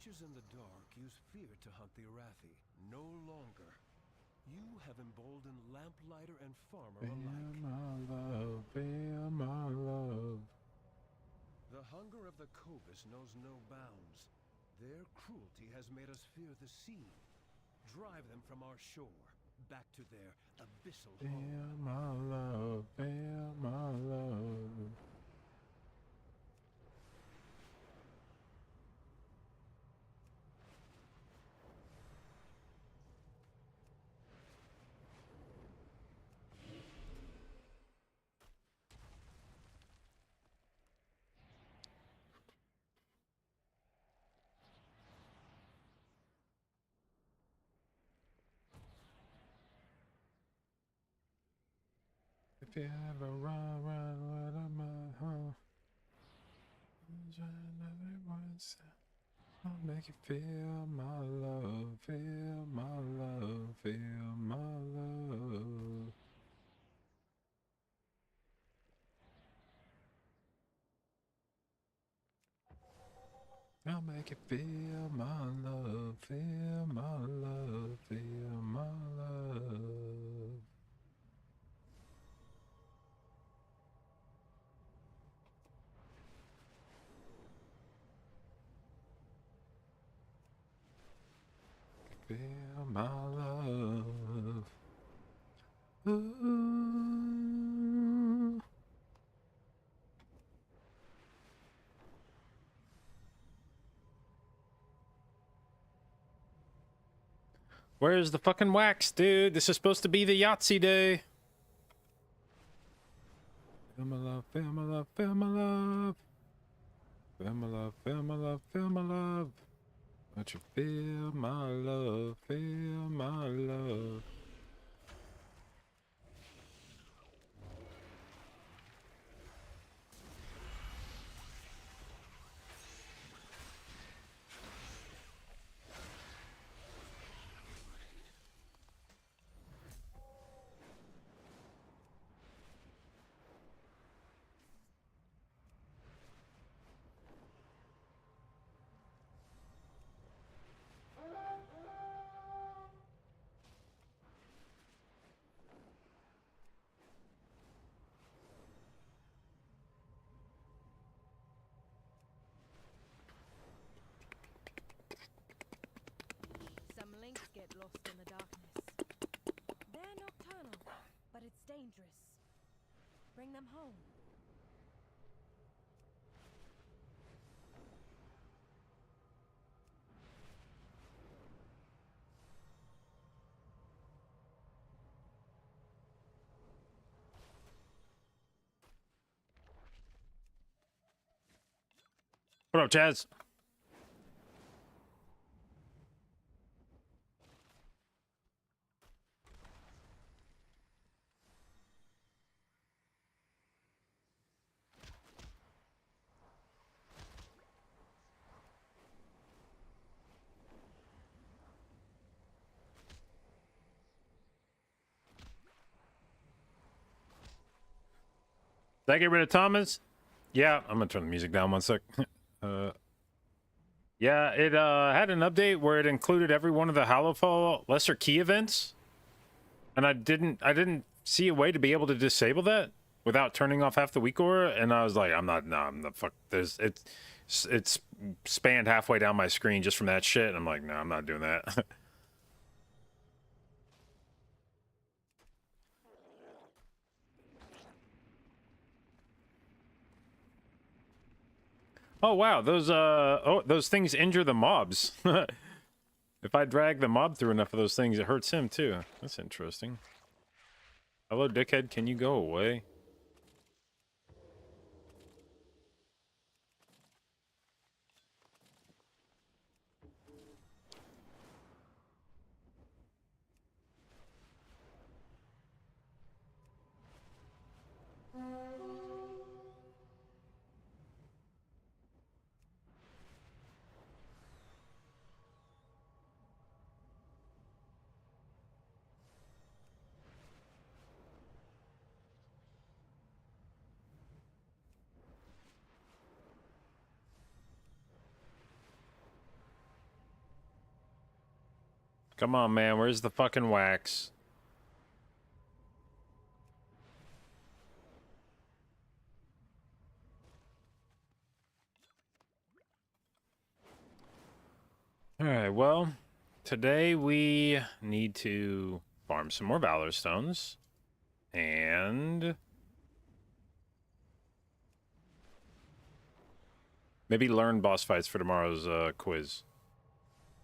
creatures in the dark use fear to hunt the Arathi. No longer. You have emboldened lamplighter and farmer alike. Feel my love, feel my love. The hunger of the Cobus knows no bounds. Their cruelty has made us fear the sea. Drive them from our shore, back to their abyssal home. Feel my love, feel my love. If you ever run with a man, I'll make you feel my love, feel my love, feel my love. I'll make you feel my love, feel my love, feel my love. Feel my love. Ooh. Where's the fucking wax, dude? This is supposed to be the Yahtzee day. Feel my love, feel my love, feel my love. Feel my love, feel my love, feel my love. Don't you feel my love, feel my love. Get lost in the darkness. They're nocturnal, but it's dangerous. Bring them home. What up, Chaz? Did I get rid of Thomas? Yeah, I'm gonna turn the music down 1 sec. Yeah, it had an update where it included every one of the Hallowfall Lesser Key events, and I didn't see a way to be able to disable that without turning off half the weak aura, and I was like, I'm not fuck. It's spanned halfway down my screen just from that shit. And I'm like, no, I'm not doing that. Oh wow, those things injure the mobs. If I drag the mob through enough of those things, it hurts him too. That's interesting. Hello, dickhead, can you go away? Come on, man. Where's the fucking wax? Alright, well, today we need to farm some more Valor Stones. And maybe learn boss fights for tomorrow's quiz.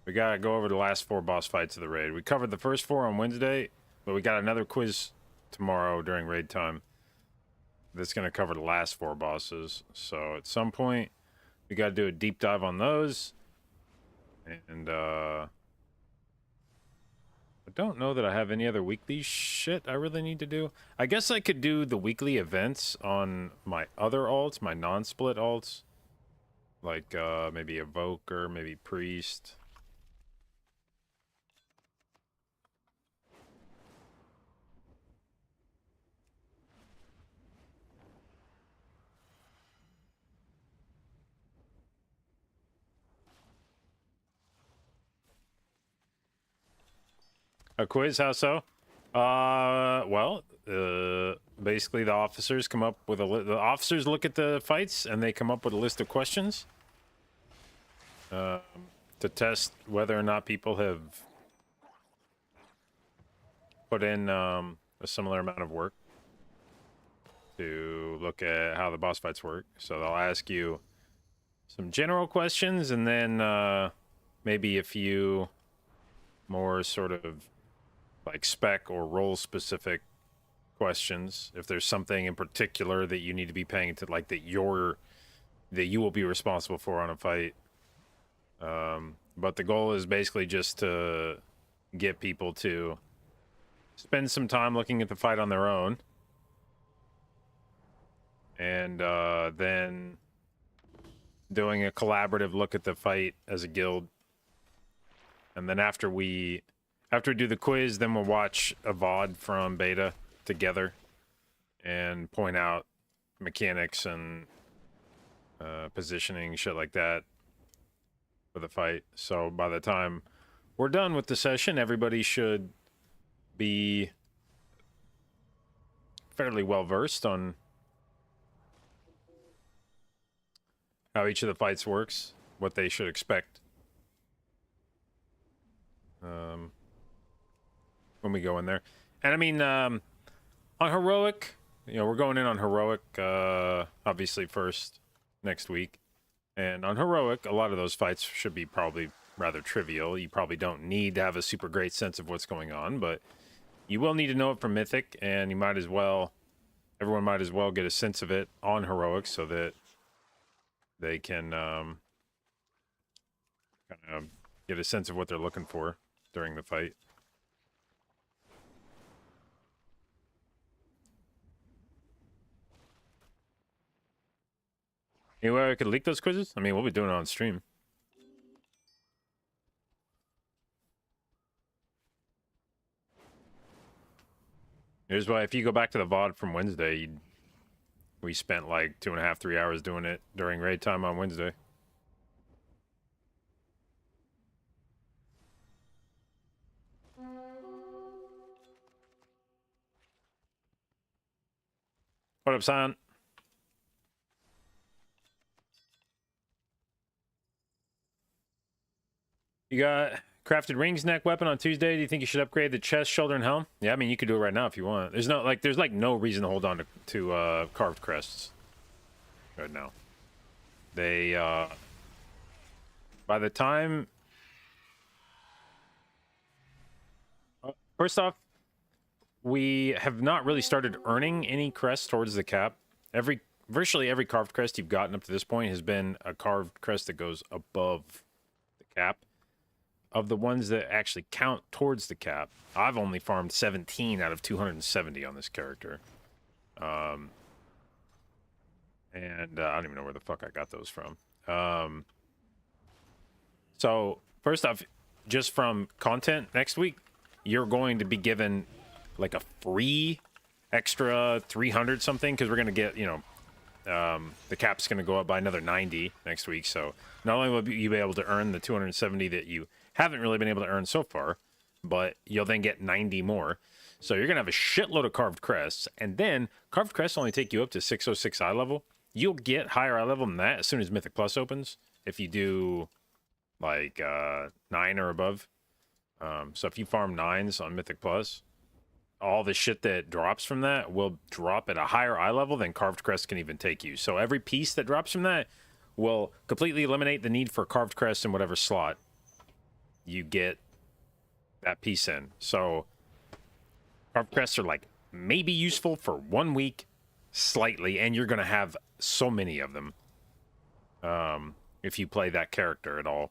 We gotta go over the last 4 boss fights of the raid. We covered the first 4 on Wednesday, but we got another quiz tomorrow during raid time that's gonna cover the last 4 bosses. So at some point, we gotta do a deep dive on those. And I don't know that I have any other weekly shit I really need to do. I guess I could do the weekly events on my other alts, my non-split alts. Like maybe Evoker, maybe Priest. A quiz? How so? Well, basically the officers come up with the officers look at the fights and they come up with a list of questions to test whether or not people have put in a similar amount of work to look at how the boss fights work. So they'll ask you some general questions and then maybe a few more sort of like spec or role specific questions. If there's something in particular that you need to be paying attention, like that you will be responsible for on a fight. But the goal is basically just to get people to spend some time looking at the fight on their own, and then doing a collaborative look at the fight as a guild. And then after we do the quiz, then we'll watch a VOD from beta together and point out mechanics and positioning, shit like that for the fight. So by the time we're done with the session, everybody should be fairly well versed on how each of the fights works, what they should expect when we go in there. And I mean, on Heroic, you know, we're going in on Heroic, obviously first next week. And on Heroic, a lot of those fights should be probably rather trivial. You probably don't need to have a super great sense of what's going on, but you will need to know it from Mythic, and you might as well, everyone might as well get a sense of it on Heroic so that they can kind of get a sense of what they're looking for during the fight. Anyway, I could leak those quizzes? I mean, we'll be doing it on stream. Here's why, if you go back to the VOD from Wednesday, we spent like 2.5, 3 hours doing it during raid time on Wednesday. What up, Silent? You got crafted rings neck weapon on Tuesday. Do you think you should upgrade the chest, shoulder, and helm? Yeah, I mean, you could do it right now if you want. There's no reason to hold on to carved crests right now. They by the time first off, we have not really started earning any crests towards the cap. Virtually every carved crest you've gotten up to this point has been a carved crest that goes above the cap. Of the ones that actually count towards the cap, I've only farmed 17 out of 270 on this character. And I don't even know where the fuck I got those from. So, first off, just from content next week, you're going to be given like a free extra 300 something, because we're going to get, you know, the cap's going to go up by another 90 next week. So not only will you be able to earn the 270 that you haven't really been able to earn so far, but you'll then get 90 more. So you're going to have a shitload of carved crests, and then carved crests only take you up to 606 eye level. You'll get higher eye level than that as soon as Mythic Plus opens, if you do like 9 or above. So if you farm 9s on Mythic Plus, all the shit that drops from that will drop at a higher eye level than carved crest can even take you. So every piece that drops from that will completely eliminate the need for carved crest in whatever slot you get that piece in. So carved crests are like maybe useful for 1 week, slightly, and you're gonna have so many of them if you play that character at all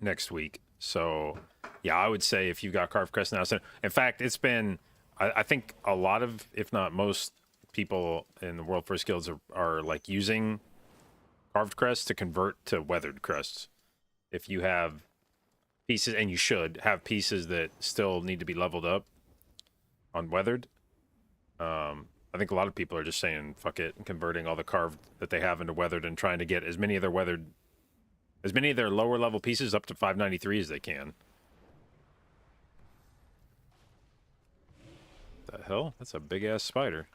next week. So yeah, I would say if you've got carved crest now, so in fact, it's been, I think a lot of, if not most people in the World First Guilds are like using carved crests to convert to weathered crests. If you have pieces, and you should have pieces that still need to be leveled up on weathered, I think a lot of people are just saying fuck it and converting all the carved that they have into weathered and trying to get as many of their weathered, as many of their lower level pieces up to 593 as they can. The hell? That's a big ass spider.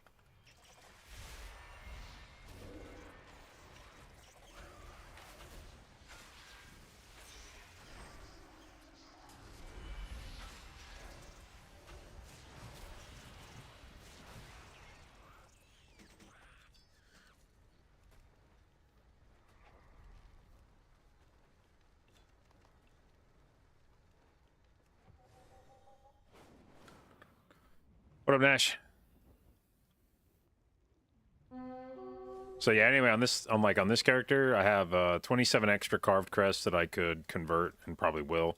What up, Nash? So yeah, anyway, on this character, I have 27 extra carved crests that I could convert, and probably will.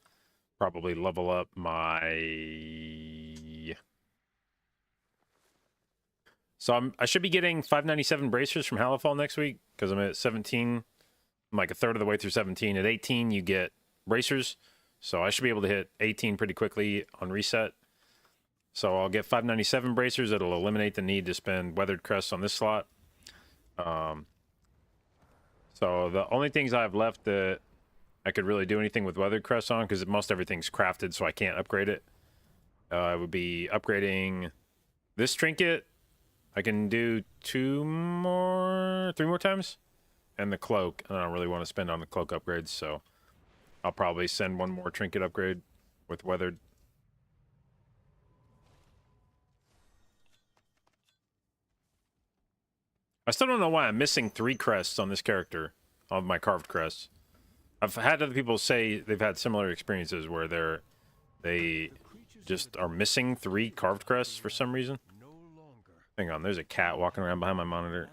Probably level up my... So I should be getting 597 bracers from Halifall next week, because I'm at 17. I'm like a third of the way through 17. At 18, you get bracers. So I should be able to hit 18 pretty quickly on reset. So I'll get 597 bracers. It'll eliminate the need to spend weathered crests on this slot. So the only things I have left that I could really do anything with weathered crests on, because most everything's crafted, so I can't upgrade it. I would be upgrading this trinket. I can do 3 more times, and the cloak. And I don't really want to spend on the cloak upgrades, so I'll probably send 1 more trinket upgrade with weathered. I still don't know why I'm missing 3 crests on this character, on my carved crests. I've had other people say they've had similar experiences where they just are missing 3 carved crests for some reason. Hang on, there's a cat walking around behind my monitor.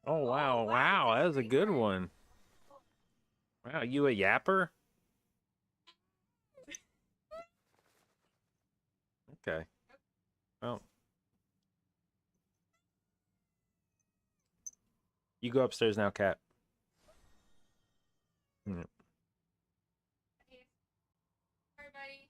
Oh, wow, that was a good one. Wow, you a yapper? Okay. Well. You go upstairs now, cat. Mm. Sorry, buddy.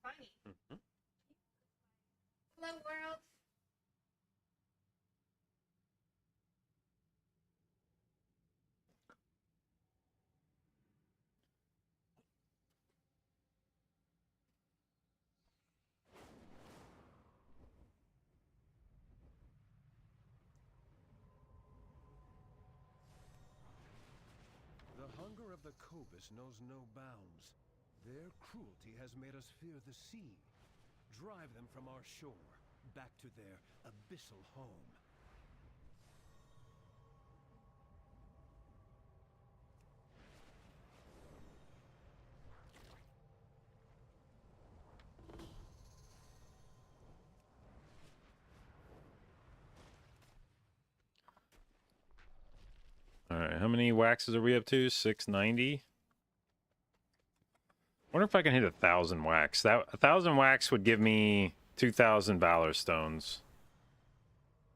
Funny. Hello, world. The hunger of the Cobus knows no bounds. Their cruelty has made us fear the sea. Drive them from our shore, back to their abyssal home. All right, how many waxes are we up to? 690. Wonder if I can hit 1,000 wax. That 1,000 wax would give me 2,000 Valor Stones.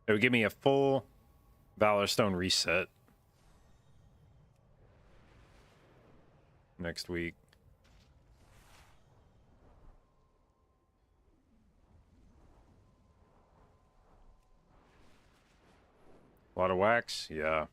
It would give me a full Valor Stone reset next week. A lot of wax? Yeah.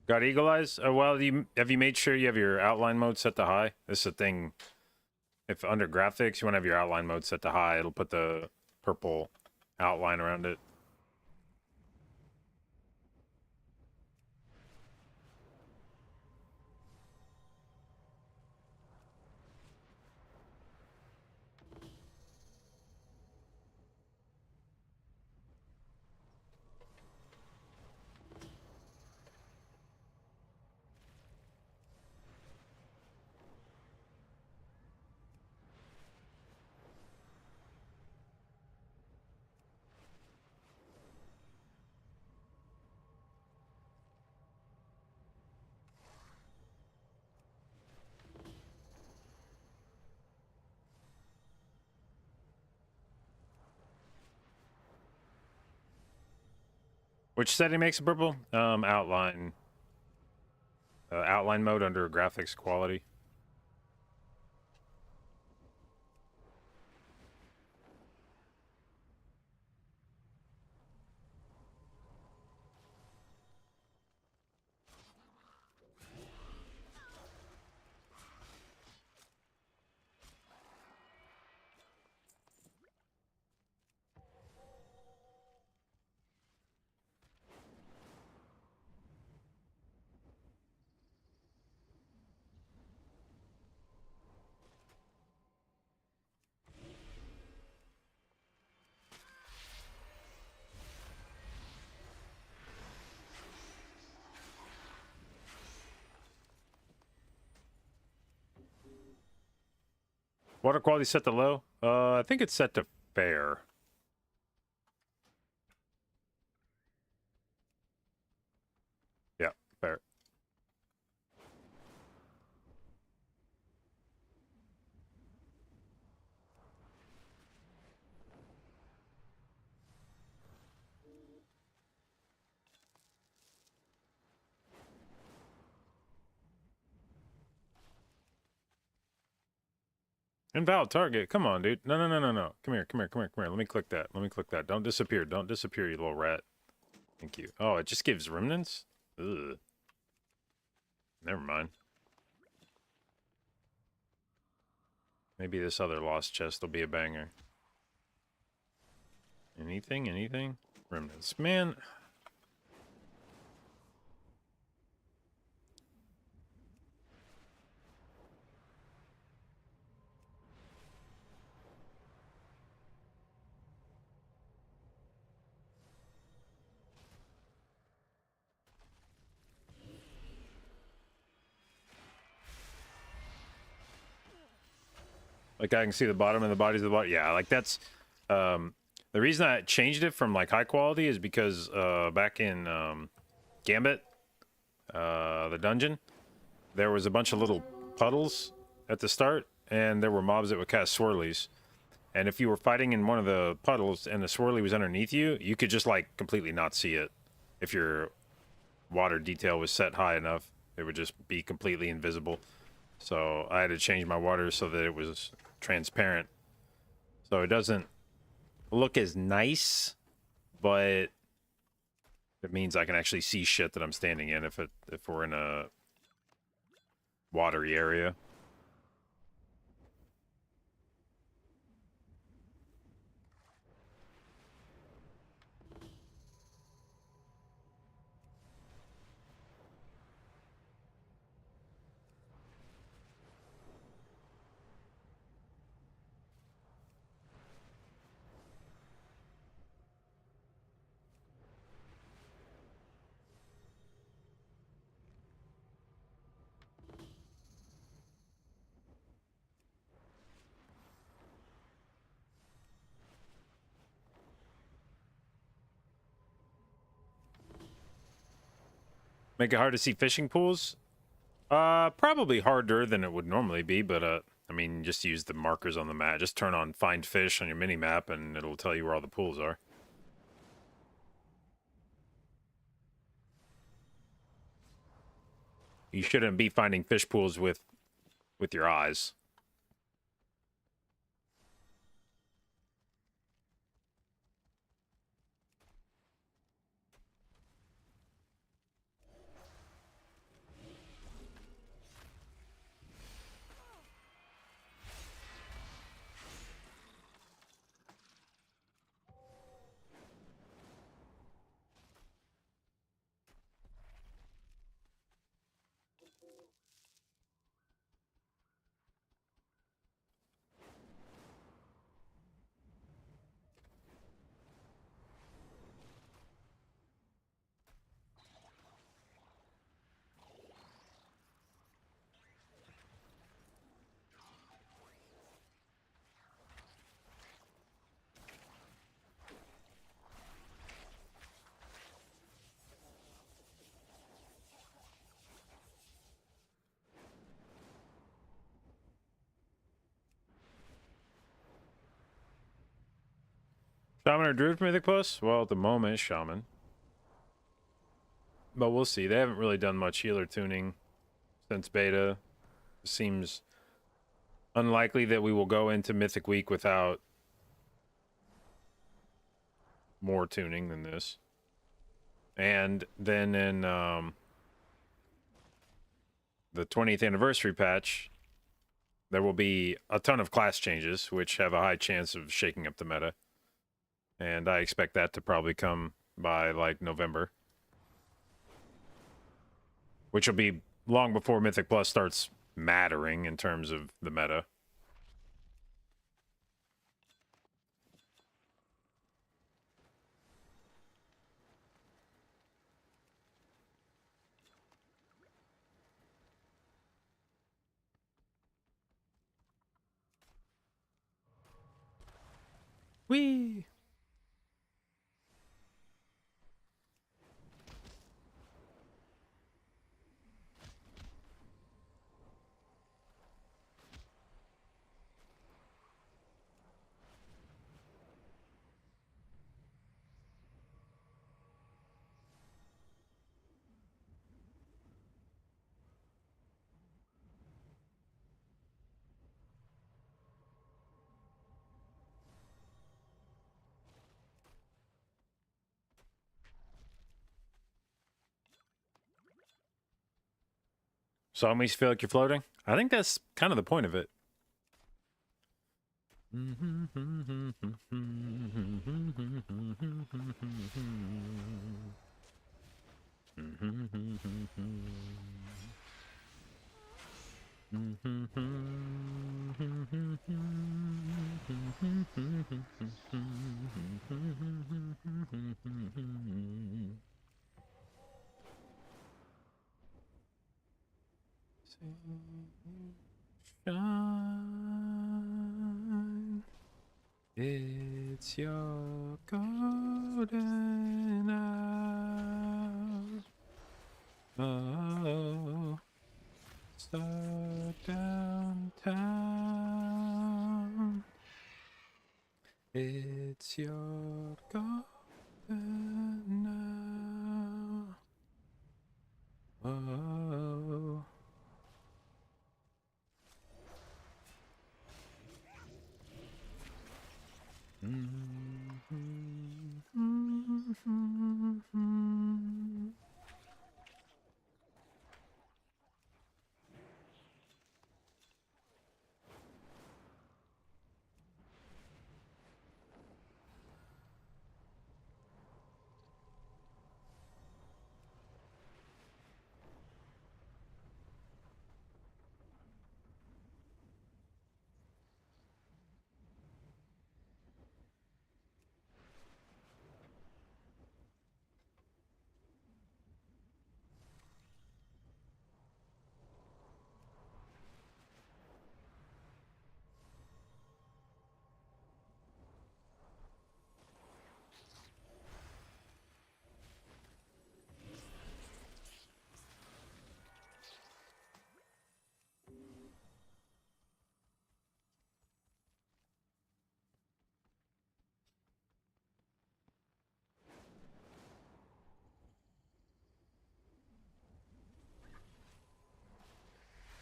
Got Eagle Eyes? Well, have you made sure you have your outline mode set to high? This is a thing. If under graphics, you want to have your outline mode set to high, it'll put the purple outline around it. Which setting makes it purple? Outline. Outline mode under graphics quality. Water quality set to low? I think it's set to fair. Yeah, fair. Invalid target. Come on, dude. No, no, no, no, no. Come here, come here, come here, come here. Let me click that. Let me click that. Don't disappear. Don't disappear, you little rat. Thank you. Oh, it just gives remnants? Ugh. Never mind. Maybe this other lost chest will be a banger. Anything? Anything? Remnants. Man. Like I can see the bottom and the bodies of the body. Yeah, like that's the reason I changed it from like high quality is because back in Gambit, the dungeon, there was a bunch of little puddles at the start, and there were mobs that would cast swirlies. And if you were fighting in one of the puddles and the swirly was underneath you, you could just like completely not see it. If your water detail was set high enough, it would just be completely invisible. So I had to change my water so that it was transparent. So it doesn't look as nice, but it means I can actually see shit that I'm standing in if we're in a watery area. Make it hard to see fishing pools? Probably harder than it would normally be, but I mean, just use the markers on the map. Just turn on Find Fish on your mini map, and it'll tell you where all the pools are. You shouldn't be finding fish pools with your eyes. Shaman or Druid for Mythic Plus? Well, at the moment, it's Shaman. But we'll see. They haven't really done much healer tuning since beta. It seems unlikely that we will go into Mythic Week without more tuning than this. And then in the 20th anniversary patch, there will be a ton of class changes, which have a high chance of shaking up the meta. And I expect that to probably come by, like, November. Which will be long before Mythic Plus starts mattering in terms of the meta. Whee! So it makes you feel like you're floating? I think that's kind of the point of it. Shine. It's your golden hour. Oh, start downtown. It's your golden hour. Oh.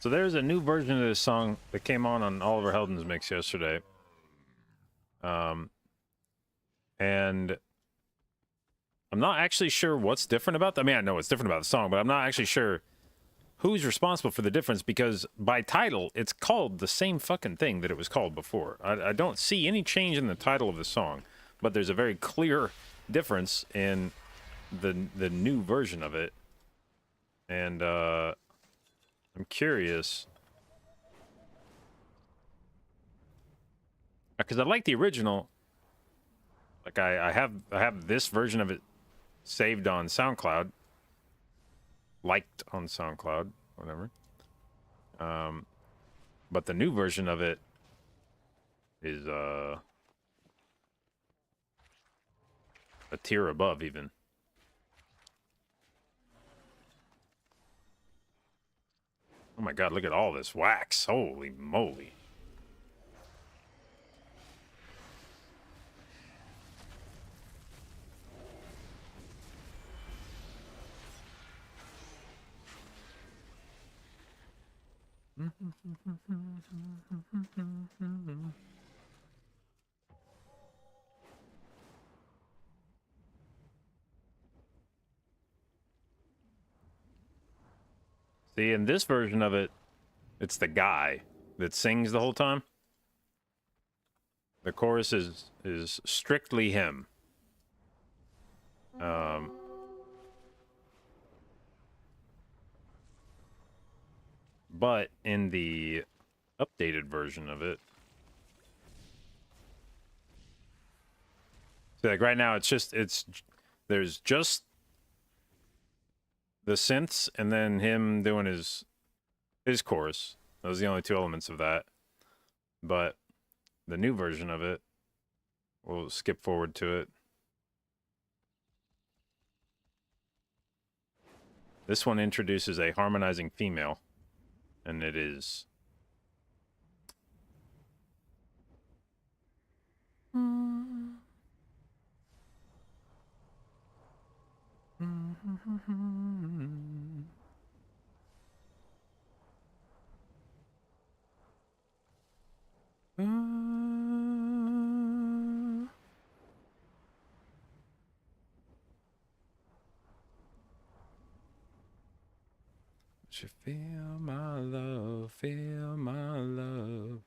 So there's a new version of this song that came on Oliver Heldens' mix yesterday. And I'm not actually sure what's different about that. I mean, I know what's different about the song, but I'm not actually sure who's responsible for the difference, because by title, it's called the same fucking thing that it was called before. I don't see any change in the title of the song, but there's a very clear difference in the new version of it. And I'm curious, because I like the original. Like I have this version of it saved on SoundCloud, liked on SoundCloud, whatever. But the new version of it is a tier above even. Oh my god, look at all this wax. Holy moly. See, in this version of it, it's the guy that sings the whole time. The chorus is strictly him. But in the updated version of it, so like right now there's just the synths and then him doing his chorus. Those are the only two elements of that. But the new version of it, we'll skip forward to it. This one introduces a harmonizing female, and it is you feel my love, feel my love.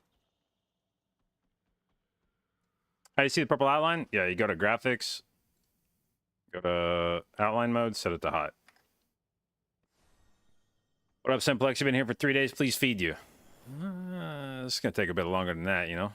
How do you see the purple outline? Yeah, you go to graphics, go to outline mode, set it to hot. What up, Simplex? You've been here for 3 days. Please feed you. It's going to take a bit longer than that, you know?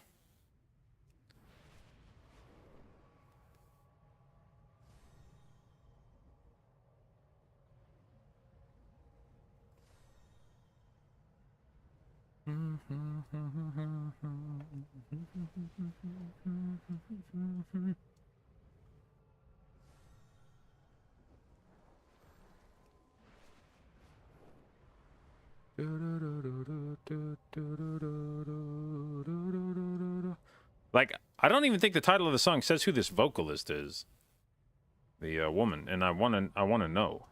Like, I don't even think the title of the song says who this vocalist is. The woman, and I want to know.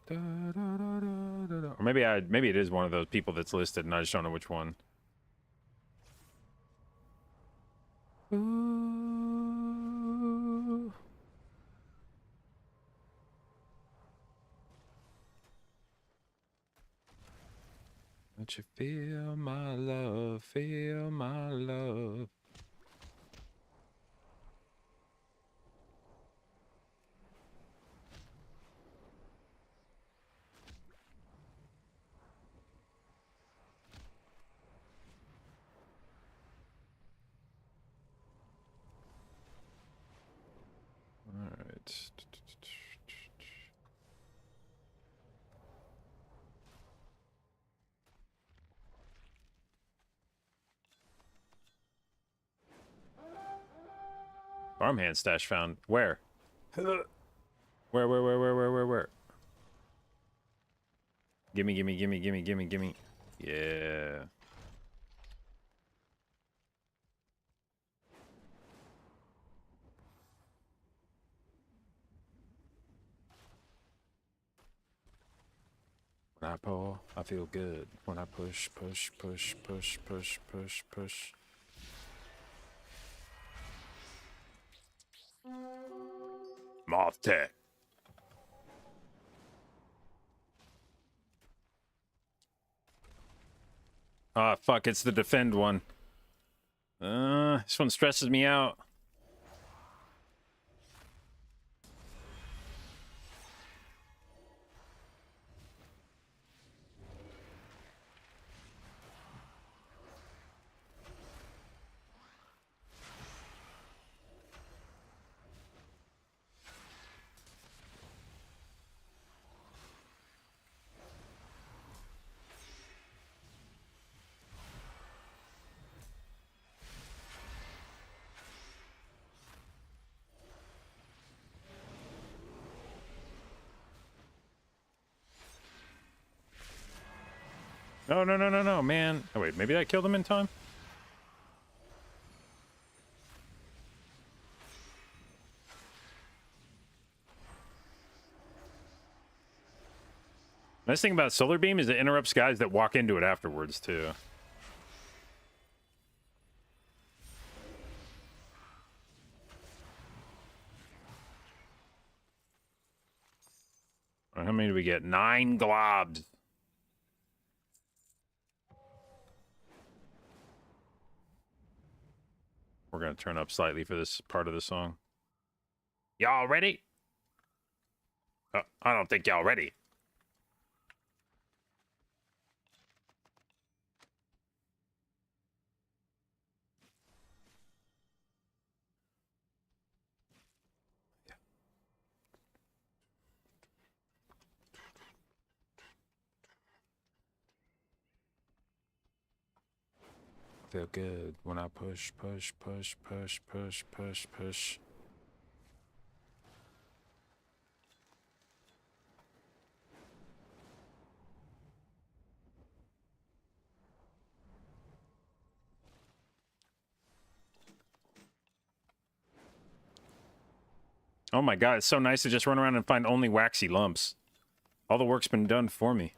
Or maybe it is one of those people that's listed and I just don't know which one. Ooh. Don't you feel my love, feel my love. All right. Farmhand stash found. Where? Where? Gimme. Yeah. When I pull, I feel good. When I push, push, push, push, push, push, push. Moth Tech. Ah, fuck, it's the defend one. This one stresses me out. No, no, no, no, no, man. Oh, wait, maybe I killed him in time? Nice thing about Solar Beam is it interrupts guys that walk into it afterwards, too. All right, how many do we get? 9 globs. We're going to turn up slightly for this part of the song. Y'all ready? I don't think y'all ready. Feel good when I push, push, push, push, push, push, push. Oh my god, it's so nice to just run around and find only waxy lumps. All the work's been done for me.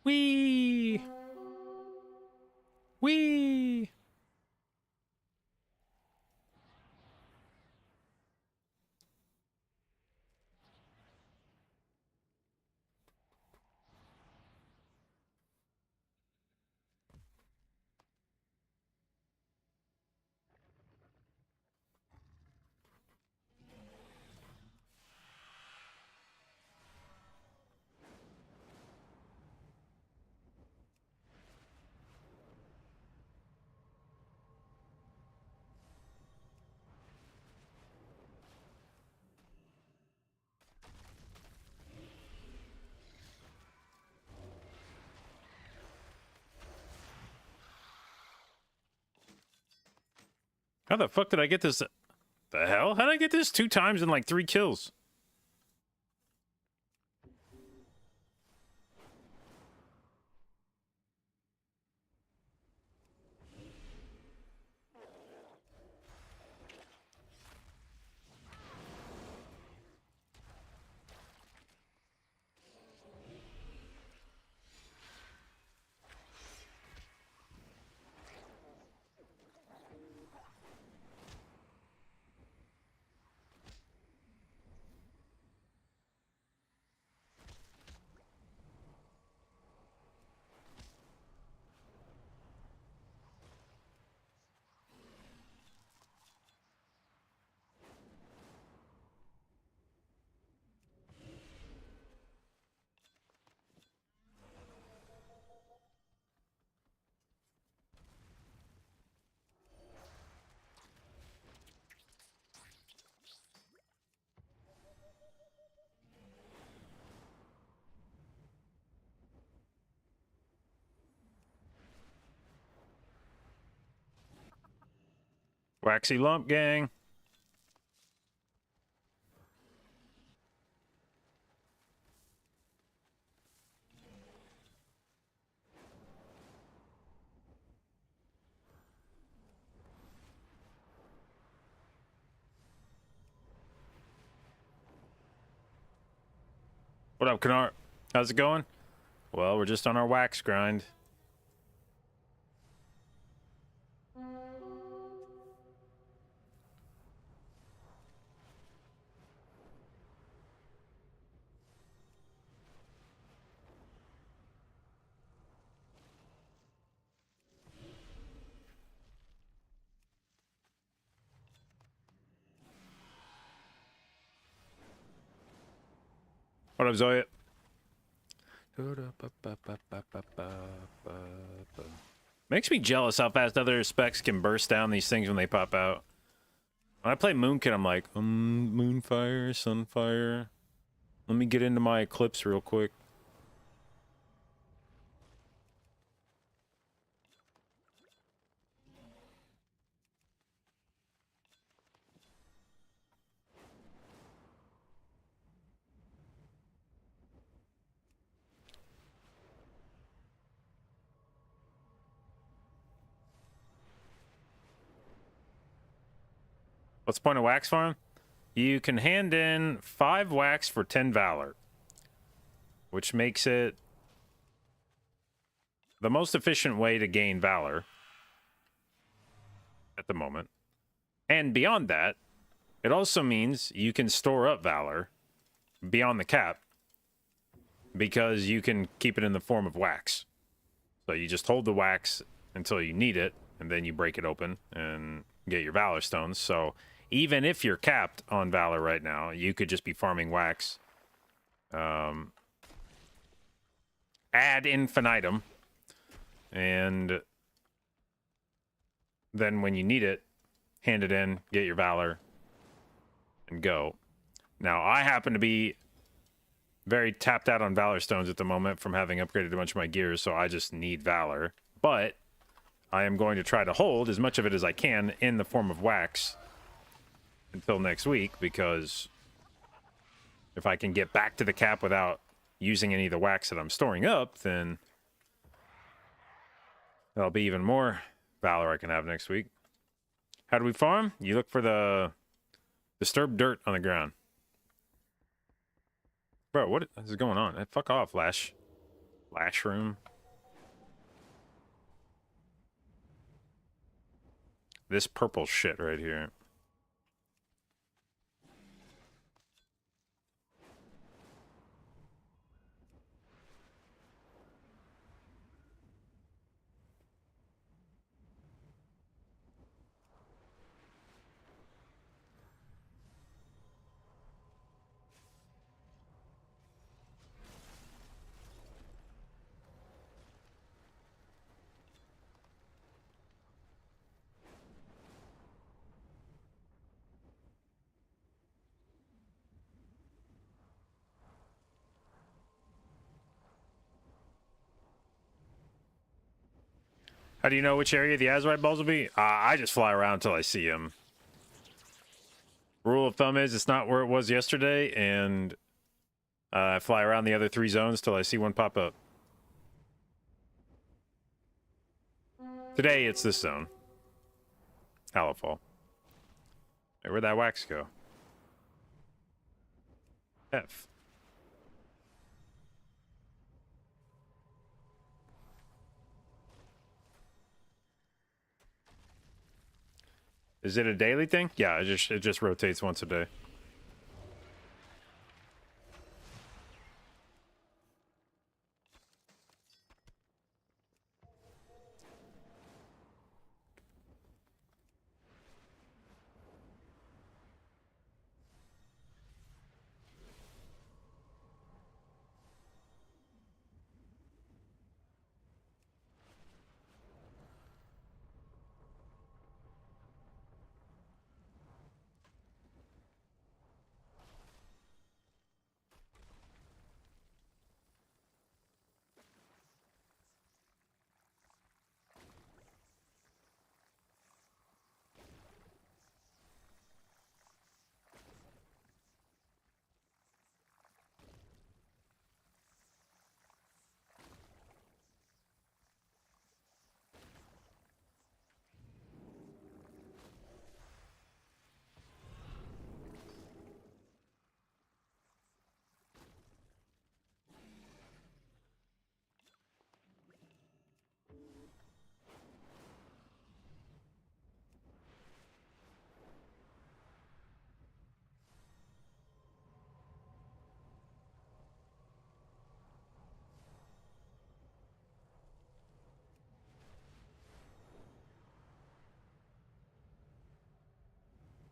Wee! Wee! How the fuck did I get this? The hell? How did I get this 2 times in like 3 kills? Waxy lump gang. What up, Canard? How's it going? Well, we're just on our wax grind. What up, Zoya? Makes me jealous how fast other specs can burst down these things when they pop out. When I play Moonkit, I'm like, Moonfire, Sunfire. Let me get into my Eclipse real quick. What's the point of wax farm? You can hand in 5 wax for 10 valor, which makes it the most efficient way to gain valor at the moment. And beyond that, it also means you can store up valor beyond the cap because you can keep it in the form of wax. So you just hold the wax until you need it, and then you break it open and get your valor stones. So even if you're capped on valor right now, you could just be farming wax ad infinitum, and then when you need it, hand it in, get your valor, and go. Now, I happen to be very tapped out on valor stones at the moment from having upgraded a bunch of my gears, so I just need valor. But I am going to try to hold as much of it as I can in the form of wax until next week, because if I can get back to the cap without using any of the wax that I'm storing up, then there'll be even more valor I can have next week. How do we farm? You look for the disturbed dirt on the ground. Bro, what is going on? Fuck off, Lash Room. This purple shit right here. How do you know which area the Azurite balls will be? I just fly around until I see them. Rule of thumb is it's not where it was yesterday, and I fly around the other 3 zones till I see one pop up. Today, it's this zone. Hallowfall. Hey, where'd that wax go? F. Is it a daily thing? Yeah, it just rotates once a day.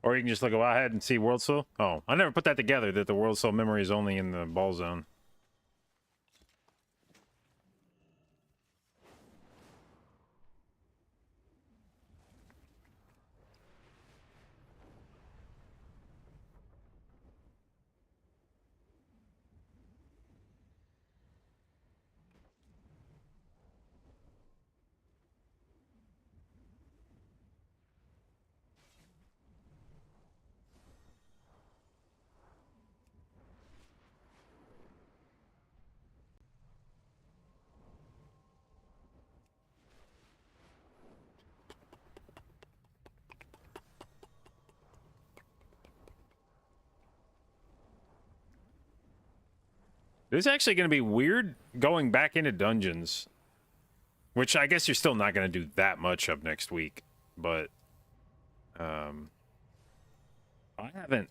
Or you can just go ahead and see World Soul. Oh, I never put that together, that the World Soul memory is only in the ball zone. It's actually going to be weird going back into dungeons, which I guess you're still not going to do that much of next week, but I haven't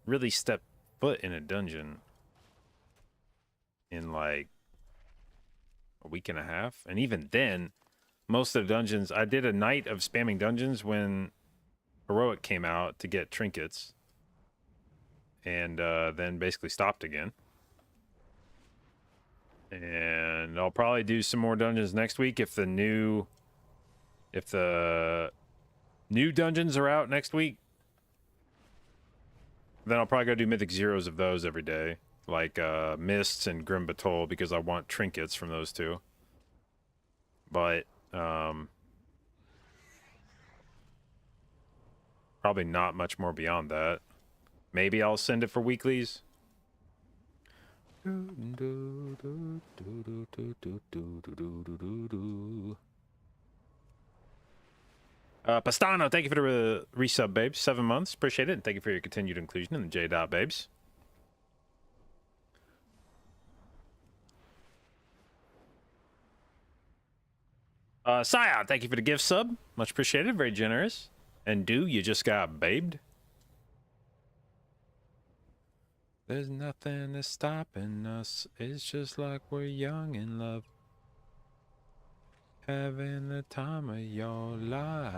really stepped foot in a dungeon in like a week and a half, and even then, most of the dungeons, I did a night of spamming dungeons when Heroic came out to get trinkets, and then basically stopped again. And I'll probably do some more dungeons next week if the new dungeons are out next week. Then I'll probably go do Mythic Zeros of those every day, like Mists and Grim Batol, because I want trinkets from those two. But probably not much more beyond that. Maybe I'll send it for weeklies. Pastano, thank you for the resub, babes. 7 months, appreciate it. And thank you for your continued inclusion in the J Dot, babes. Sion, thank you for the gift sub. Much appreciated, very generous. And you just got babed. There's nothing that's stopping us. It's just like we're young in love. Having the time of your life.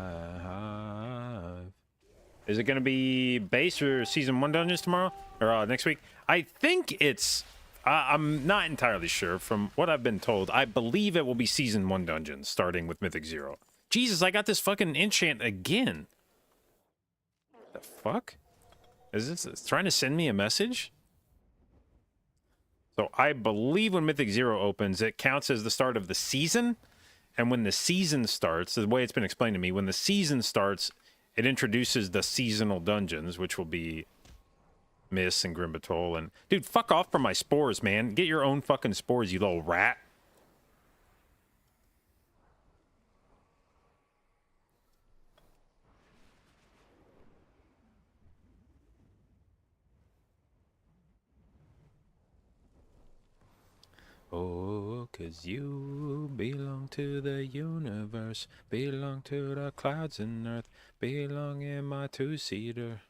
Is it going to be base or season 1 dungeons tomorrow? Or next week? I think it's... I'm not entirely sure. From what I've been told, I believe it will be season 1 dungeons, starting with Mythic Zero. Jesus, I got this fucking enchant again. The fuck? Is this trying to send me a message? So I believe when Mythic Zero opens, it counts as the start of the season. And when the season starts, the way it's been explained to me, when the season starts, it introduces the seasonal dungeons, which will be Miss and Grim Batol. And dude, fuck off from my spores, man. Get your own fucking spores, you little rat. Oh, 'cause you belong to the universe, belong to the clouds and earth, belong in my two-seater.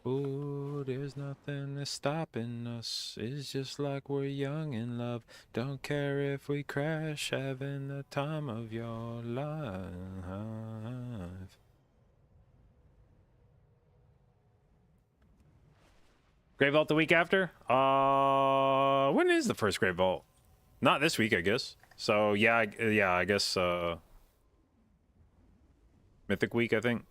Oh, there's nothing that's stopping us. It's just like we're young in love. Don't care if we crash, having the time of your life. Grave Vault the week after? When is the first Grave Vault? Not this week, I guess. So yeah, I guess Mythic Week, I think.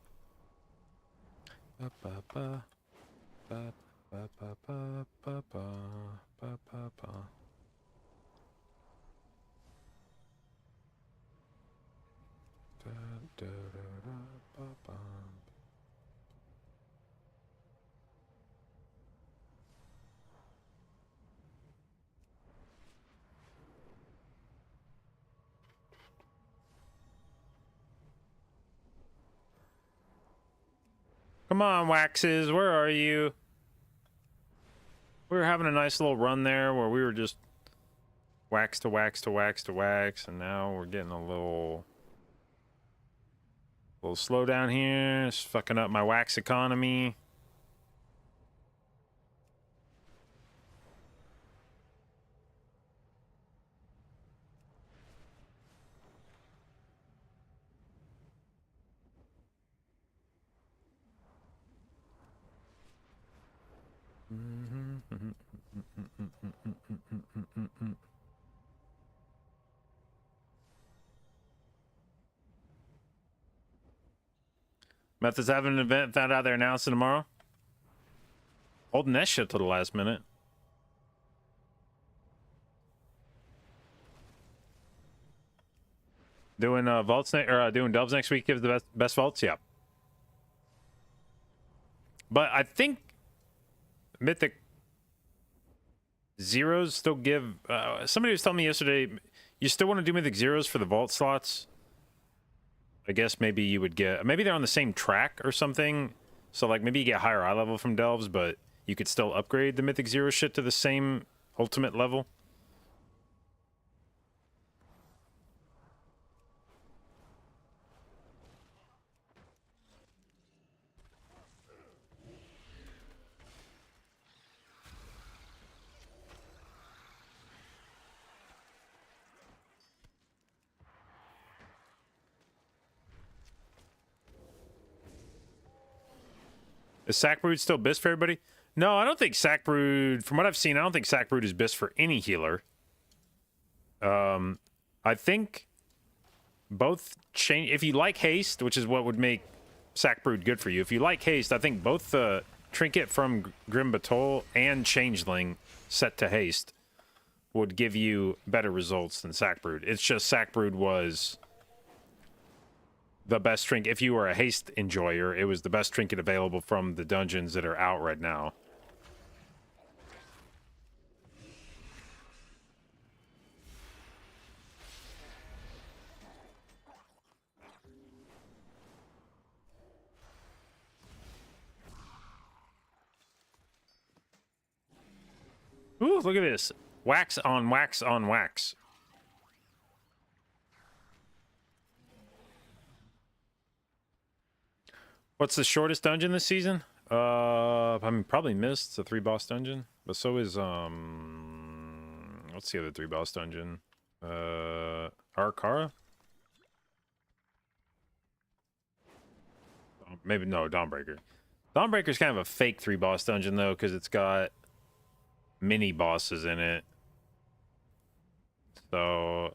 Come on, Waxes, where are you? We were having a nice little run there where we were just wax to wax to wax to wax, and now we're getting a little slow down here. It's fucking up my wax economy. Methods having an event, found out they're announcing tomorrow. Holding that shit to the last minute. Doing vaults doing dubs next week gives the best vaults, yeah. But I think Mythic Zeros still give. Somebody was telling me yesterday, you still want to do Mythic Zeros for the vault slots. I guess maybe you would get. Maybe they're on the same track or something. So like maybe you get higher eye level from delves, but you could still upgrade the Mythic Zero shit to the same ultimate level. Is Sackbrood still BIS for everybody? No, I don't think Sackbrood, from what I've seen, I don't think Sackbrood is BIS for any healer. I think both change. If you like haste, which is what would make Sackbrood good for you, if you like haste, I think both the Trinket from Grim Batol and Changeling set to haste would give you better results than Sackbrood. It's just Sackbrood was the best trinket. If you were a haste enjoyer, it was the best trinket available from the dungeons that are out right now. Ooh, look at this. Wax on wax on wax. What's the shortest dungeon this season? I mean, probably Mist, the 3-boss dungeon. But so is, what's the other 3-boss dungeon? Arakara? Maybe, no, Dawnbreaker. Dawnbreaker's kind of a fake 3-boss dungeon, though, because it's got mini-bosses in it. So,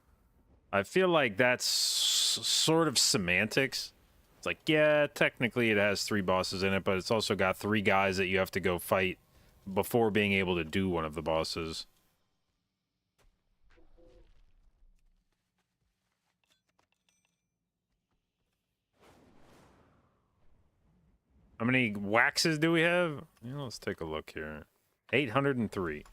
I feel like that's sort of semantics. It's like, yeah, technically it has 3 bosses in it, but it's also got 3 guys that you have to go fight before being able to do one of the bosses. How many waxes do we have? Yeah, let's take a look here. 803.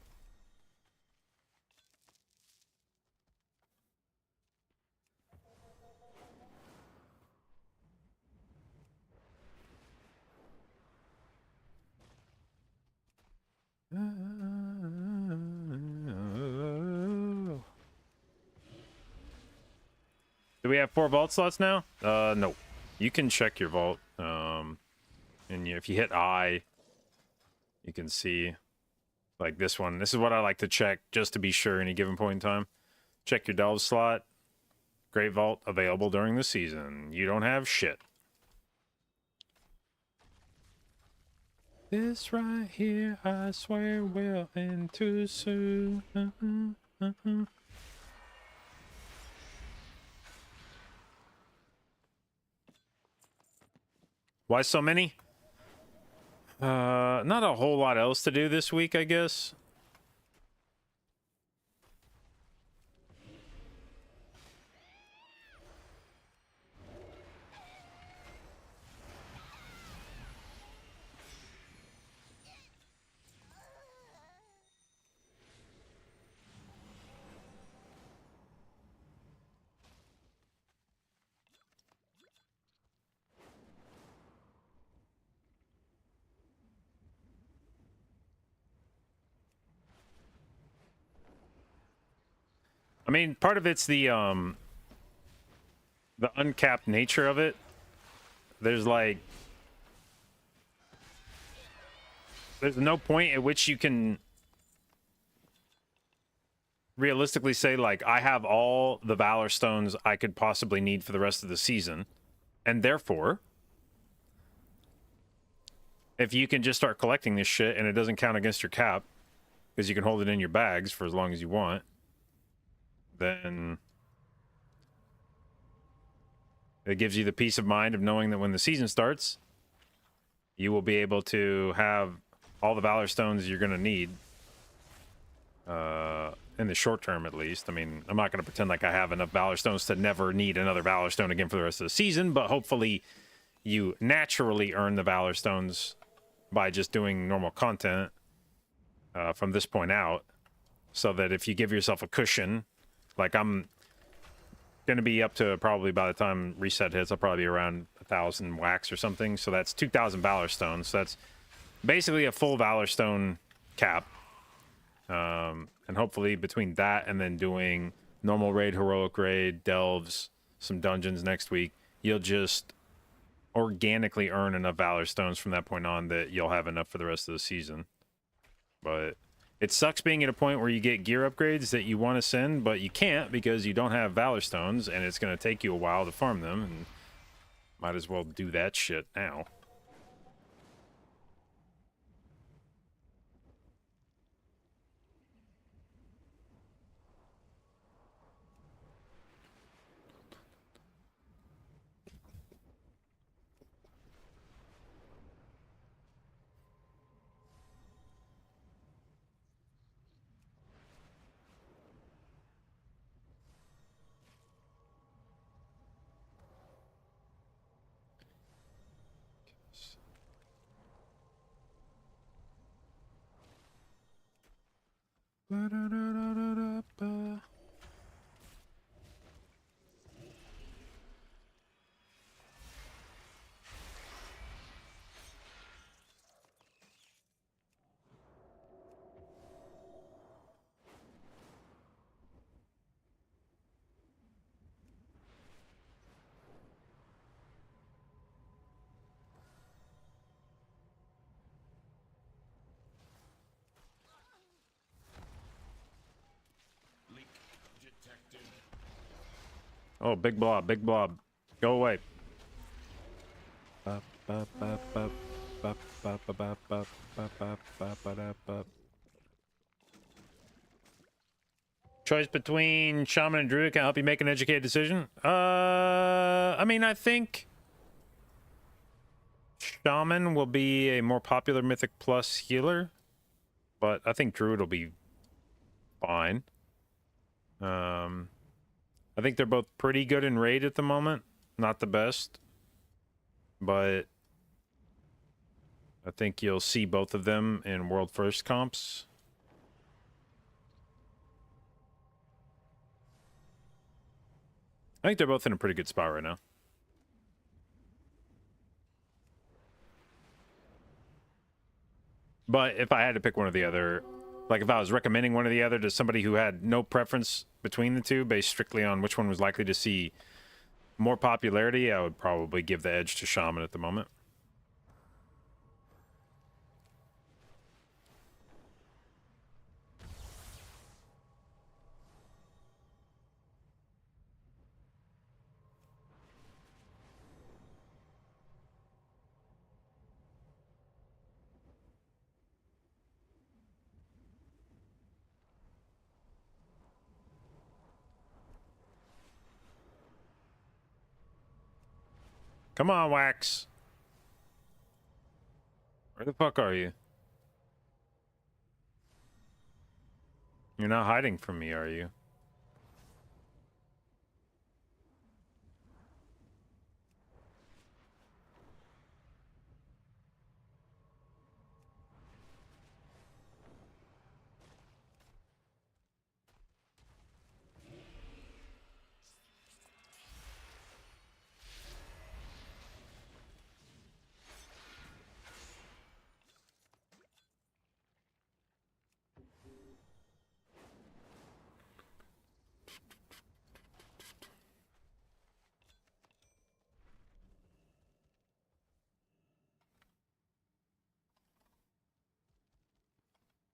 Do we have 4 vault slots now? No. You can check your vault. And if you hit I, you can see, like this one. This is what I like to check just to be sure any given point in time. Check your delve slot. Great vault available during the season. You don't have shit. This right here, I swear, will end too soon. Why so many? Not a whole lot else to do this week, I guess. I mean, part of it's the uncapped nature of it. There's like, there's no point at which you can realistically say, like, I have all the Valor Stones I could possibly need for the rest of the season. And therefore, if you can just start collecting this shit and it doesn't count against your cap, because you can hold it in your bags for as long as you want, then It gives you the peace of mind of knowing that when the season starts, you will be able to have all the Valor Stones you're going to need. In the short term, at least. I mean, I'm not going to pretend like I have enough Valor Stones to never need another Valor Stone again for the rest of the season, but hopefully you naturally earn the Valor Stones by just doing normal content from this point out, so that if you give yourself a cushion, like I'm going to be up to probably by the time reset hits, I'll probably be around 1,000 wax or something, so that's 2,000 Valor Stones. So that's basically a full Valor Stone cap. And hopefully between that and then doing normal raid, heroic raid, delves, some dungeons next week, you'll just organically earn enough Valor Stones from that point on that you'll have enough for the rest of the season. But it sucks being at a point where you get gear upgrades that you want to send, but you can't because you don't have Valor Stones, and it's going to take you a while to farm them, and might as well do that shit now. Oh, big blob, big blob. Go away. Choice between Shaman and Druid can help you make an educated decision. I mean, I think Shaman will be a more popular Mythic Plus healer, but I think Druid will be fine. I think they're both pretty good in raid at the moment. Not the best, but I think you'll see both of them in World First comps. I think they're both in a pretty good spot right now. But if I had to pick one or the other, like if I was recommending one or the other to somebody who had no preference between the two based strictly on which one was likely to see more popularity, I would probably give the edge to Shaman at the moment. Come on, Wax. Where the fuck are you? You're not hiding from me, are you?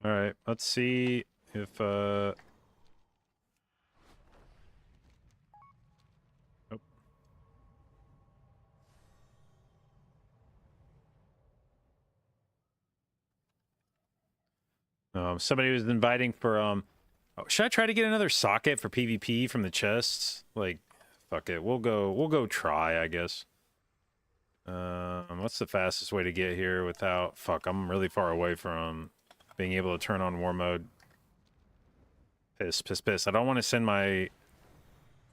All right, let's see if oh. Somebody was inviting for oh, should I try to get another socket for PvP from the chests? Like fuck it. We'll go try, I guess. What's the fastest way to get here without... Fuck, I'm really far away from being able to turn on war mode. Piss, piss, piss. I don't want to send my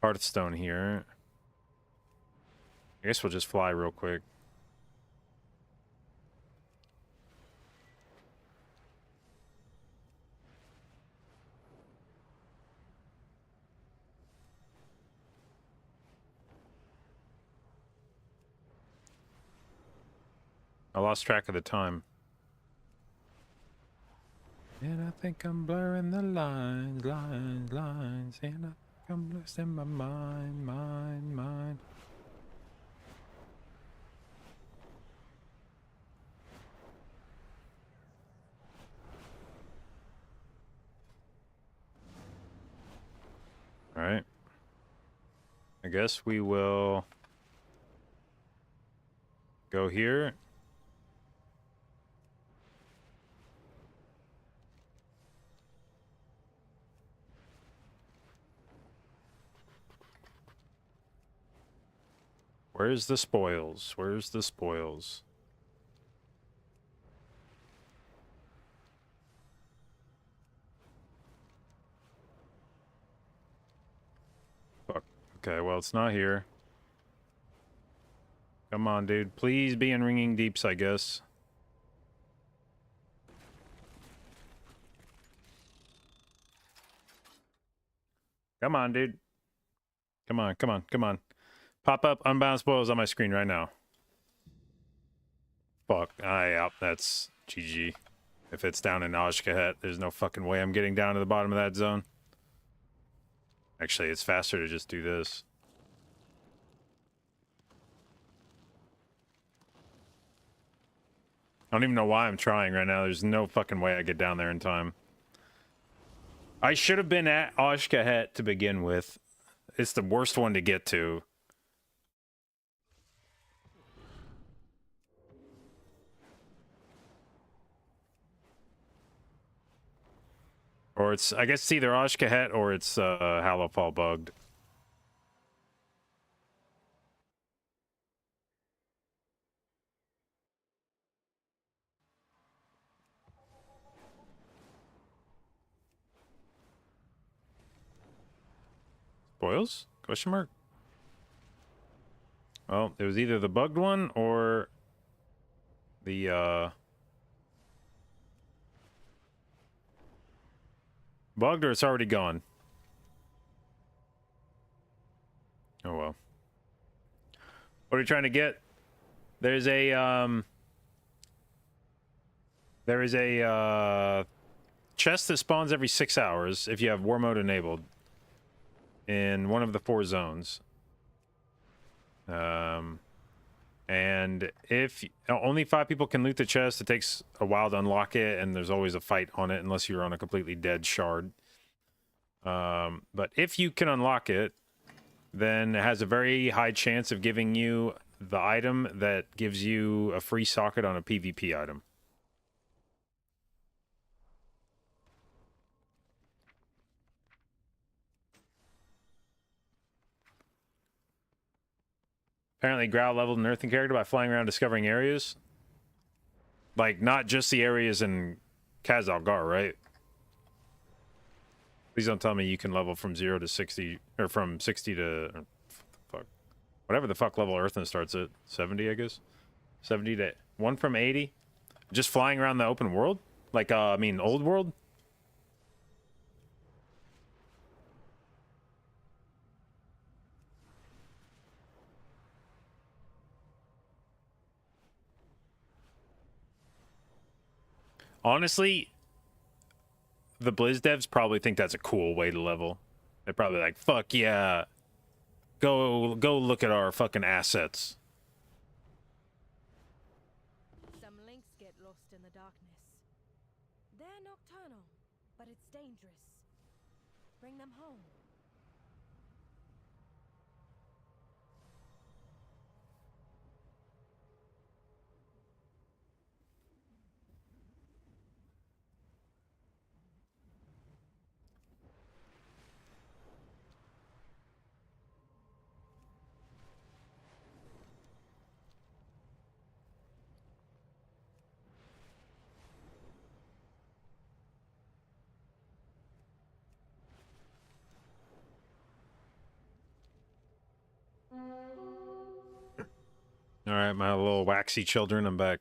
Hearthstone here. I guess we'll just fly real quick. I lost track of the time. And I think I'm blurring the lines, lines. And I think I'm losing my mind. All right. I guess we will go here. Where's the spoils? Where's the spoils? Fuck. Okay, well, it's not here. Come on, dude. Please be in Ringing Deeps, I guess. Come on, dude. Come on, come on, come on. Pop up Unbound Spoils on my screen right now. Fuck. Yeah, that's GG. If it's down in Oshkahet, there's no fucking way I'm getting down to the bottom of that zone. Actually, it's faster to just do this. I don't even know why I'm trying right now. There's no fucking way I get down there in time. I should have been at Oshkahet to begin with. It's the worst one to get to. Or it's, I guess it's either Oshkahet or it's Hallowfall bugged. Spoils? Question mark? Well, it was either the bugged one or the bugged, or it's already gone. Oh well. What are you trying to get? There's a chest that spawns every 6 hours if you have war mode enabled in one of the 4 zones. And if only 5 people can loot the chest, it takes a while to unlock it, and there's always a fight on it unless you're on a completely dead shard. But if you can unlock it, then it has a very high chance of giving you the item that gives you a free socket on a PvP item. Apparently, Growl leveled an earthen character by flying around discovering areas. Like, not just the areas in Kazalgar, right? Please don't tell me you can level from 0 to 60, or from 60 to... Or, fuck. Whatever the fuck level earthen starts at. 70, I guess? 70 to... 1 from 80? Just flying around the open world? Like, I mean, old world? Honestly, the Blizz devs probably think that's a cool way to level. They're probably like, fuck yeah. Go look at our fucking assets. Some links get lost in the darkness. They're nocturnal, but it's dangerous. Bring them home. All right, my little waxy children, I'm back.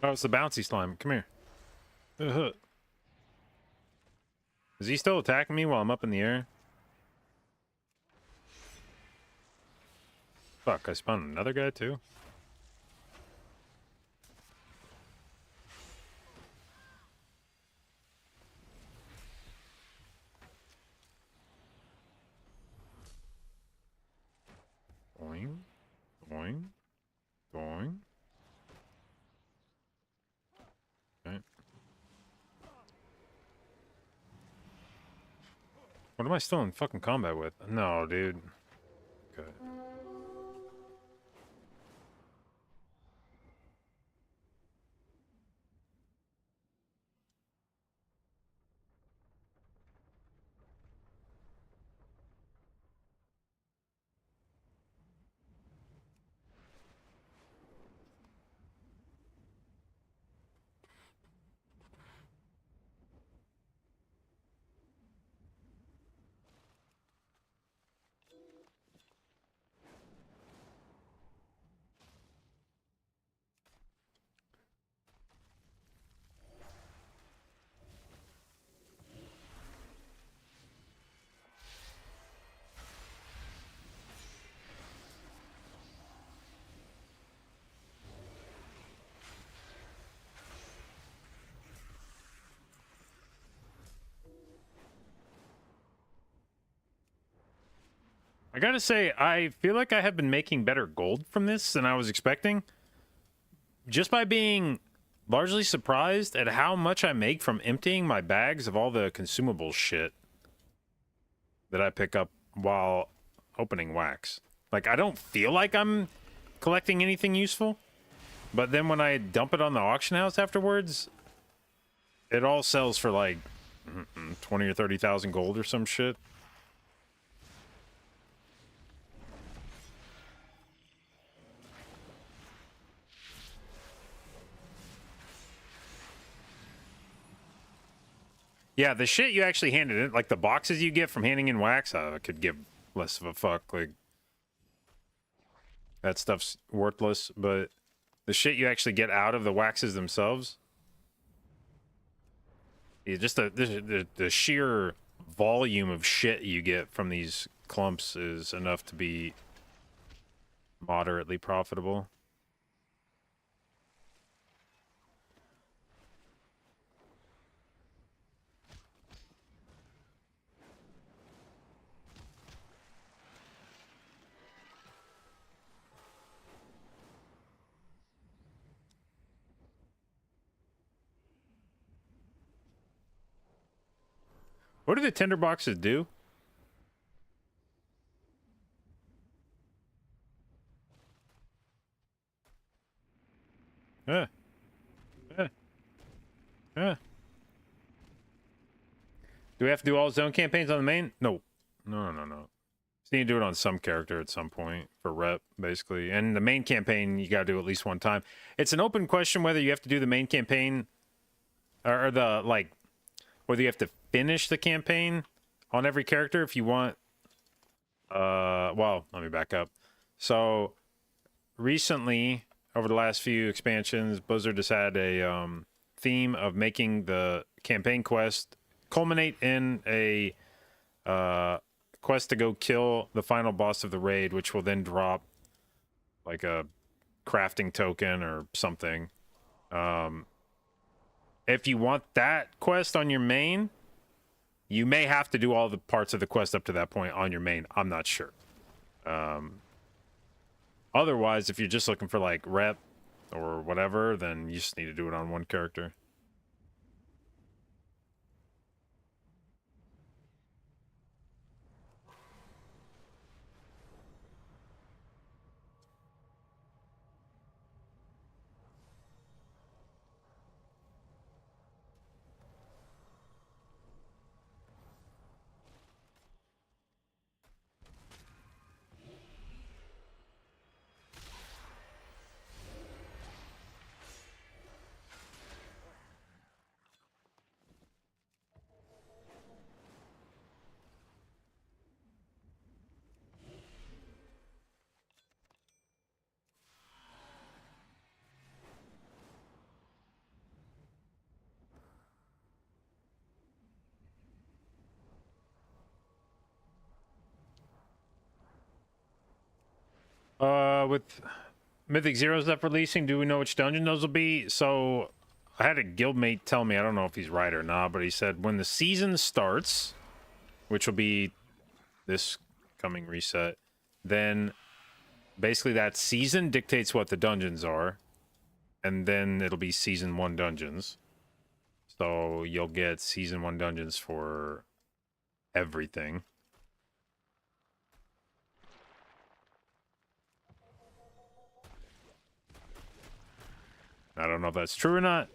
Oh, it's the bouncy slime. Come here. Uh-huh. Is he still attacking me while I'm up in the air? Fuck, I spawned another guy too? Boing. Boing. Boing. Okay. What am I still in fucking combat with? No, dude. Okay. I gotta say, I feel like I have been making better gold from this than I was expecting. Just by being largely surprised at how much I make from emptying my bags of all the consumable shit that I pick up while opening wax. Like, I don't feel like I'm collecting anything useful, but then when I dump it on the auction house afterwards, it all sells for like 20 or 30,000 gold or some shit. Yeah, the shit you actually handed in, like the boxes you get from handing in wax, I could give less of a fuck. Like, that stuff's worthless, but the shit you actually get out of the waxes themselves, yeah, just the sheer volume of shit you get from these clumps is enough to be moderately profitable. What do the tinder boxes do? Yeah. Yeah. Yeah. Do we have to do all zone campaigns on the main? No. No. Just need to do it on some character at some point for rep, basically. And the main campaign, you gotta do at least one time. It's an open question whether you have to do the main campaign or the, like, whether you have to finish the campaign on every character if you want. Well, let me back up. So recently, over the last few expansions, Blizzard has had a theme of making the campaign quest culminate in a quest to go kill the final boss of the raid, which will then drop like a crafting token or something. If you want that quest on your main, you may have to do all the parts of the quest up to that point on your main. I'm not sure. Otherwise, if you're just looking for like rep or whatever, then you just need to do it on one character. With Mythic Zeros up releasing, do we know which dungeon those will be? So, I had a guildmate tell me, I don't know if he's right or not, but he said when the season starts, which will be this coming reset, then basically that season dictates what the dungeons are, and then it'll be Season 1 dungeons. So, you'll get Season 1 dungeons for everything. I don't know if that's true or not.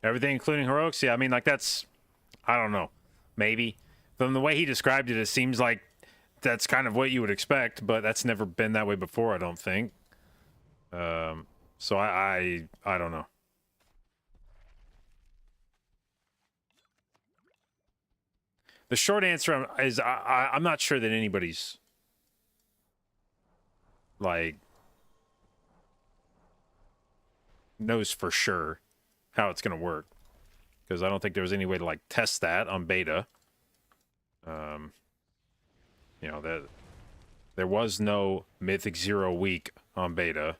Everything including heroics? Yeah, I mean, like, that's... I don't know. Maybe. From the way he described it, it seems like that's kind of what you would expect, but that's never been that way before, I don't think. So I don't know. The short answer is I'm not sure that anybody's, like, knows for sure how it's going to work. Because I don't think there was any way to, like, test that on beta. You know, that there was no Mythic Zero week on beta.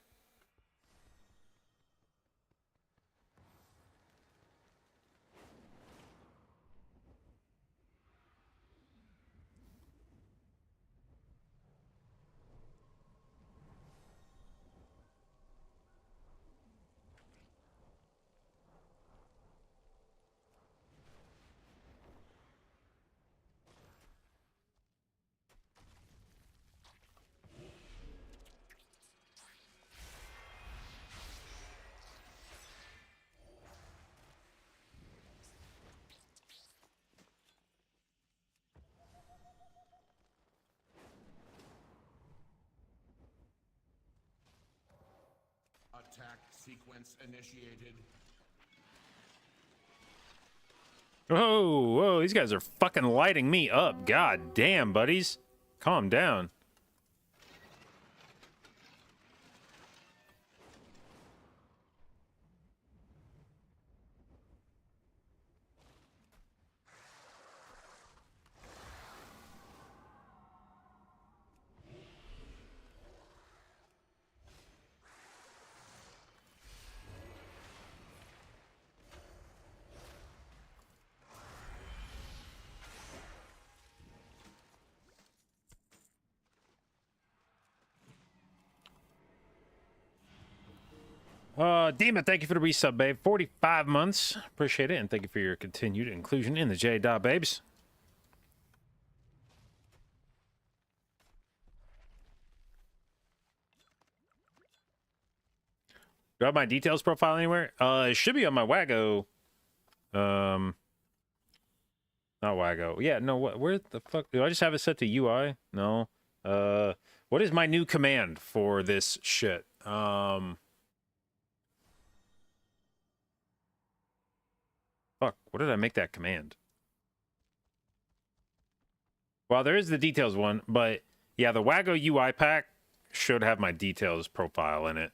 Attack sequence initiated. Whoa, whoa, these guys are fucking lighting me up. God damn, buddies. Calm down. Demon, thank you for the resub, babe. 45 months. Appreciate it, and thank you for your continued inclusion in the J-Babes. Do I have my details profile anywhere? It should be on my Wago. Not Wago. Yeah, no, where the fuck? Do I just have it set to UI? No. What is my new command for this shit? Fuck, what did I make that command? Well, there is the details one, but yeah, the Wago UI pack should have my details profile in it.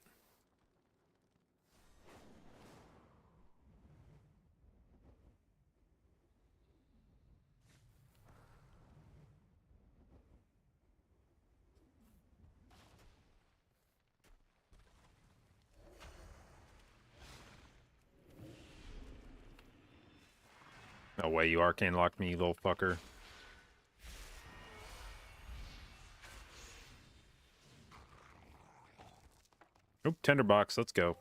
No way you arcane locked me, you little fucker. Oop, tinderbox, let's go.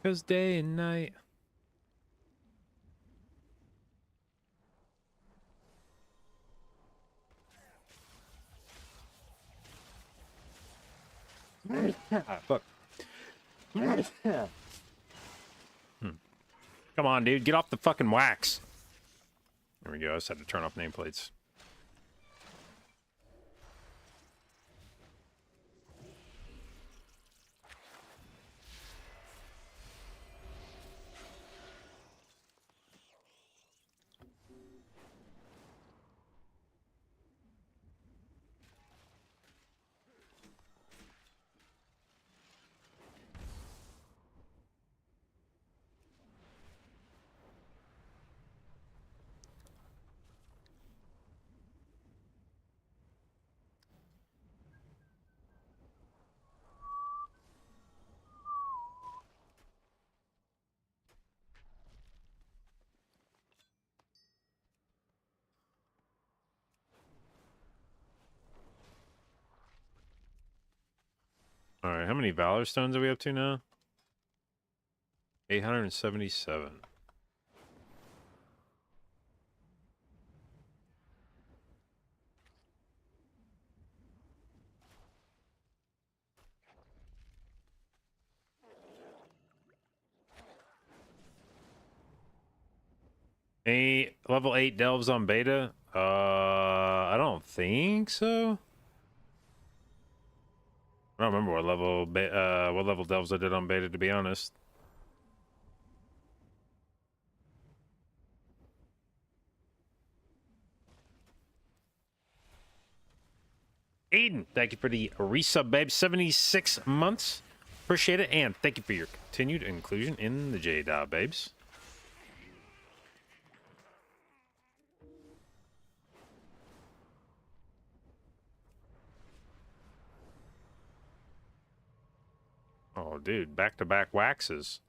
Cause day and night. Fuck. Come on, dude. Get off the fucking wax. There we go. I just had to turn off nameplates. Alright, how many Valor Stones are we up to now? 877. Level 8 delves on beta? I don't think so. I don't remember what level delves I did on beta, to be honest. Aiden, thank you for the resub, babe. 76 months. Appreciate it. And thank you for your continued inclusion in the J-Dot, babes. Oh, dude, back-to-back waxes.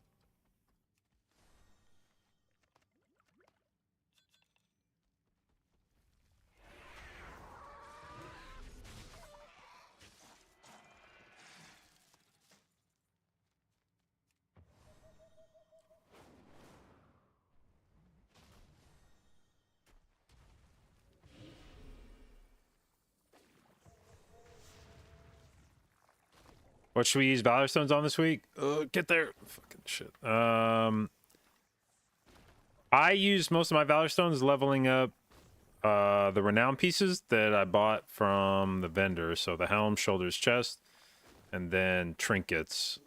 What should we use Valor Stones on this week? Get there. Fucking shit. I used most of my Valor Stones leveling up the renown pieces that I bought from the vendor. So the helm, shoulders, chest, and then trinkets.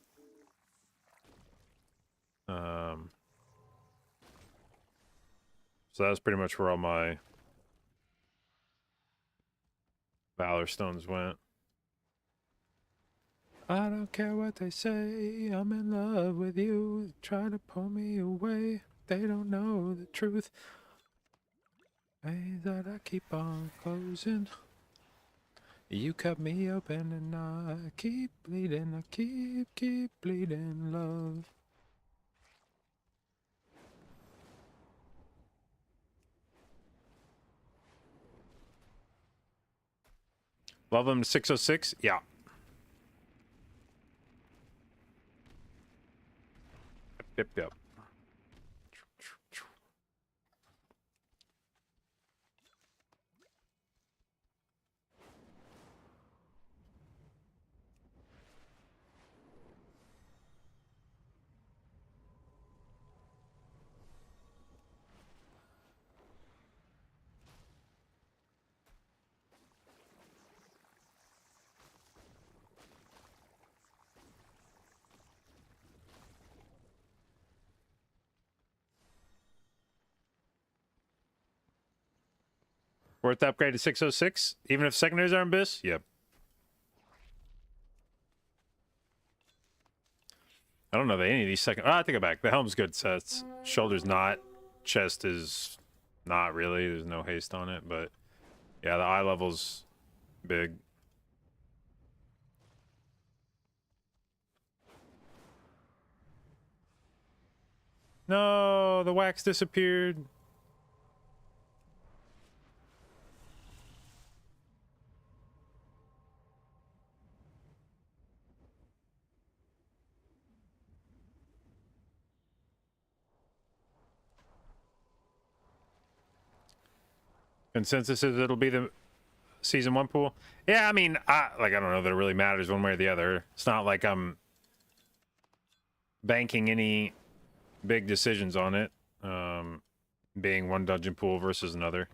So that was pretty much where all my Valor Stones went. I don't care what they say, I'm in love with you. Try to pull me away, they don't know the truth. Ways that I keep on closing. You cut me open and I keep bleeding, I keep bleeding, love. Love them to 606? Yeah. Yep. Worth the upgrade to 606, even if secondaries are in Abyss? Yep. I don't know that any of these second... Oh, I take it back. The helm's good sets. Shoulder's not. Chest is not really. There's no haste on it, but... Yeah, the eye level's big. No, the wax disappeared. Consensus is it'll be the season 1 pool. Yeah, I mean, I don't know that it really matters one way or the other. It's not like I'm banking any big decisions on it, being one dungeon pool versus another.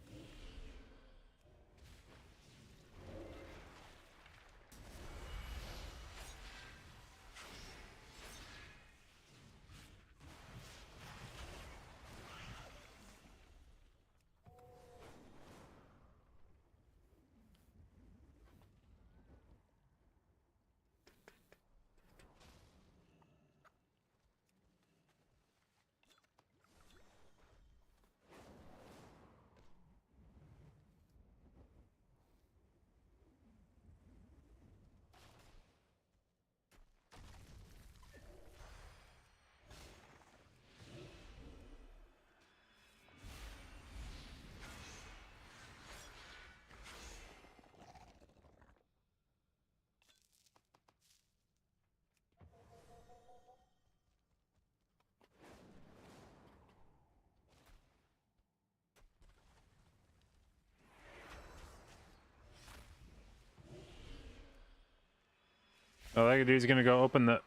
Oh, that dude's gonna go open the...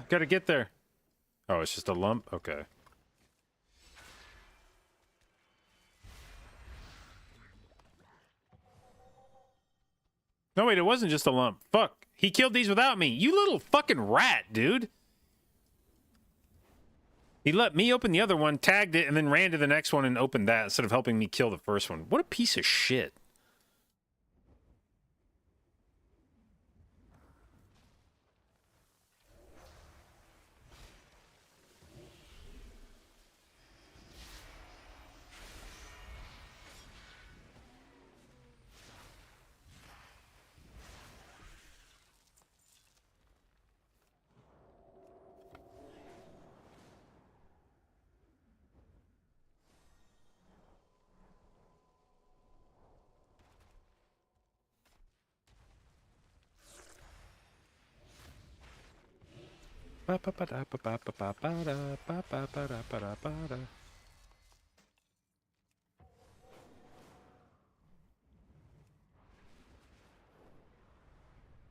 gotta get there. Oh, it's just a lump? Okay. No, wait, it wasn't just a lump. Fuck. He killed these without me. You little fucking rat, dude. He let me open the other one, tagged it, and then ran to the next one and opened that instead of helping me kill the first one. What a piece of shit.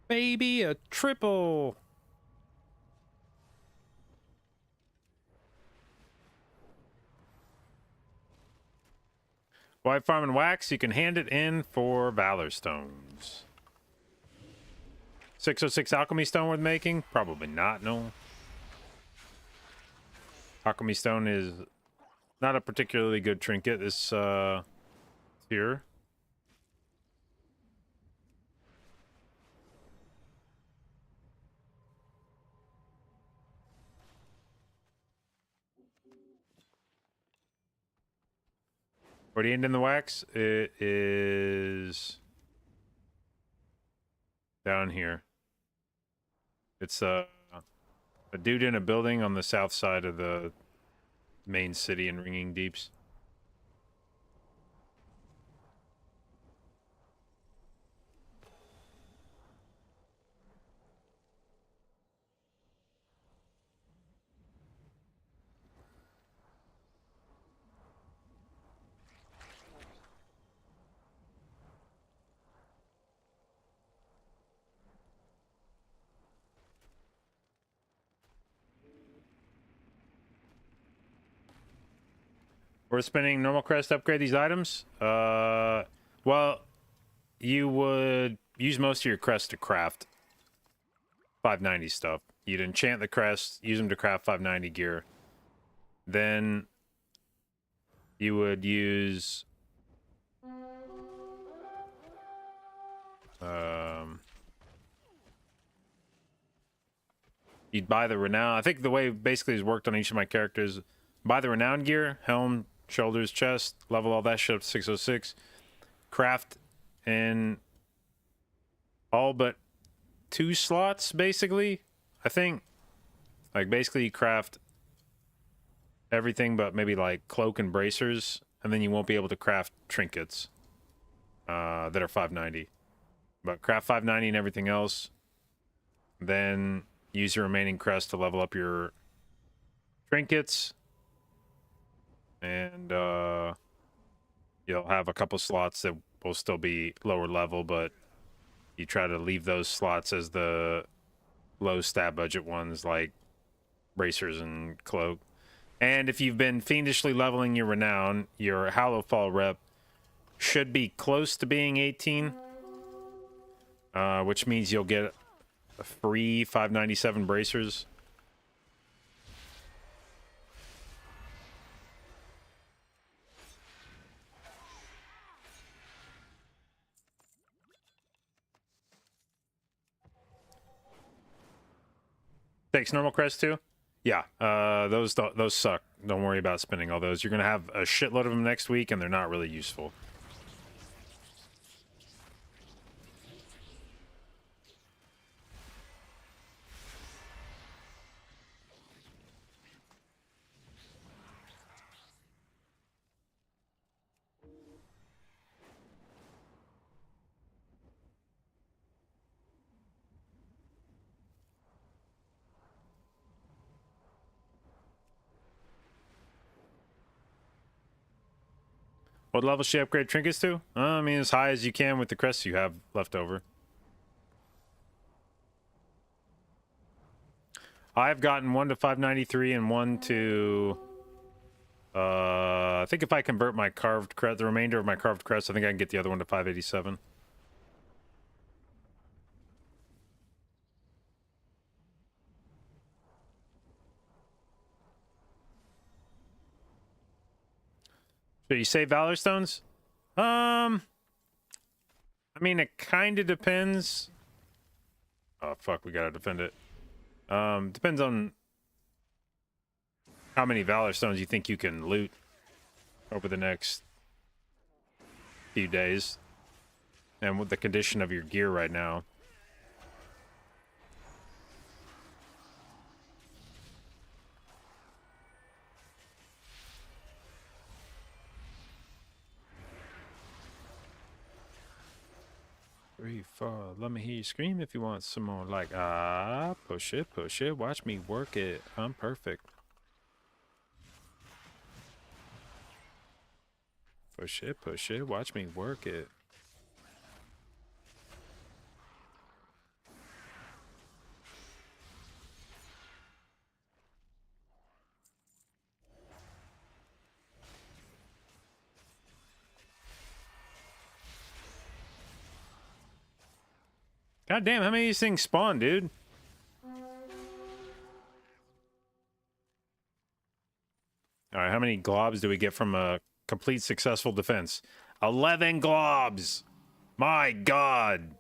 Baby, a triple. White Farm and Wax, you can hand it in for Valor Stones. 606 Alchemy Stone worth making? Probably not, no. Alchemy Stone is not a particularly good trinket this tier. Where do you end in the wax? It is down here. It's a dude in a building on the south side of the main city in Ringing Deeps. We're spending normal crest to upgrade these items. Well, you would use most of your crest to craft 590 stuff. You'd enchant the crest, use them to craft 590 gear. Then you would use You'd buy the renown. I think the way basically it's worked on each of my characters, buy the renown gear, helm, shoulders, chest, level all that shit up to 606, craft in all but 2 slots, basically. I think, like, basically you craft everything but maybe like cloak and bracers, and then you won't be able to craft trinkets that are 590. But craft 590 and everything else, then use your remaining crest to level up your trinkets, and you'll have a couple slots that will still be lower level, but you try to leave those slots as the low stat budget ones, like bracers and cloak. And if you've been fiendishly leveling your renown, your Hallowfall rep should be close to being 18, which means you'll get a free 597 bracers. Takes normal crest too? Yeah, those suck. Don't worry about spending all those. You're gonna have a shitload of them next week, and they're not really useful. What level should you upgrade trinkets to? I mean, as high as you can with the crests you have left over. I've gotten 1 to 593 and 1 to... I think if I convert my carved crest, the remainder of my carved crest, I think I can get the other one to 587. Should you save Valor Stones? I mean, it kind of depends. Oh, fuck, we gotta defend it. Depends on how many Valor Stones you think you can loot over the next few days. And with the condition of your gear right now. Three, four. Let me hear you scream if you want some more. Like, push it, push it. Watch me work it. I'm perfect. Push it, push it. Watch me work it. God damn, how many of these things spawn, dude? Alright, how many globs do we get from a complete successful defense? 11 globs! My god!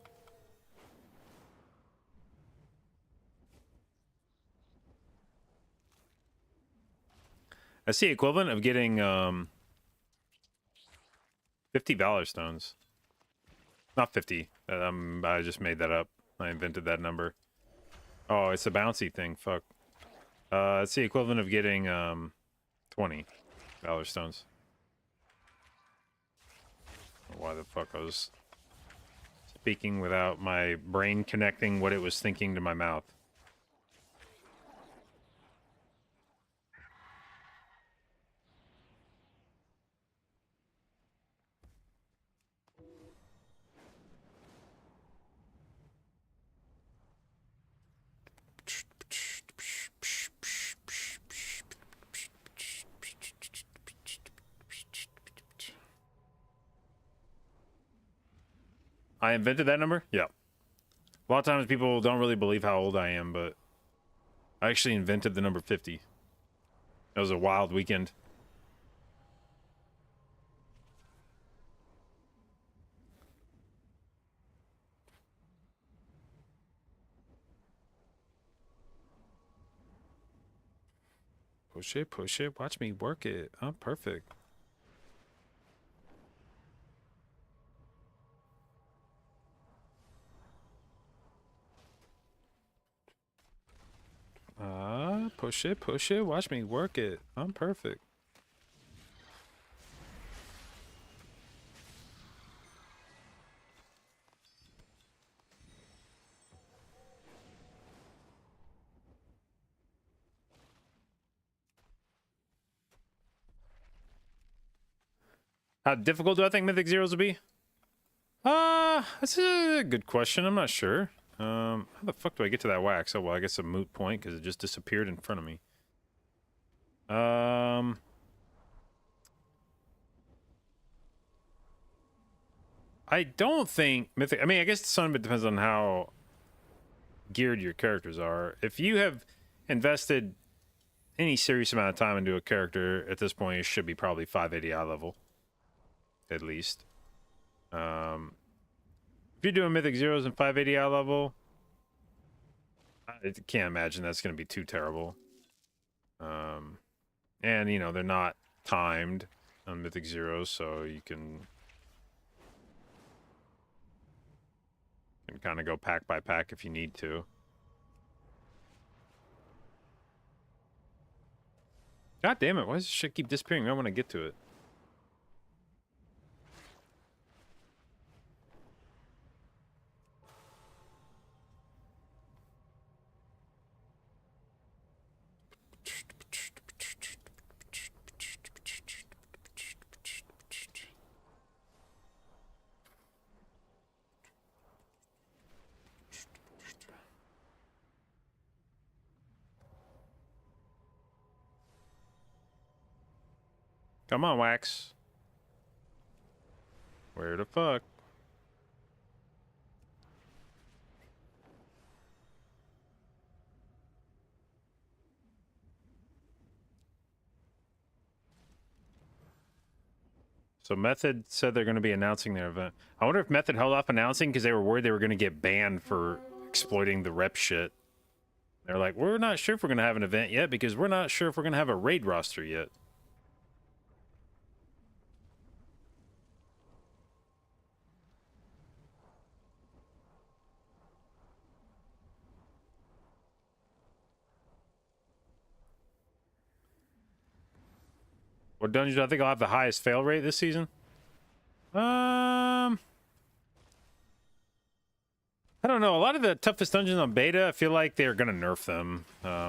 That's the equivalent of getting 50 Valor Stones. Not 50. I just made that up. I invented that number. Oh, it's a bouncy thing. Fuck. It's the equivalent of getting 20 Valor Stones. Why the fuck I was speaking without my brain connecting what it was thinking to my mouth. I invented that number? Yeah. A lot of times people don't really believe how old I am, but I actually invented the number 50. That was a wild weekend. Push it, push it. Watch me work it. I'm perfect. Push it, push it. Watch me work it. I'm perfect. How difficult do I think Mythic Zeros will be? That's a good question. I'm not sure. How the fuck do I get to that wax? Oh, well, I guess a moot point because it just disappeared in front of me. I don't think Mythic... I mean, I guess some of it depends on how geared your characters are. If you have invested any serious amount of time into a character, at this point, it should be probably 580 eye level. At least. If you're doing Mythic Zeros and 580 eye level, I can't imagine that's going to be too terrible. And, you know, they're not timed on Mythic Zeros, so you can kind of go pack by pack if you need to. God damn it, why does this shit keep disappearing? I want to get to it. Come on, Wax. Where the fuck? So Method said they're going to be announcing their event. I wonder if Method held off announcing because they were worried they were going to get banned for exploiting the rep shit. They're like, we're not sure if we're going to have an event yet because we're not sure if we're going to have a raid roster yet. What dungeon do I think I'll have the highest fail rate this season? I don't know. A lot of the toughest dungeons on beta, I feel like they're going to nerf them.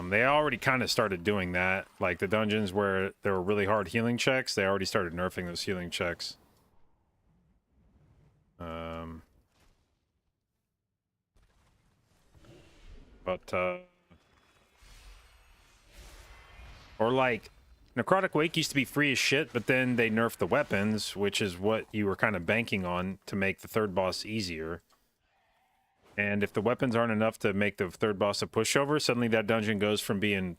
They already kind of started doing that. Like the dungeons where there were really hard healing checks, they already started nerfing those healing checks. Or like... Necrotic Wake used to be free as shit, but then they nerfed the weapons, which is what you were kind of banking on to make the third boss easier. And if the weapons aren't enough to make the third boss a pushover, suddenly that dungeon goes from being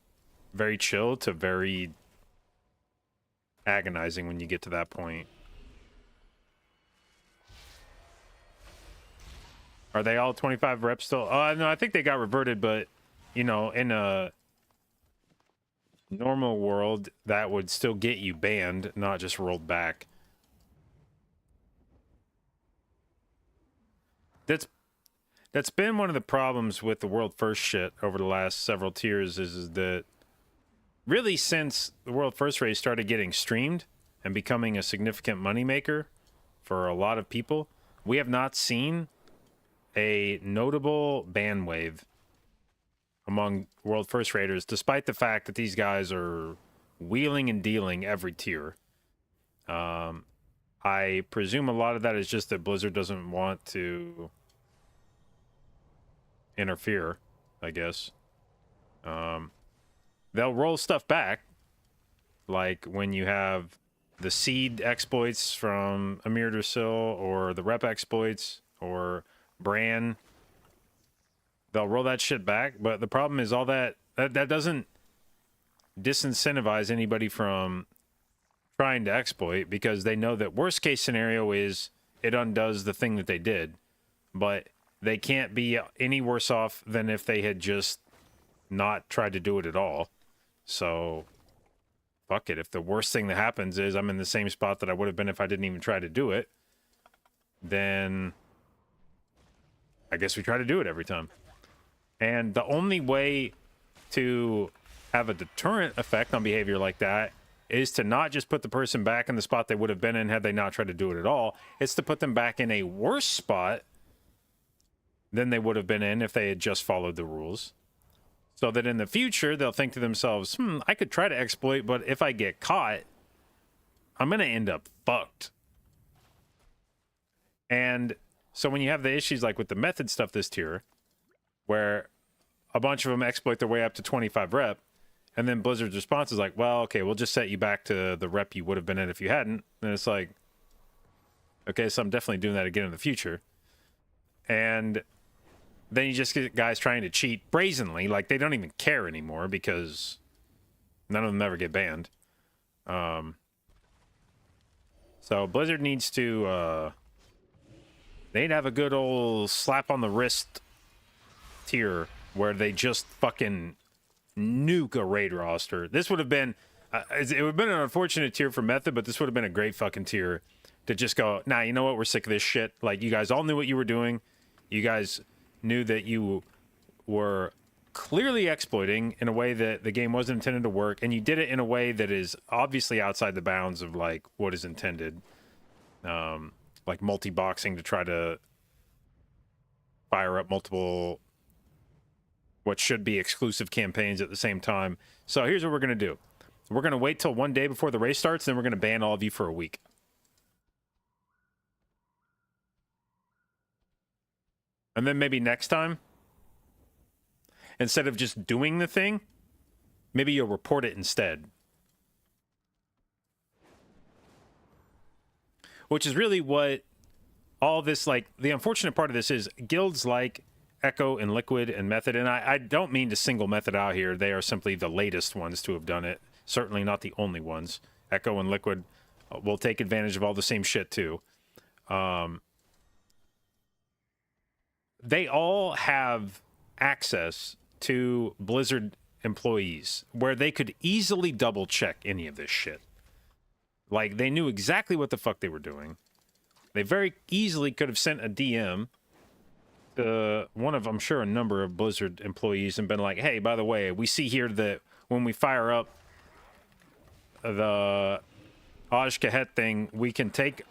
very chill to very agonizing when you get to that point. Are they all 25 reps still? No, I think they got reverted, but, you know, in a... normal world, that would still get you banned, not just rolled back. That's been one of the problems with the world first shit over the last several tiers is that really since the world first race started getting streamed and becoming a significant moneymaker for a lot of people, we have not seen a notable ban wave among world first raiders, despite the fact that these guys are wheeling and dealing every tier. I presume a lot of that is just that Blizzard doesn't want to interfere, I guess. They'll roll stuff back, like when you have the seed exploits from Amir Dursil or the rep exploits or Bran. They'll roll that shit back, but the problem is all that doesn't disincentivize anybody from trying to exploit because they know that worst case scenario is it undoes the thing that they did, but they can't be any worse off than if they had just not tried to do it at all. So fuck it. If the worst thing that happens is I'm in the same spot that I would have been if I didn't even try to do it, then I guess we try to do it every time. And the only way to have a deterrent effect on behavior like that is to not just put the person back in the spot they would have been in had they not tried to do it at all. It's to put them back in a worse spot than they would have been in if they had just followed the rules. So that in the future, they'll think to themselves, I could try to exploit, but if I get caught, I'm going to end up fucked. And so when you have the issues like with the method stuff this tier, where a bunch of them exploit their way up to 25 rep, and then Blizzard's response is like, well, okay, we'll just set you back to the rep you would have been in if you hadn't. And it's like, okay, so I'm definitely doing that again in the future. And then you just get guys trying to cheat brazenly, like they don't even care anymore because none of them ever get banned. So Blizzard needs to, they need to have a good old slap on the wrist tier where they just fucking nuke a raid roster. This would have been, it would have been an unfortunate tier for Method, but this would have been a great fucking tier to just go, nah, you know what? We're sick of this shit. Like, you guys all knew what you were doing. You guys knew that you were clearly exploiting in a way that the game wasn't intended to work, and you did it in a way that is obviously outside the bounds of like what is intended, like multi-boxing to try to fire up multiple what should be exclusive campaigns at the same time. So here's what we're going to do. We're going to wait till one day before the race starts, then we're going to ban all of you for a week. And then maybe next time, instead of just doing the thing, maybe you'll report it instead. Which is really what all this, like, the unfortunate part of this is guilds like Echo and Liquid and Method, and I don't mean to single Method out here. They are simply the latest ones to have done it. Certainly not the only ones. Echo and Liquid will take advantage of all the same shit too. They all have access to Blizzard employees where they could easily double check any of this shit. Like, they knew exactly what the fuck they were doing. They very easily could have sent a DM to one of, I'm sure, a number of Blizzard employees and been like, hey, by the way, we see here that when we fire up the Aj Kahet thing, we can take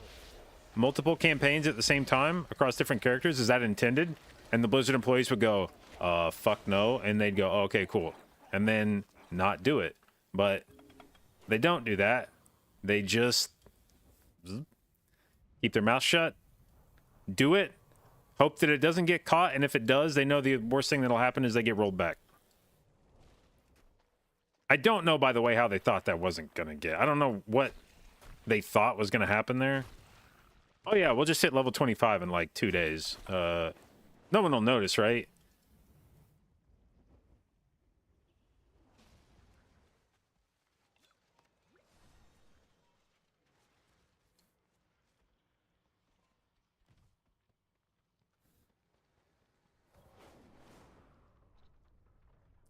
multiple campaigns at the same time across different characters. Is that intended? And the Blizzard employees would go, fuck no. And they'd go, okay, cool. And then not do it. But they don't do that. They just keep their mouth shut, do it, hope that it doesn't get caught. And if it does, they know the worst thing that'll happen is they get rolled back. I don't know, by the way, how they thought that wasn't going to get. I don't know what they thought was going to happen there. Oh, yeah, we'll just hit level 25 in, like, 2 days. No one will notice, right?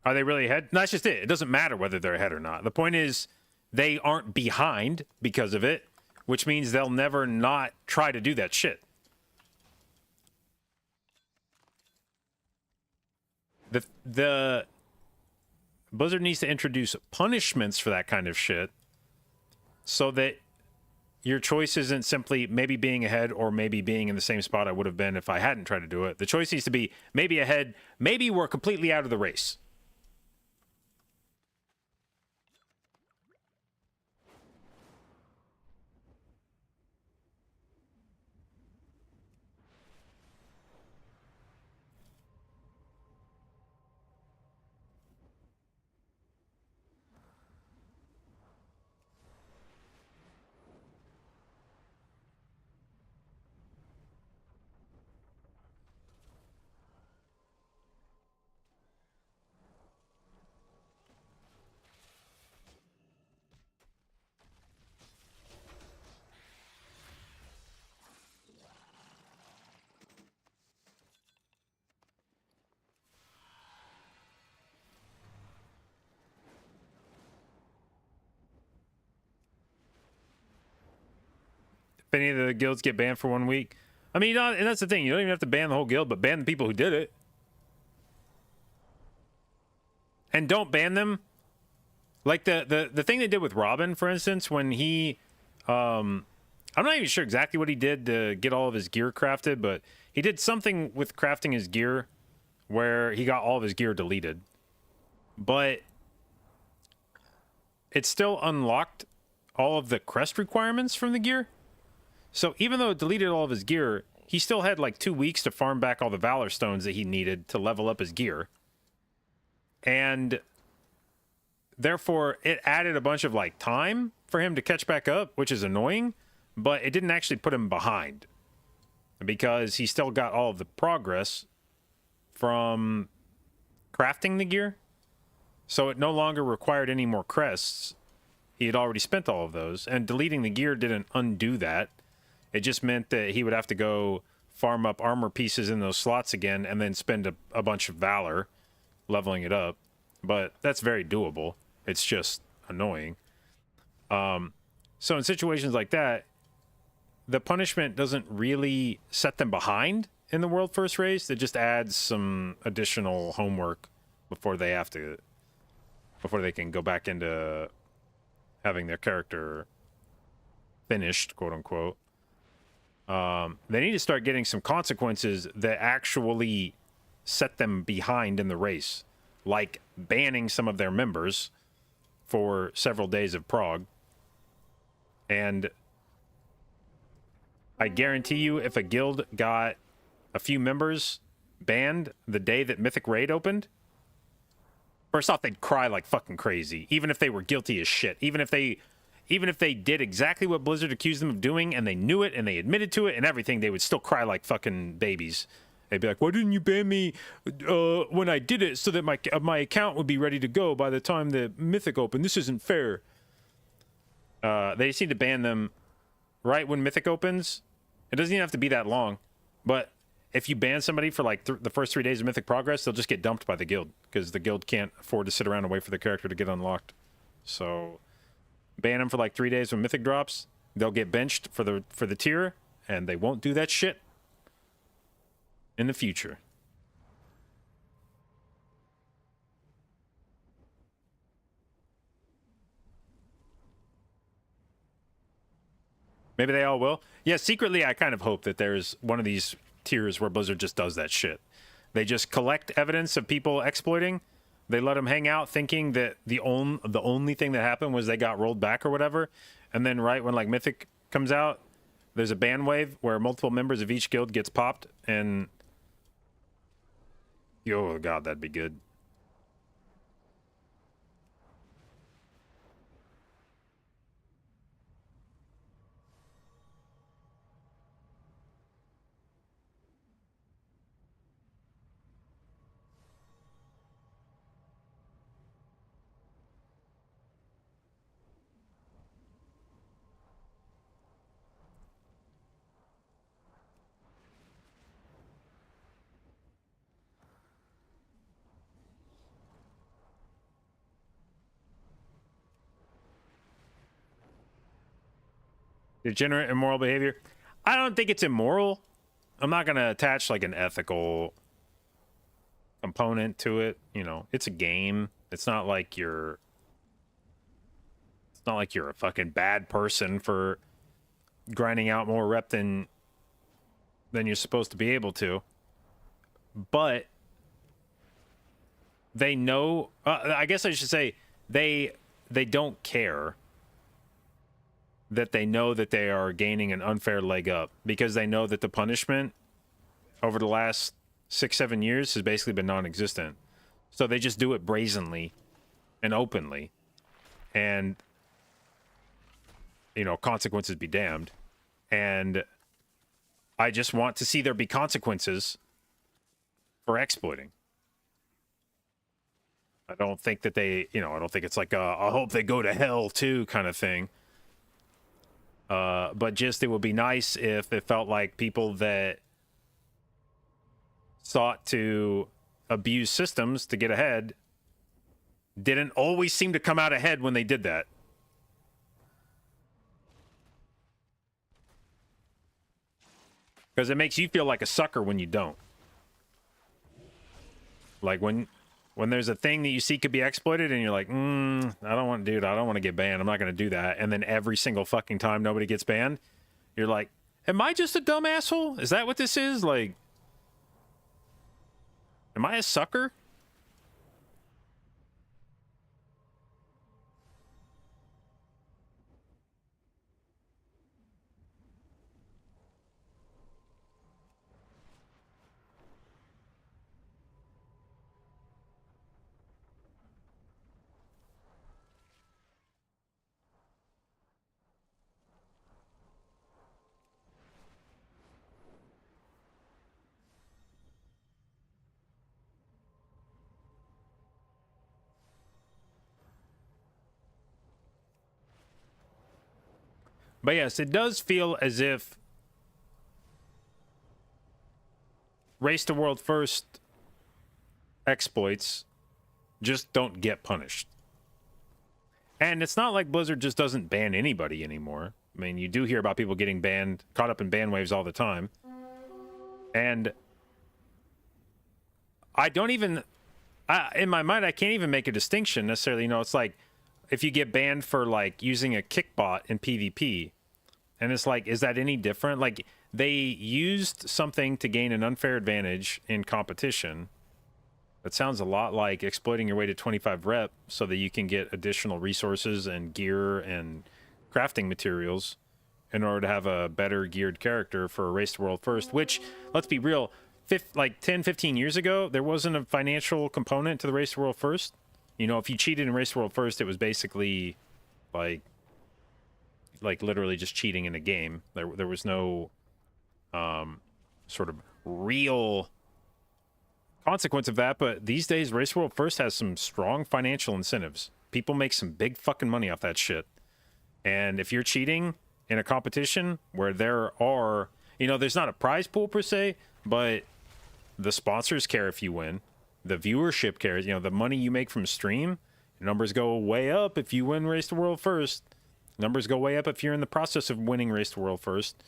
Are they really ahead? No, that's just it. It doesn't matter whether they're ahead or not. The point is, they aren't behind because of it, which means they'll never not try to do that shit. The Blizzard needs to introduce punishments for that kind of shit so that your choice isn't simply maybe being ahead or maybe being in the same spot I would have been if I hadn't tried to do it. The choice needs to be maybe ahead, maybe we're completely out of the race. if any of the guilds get banned for 1 week. I mean, and that's the thing. You don't even have to ban the whole guild, but ban the people who did it. And don't ban them. Like the thing they did with Robin, for instance, when he... I'm not even sure exactly what he did to get all of his gear crafted, but he did something with crafting his gear where he got all of his gear deleted. But it still unlocked all of the crest requirements from the gear. So even though it deleted all of his gear, he still had like 2 weeks to farm back all the Valor Stones that he needed to level up his gear. And therefore, it added a bunch of like time for him to catch back up, which is annoying, but it didn't actually put him behind because he still got all of the progress from crafting the gear. So it no longer required any more crests. He had already spent all of those, and deleting the gear didn't undo that. It just meant that he would have to go farm up armor pieces in those slots again and then spend a bunch of Valor leveling it up. But that's very doable. It's just annoying. So in situations like that, the punishment doesn't really set them behind in the World First Race. It just adds some additional homework before they can go back into having their character finished, quote unquote. They need to start getting some consequences that actually set them behind in the race, like banning some of their members for several days of prog. And I guarantee you, if a guild got a few members banned the day that Mythic Raid opened, first off, they'd cry like fucking crazy, even if they were guilty as shit. Even if they did exactly what Blizzard accused them of doing and they knew it and they admitted to it and everything, they would still cry like fucking babies. They'd be like, why didn't you ban me when I did it so that my account would be ready to go by the time the Mythic opened? This isn't fair. They just need to ban them right when Mythic opens. It doesn't even have to be that long. But if you ban somebody for like the first 3 days of Mythic Progress, they'll just get dumped by the guild because the guild can't afford to sit around and wait for the character to get unlocked. So ban them for like 3 days when Mythic drops. They'll get benched for the tier, and they won't do that shit in the future. Maybe they all will. Yeah, secretly, I kind of hope that there's one of these tiers where Blizzard just does that shit. They just collect evidence of people exploiting. They let them hang out thinking that the only thing that happened was they got rolled back or whatever. And then right when like Mythic comes out, there's a ban wave where multiple members of each guild gets popped. And oh god, that'd be good. Degenerate immoral behavior. I don't think it's immoral. I'm not going to attach like an ethical component to it. You know, it's a game. It's not like you're a fucking bad person for grinding out more rep than you're supposed to be able to. But they know, I guess I should say they don't care that they know that they are gaining an unfair leg up because they know that the punishment over the last 6-7 years has basically been non-existent. So they just do it brazenly and openly. And, you know, consequences be damned. And I just want to see there be consequences for exploiting. I don't think that they, you know, I don't think it's like I hope they go to hell too kind of thing. But just it would be nice if it felt like people that sought to abuse systems to get ahead didn't always seem to come out ahead when they did that. Because it makes you feel like a sucker when you don't. Like when there's a thing that you see could be exploited and you're like, I don't want to do that. I don't want to get banned. I'm not going to do that. And then every single fucking time nobody gets banned, you're like, am I just a dumb asshole? Is that what this is? Like, am I a sucker? But yes, it does feel as if Race to World First exploits just don't get punished. And it's not like Blizzard just doesn't ban anybody anymore. I mean, you do hear about people getting banned, caught up in ban waves all the time. And I don't even, in my mind, I can't even make a distinction necessarily. You know, it's like if you get banned for like using a kickbot in PvP, and it's like, is that any different? Like, they used something to gain an unfair advantage in competition. That sounds a lot like exploiting your way to 25 rep so that you can get additional resources and gear and crafting materials in order to have a better geared character for a Race to World First, which, let's be real, like 10, 15 years ago, there wasn't a financial component to the Race to World First. You know, if you cheated in Race to World First, it was basically like literally just cheating in a game. There was no sort of real consequence of that, but these days Race World First has some strong financial incentives. People make some big fucking money off that shit. And if you're cheating in a competition where there are, you know, there's not a prize pool per se, but the sponsors care if you win. The viewership cares. You know, the money you make from stream, numbers go way up if you win Race to World First. Numbers go way up if you're in the process of winning Race to World First.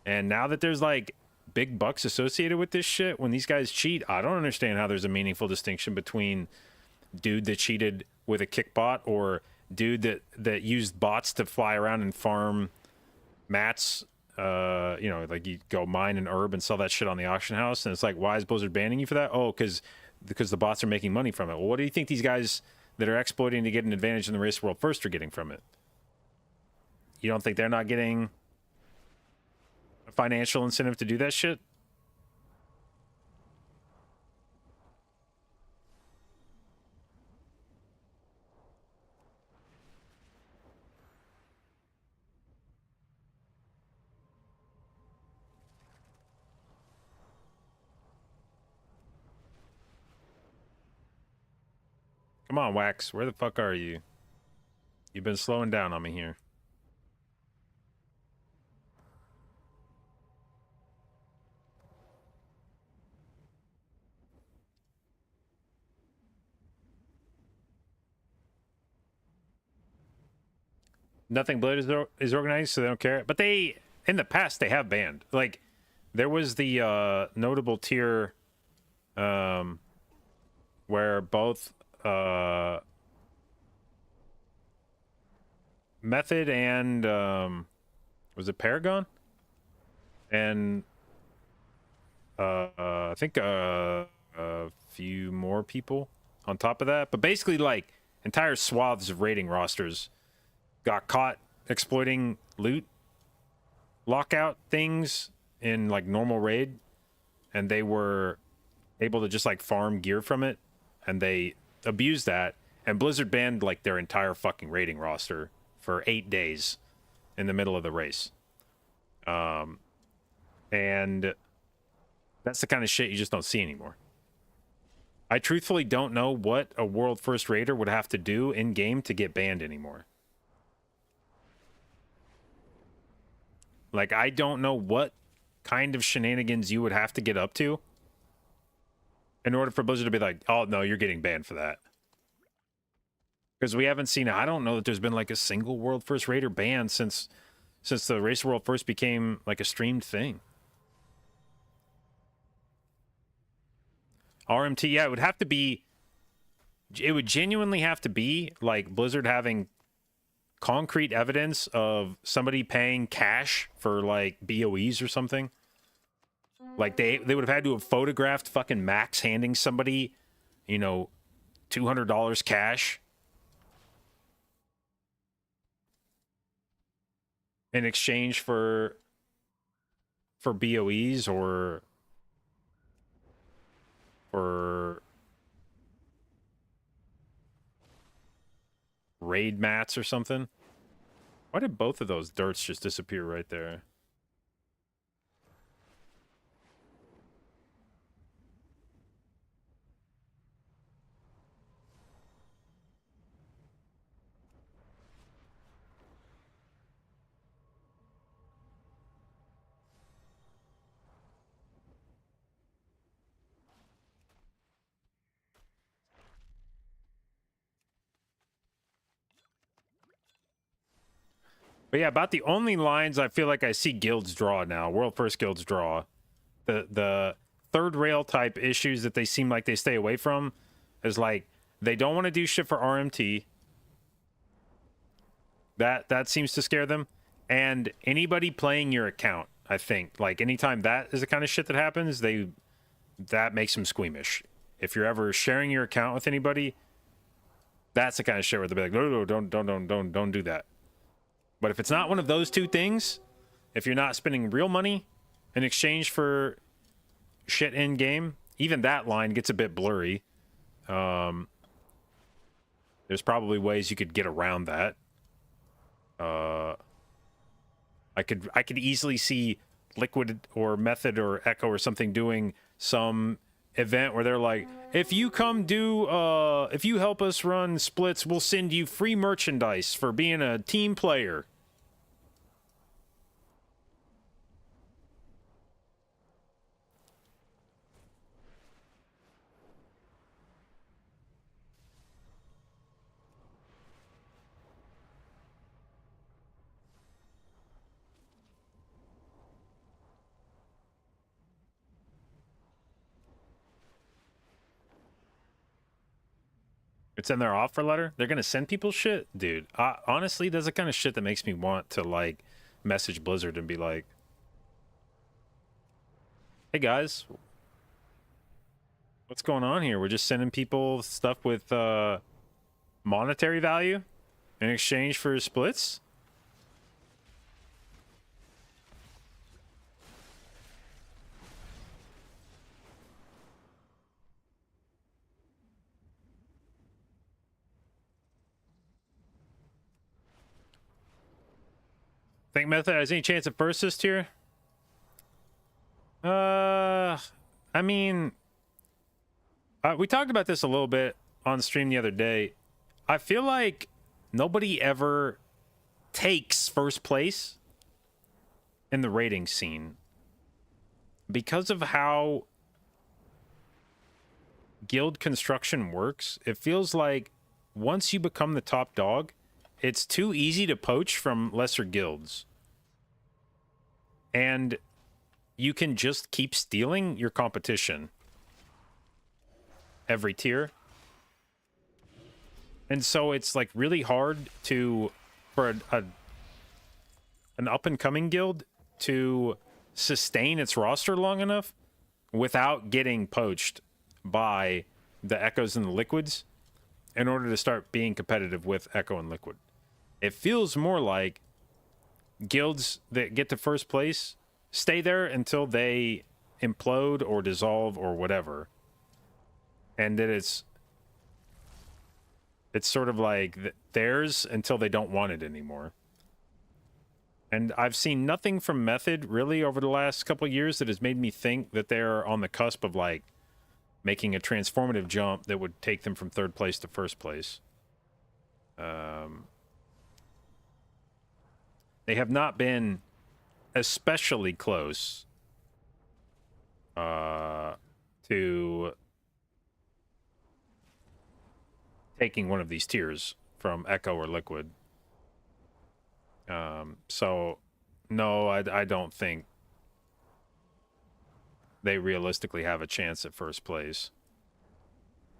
And now that there's like big bucks associated with this shit, when these guys cheat, I don't understand how there's a meaningful distinction between dude that cheated with a kickbot or dude that used bots to fly around and farm mats. You know, like you go mine an herb and sell that shit on the auction house, and it's like, why is Blizzard banning you for that? Oh, because the bots are making money from it. Well, what do you think these guys that are exploiting to get an advantage in the Race World First are getting from it? You don't think they're not getting a financial incentive to do that shit? Come on, Wax. Where the fuck are you? You've been slowing down on me here. Nothing Blizzard is organized, so they don't care. But they, in the past, they have banned. Like, there was the notable tier where both Method and was it Paragon? And I think a few more people on top of that. But basically, like, entire swaths of raiding rosters got caught exploiting loot lockout things in like normal raid, and they were able to just like farm gear from it, and they abused that, and Blizzard banned like their entire fucking raiding roster for 8 days in the middle of the race. And that's the kind of shit you just don't see anymore. I truthfully don't know what a World First Raider would have to do in game to get banned anymore. Like, I don't know what kind of shenanigans you would have to get up to in order for Blizzard to be like, oh, no, you're getting banned for that. Because we haven't seen, I don't know that there's been like a single World First Raider ban since the Race World First became like a streamed thing. RMT, yeah, it would have to be. It would genuinely have to be like Blizzard having concrete evidence of somebody paying cash for like BOEs or something. Like they would have had to have photographed fucking Max handing somebody, you know, $200 cash in exchange for BOEs or for raid mats or something. Why did both of those dirts just disappear right there? But yeah, about the only lines I feel like I see guilds draw now, world first guilds draw. The third rail type issues that they seem like they stay away from is like they don't want to do shit for RMT. That seems to scare them. And anybody playing your account, I think. Like anytime that is the kind of shit that happens, that makes them squeamish. If you're ever sharing your account with anybody, that's the kind of shit where they'll be like, no, don't do that. But if it's not one of those two things, if you're not spending real money in exchange for shit in game, even that line gets a bit blurry. There's probably ways you could get around that. I could easily see Liquid or Method or Echo or something doing some event where they're like, if you help us run splits, we'll send you free merchandise for being a team player. It's in their offer letter. They're gonna send people shit, dude. Honestly, that's the kind of shit that makes me want to like message Blizzard and be like, "Hey guys, what's going on here? We're just sending people stuff with monetary value in exchange for splits." Think Method has any chance at first this tier? I mean, we talked about this a little bit on stream the other day. I feel like nobody ever takes first place in the rating scene because of how guild construction works. It feels like once you become the top dog, it's too easy to poach from lesser guilds. And you can just keep stealing your competition every tier. And so it's like really hard for an up and coming guild to sustain its roster long enough without getting poached by the Echoes and the Liquids in order to start being competitive with Echo and Liquid. It feels more like guilds that get to first place stay there until they implode or dissolve or whatever. And that it's sort of like theirs until they don't want it anymore. And I've seen nothing from Method really over the last couple of years that has made me think that they're on the cusp of like making a transformative jump that would take them from third place to first place. They have not been especially close to taking one of these tiers from Echo or Liquid. So, no, I don't think they realistically have a chance at first place.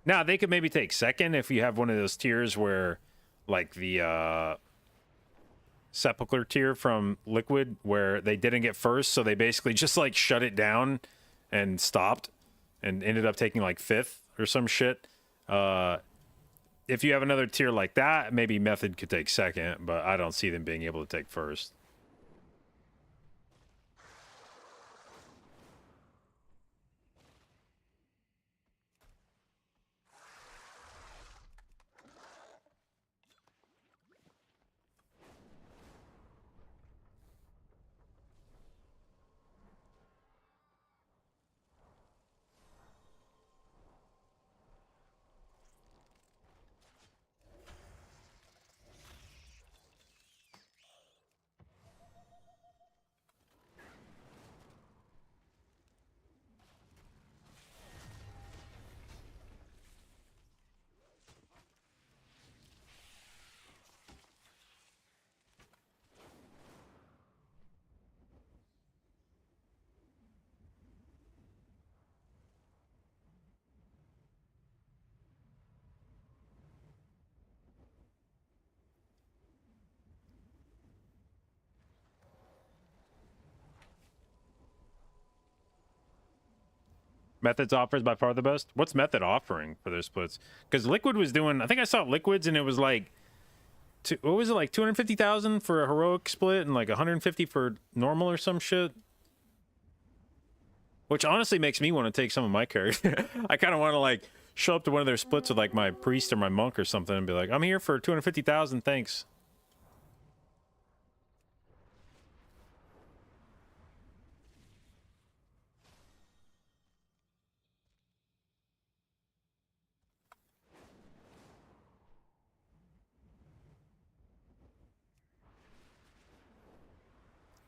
Now, they could maybe take second if you have one of those tiers where, like the Sepulchre tier from Liquid, where they didn't get first, so they basically just like shut it down and stopped and ended up taking like fifth or some shit. If you have another tier like that, maybe Method could take second, but I don't see them being able to take first. Method's offers by far the best. What's Method offering for their splits? Because Liquid was doing, I think I saw Liquids and it was like, what was it, like 250,000 for a heroic split and like 150 for normal or some shit? Which honestly makes me want to take some of my characters. I kind of want to like show up to one of their splits with like my priest or my monk or something and be like, I'm here for 250,000, thanks.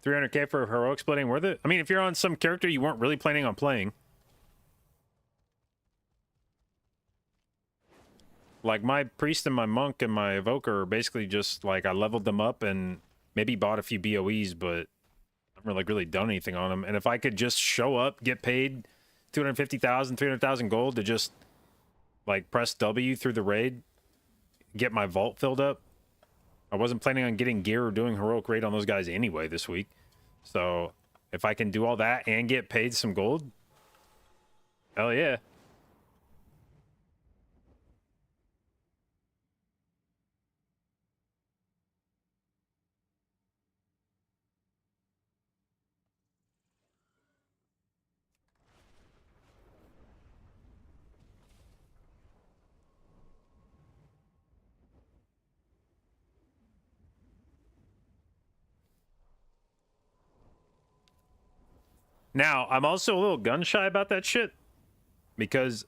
$300K for heroic splitting worth it? I mean, if you're on some character you weren't really planning on playing. Like my priest and my monk and my evoker are basically just like I leveled them up and maybe bought a few BOEs, but I haven't like really done anything on them. And if I could just show up, get paid 250,000, 300,000 gold to just like press W through the raid, get my vault filled up. I wasn't planning on getting gear or doing heroic raid on those guys anyway this week. So if I can do all that and get paid some gold, hell yeah. Now, I'm also a little gun shy about that shit because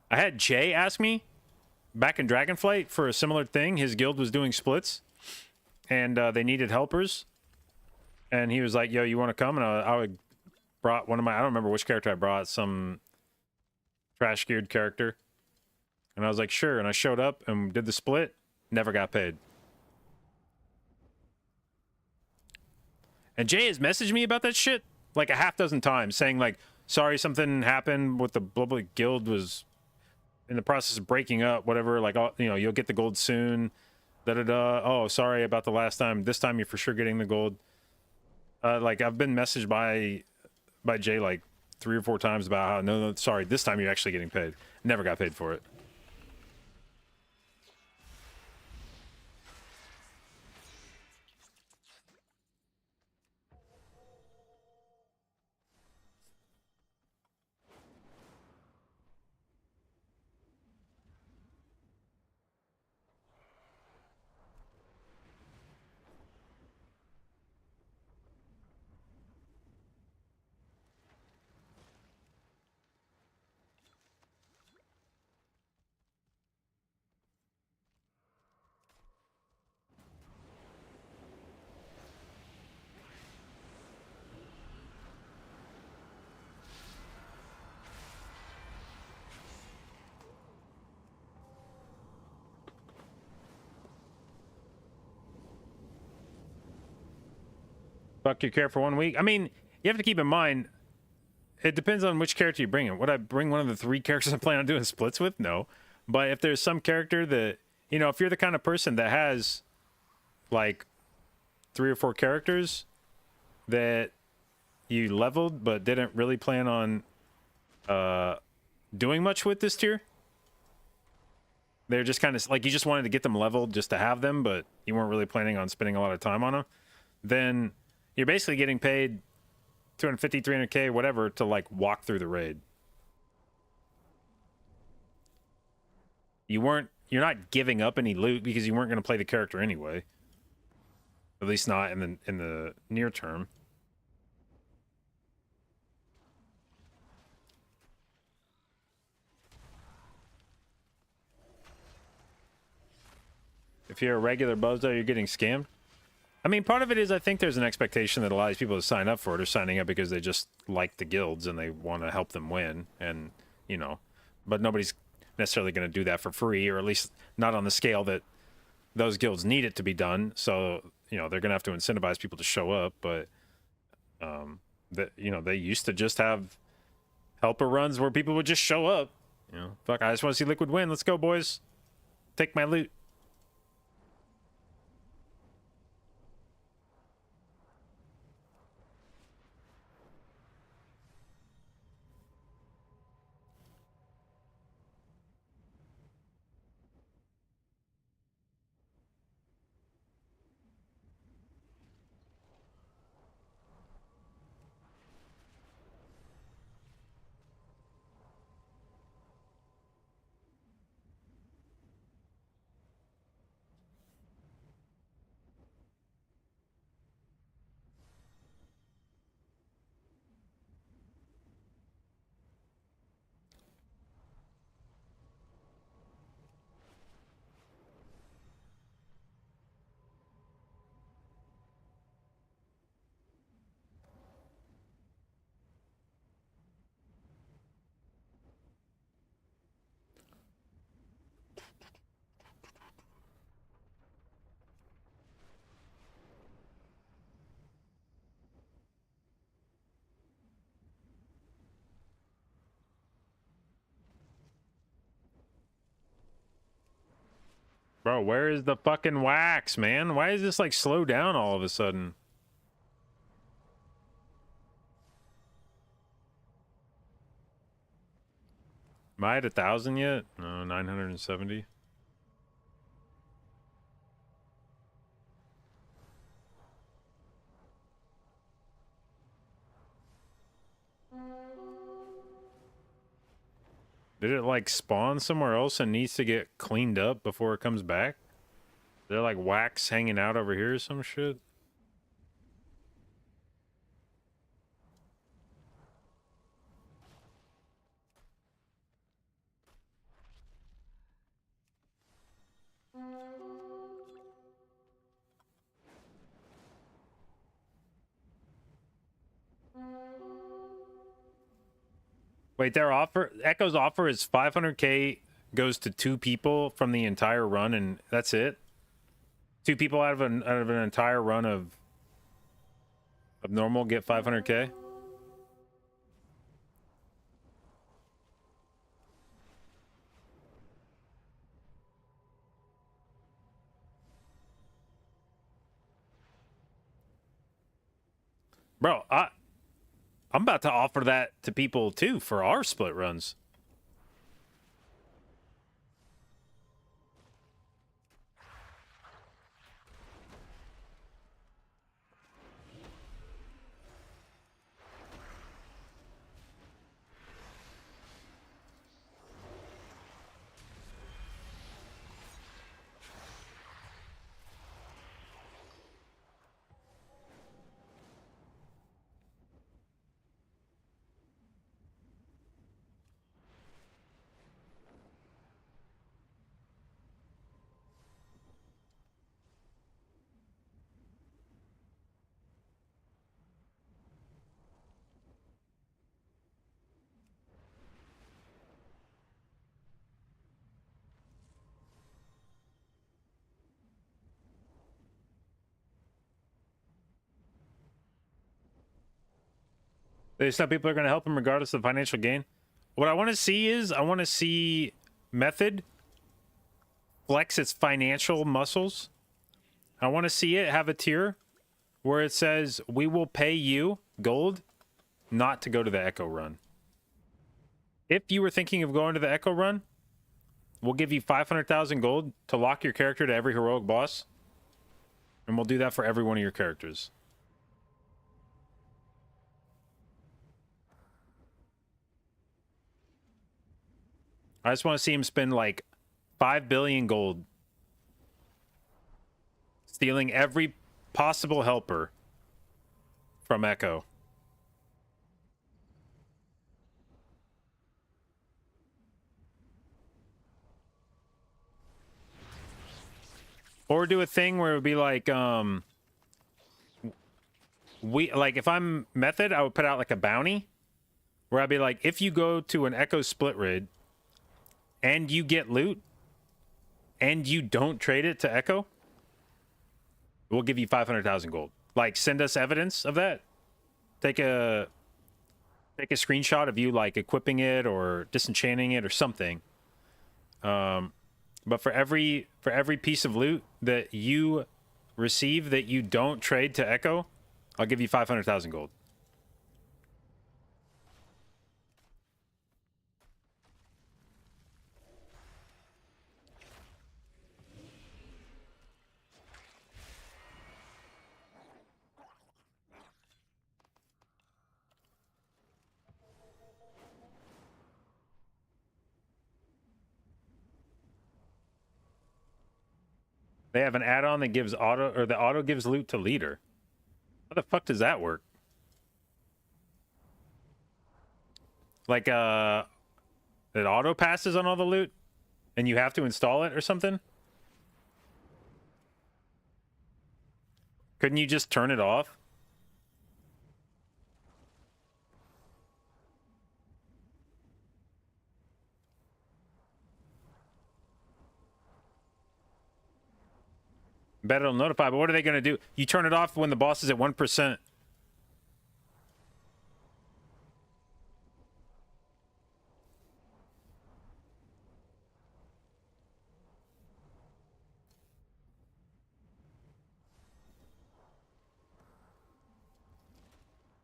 I had Jay ask me back in Dragonflight for a similar thing. His guild was doing splits and they needed helpers. And he was like, yo, you want to come? And I brought one of my, I don't remember which character I brought, some trash geared character. And I was like, sure. And I showed up and did the split, never got paid. And Jay has messaged me about that shit like a half dozen times saying like, sorry, something happened with the Global Guild was in the process of breaking up, whatever, like, oh, you know, you'll get the gold soon, da-da-da. Oh, sorry about the last time. This time you're for sure getting the gold. Like, I've been messaged by Jay like 3 or 4 times about how, no, sorry, this time you're actually getting paid. Never got paid for it. Fuck your care for 1 week. I mean, you have to keep in mind, it depends on which character you bring in. Would I bring one of the 3 characters I'm planning on doing splits with? No. But if there's some character that, you know, if you're the kind of person that has like 3 or 4 characters that you leveled but didn't really plan on doing much with this tier, they're just kind of like, you just wanted to get them leveled just to have them, but you weren't really planning on spending a lot of time on them, then you're basically getting paid 250, 300k, whatever, to like walk through the raid. You're not giving up any loot because you weren't going to play the character anyway. At least not in the near term. If you're a regular Bozo, you're getting scammed. I mean, part of it is I think there's an expectation that a lot of these people that sign up for it are signing up because they just like the guilds and they want to help them win. And, you know, but nobody's necessarily going to do that for free, or at least not on the scale that those guilds need it to be done. So, you know, they're going to have to incentivize people to show up. But, that, you know, they used to just have helper runs where people would just show up. You know, fuck, I just want to see Liquid win. Let's go, boys. Take my loot. Bro, where is the fucking wax, man? Why is this like slow down all of a sudden? Am I at 1,000 yet? No, 970. Did it like spawn somewhere else and needs to get cleaned up before it comes back? Is there like wax hanging out over here or some shit? Wait, their offer, Echo's offer is 500k goes to 2 people from the entire run, and that's it? 2 people out of an entire run of normal get 500k? Bro, I'm about to offer that to people too for our split runs. They said people are going to help him regardless of financial gain. What I want to see is, I want to see method flex its financial muscles. I want to see it have a tier where it says, we will pay you gold not to go to the Echo Run. If you were thinking of going to the Echo Run, we'll give you 500,000 gold to lock your character to every heroic boss. And we'll do that for every one of your characters. I just want to see him spend like 5 billion gold stealing every possible helper from Echo. Or do a thing where it would be like, if I'm Method, I would put out like a bounty where I'd be like, if you go to an Echo split raid and you get loot and you don't trade it to Echo, we'll give you 500,000 gold. Like, send us evidence of that. Take a screenshot of you like equipping it or disenchanting it or something. But for every piece of loot that you receive that you don't trade to Echo, I'll give you 500,000 gold. They have an add-on that gives auto, or the auto gives loot to leader. How the fuck does that work? Like, it auto passes on all the loot, and you have to install it or something? Couldn't you just turn it off? Bet it'll notify, but what are they going to do? You turn it off when the boss is at 1%.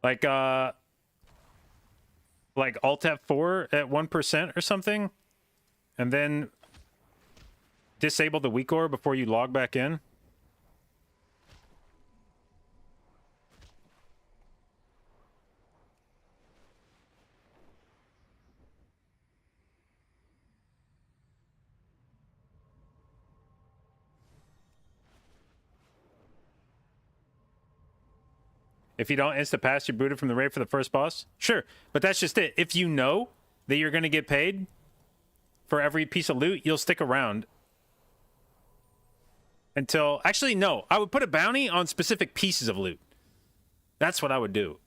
Like Alt F4 at 1% or something, and then disable the weak ore before you log back in. If you don't insta-pass, you're booted from the raid for the first boss? Sure, but that's just it. If you know that you're going to get paid for every piece of loot, you'll stick around until... Actually, no. I would put a bounty on specific pieces of loot. That's what I would do.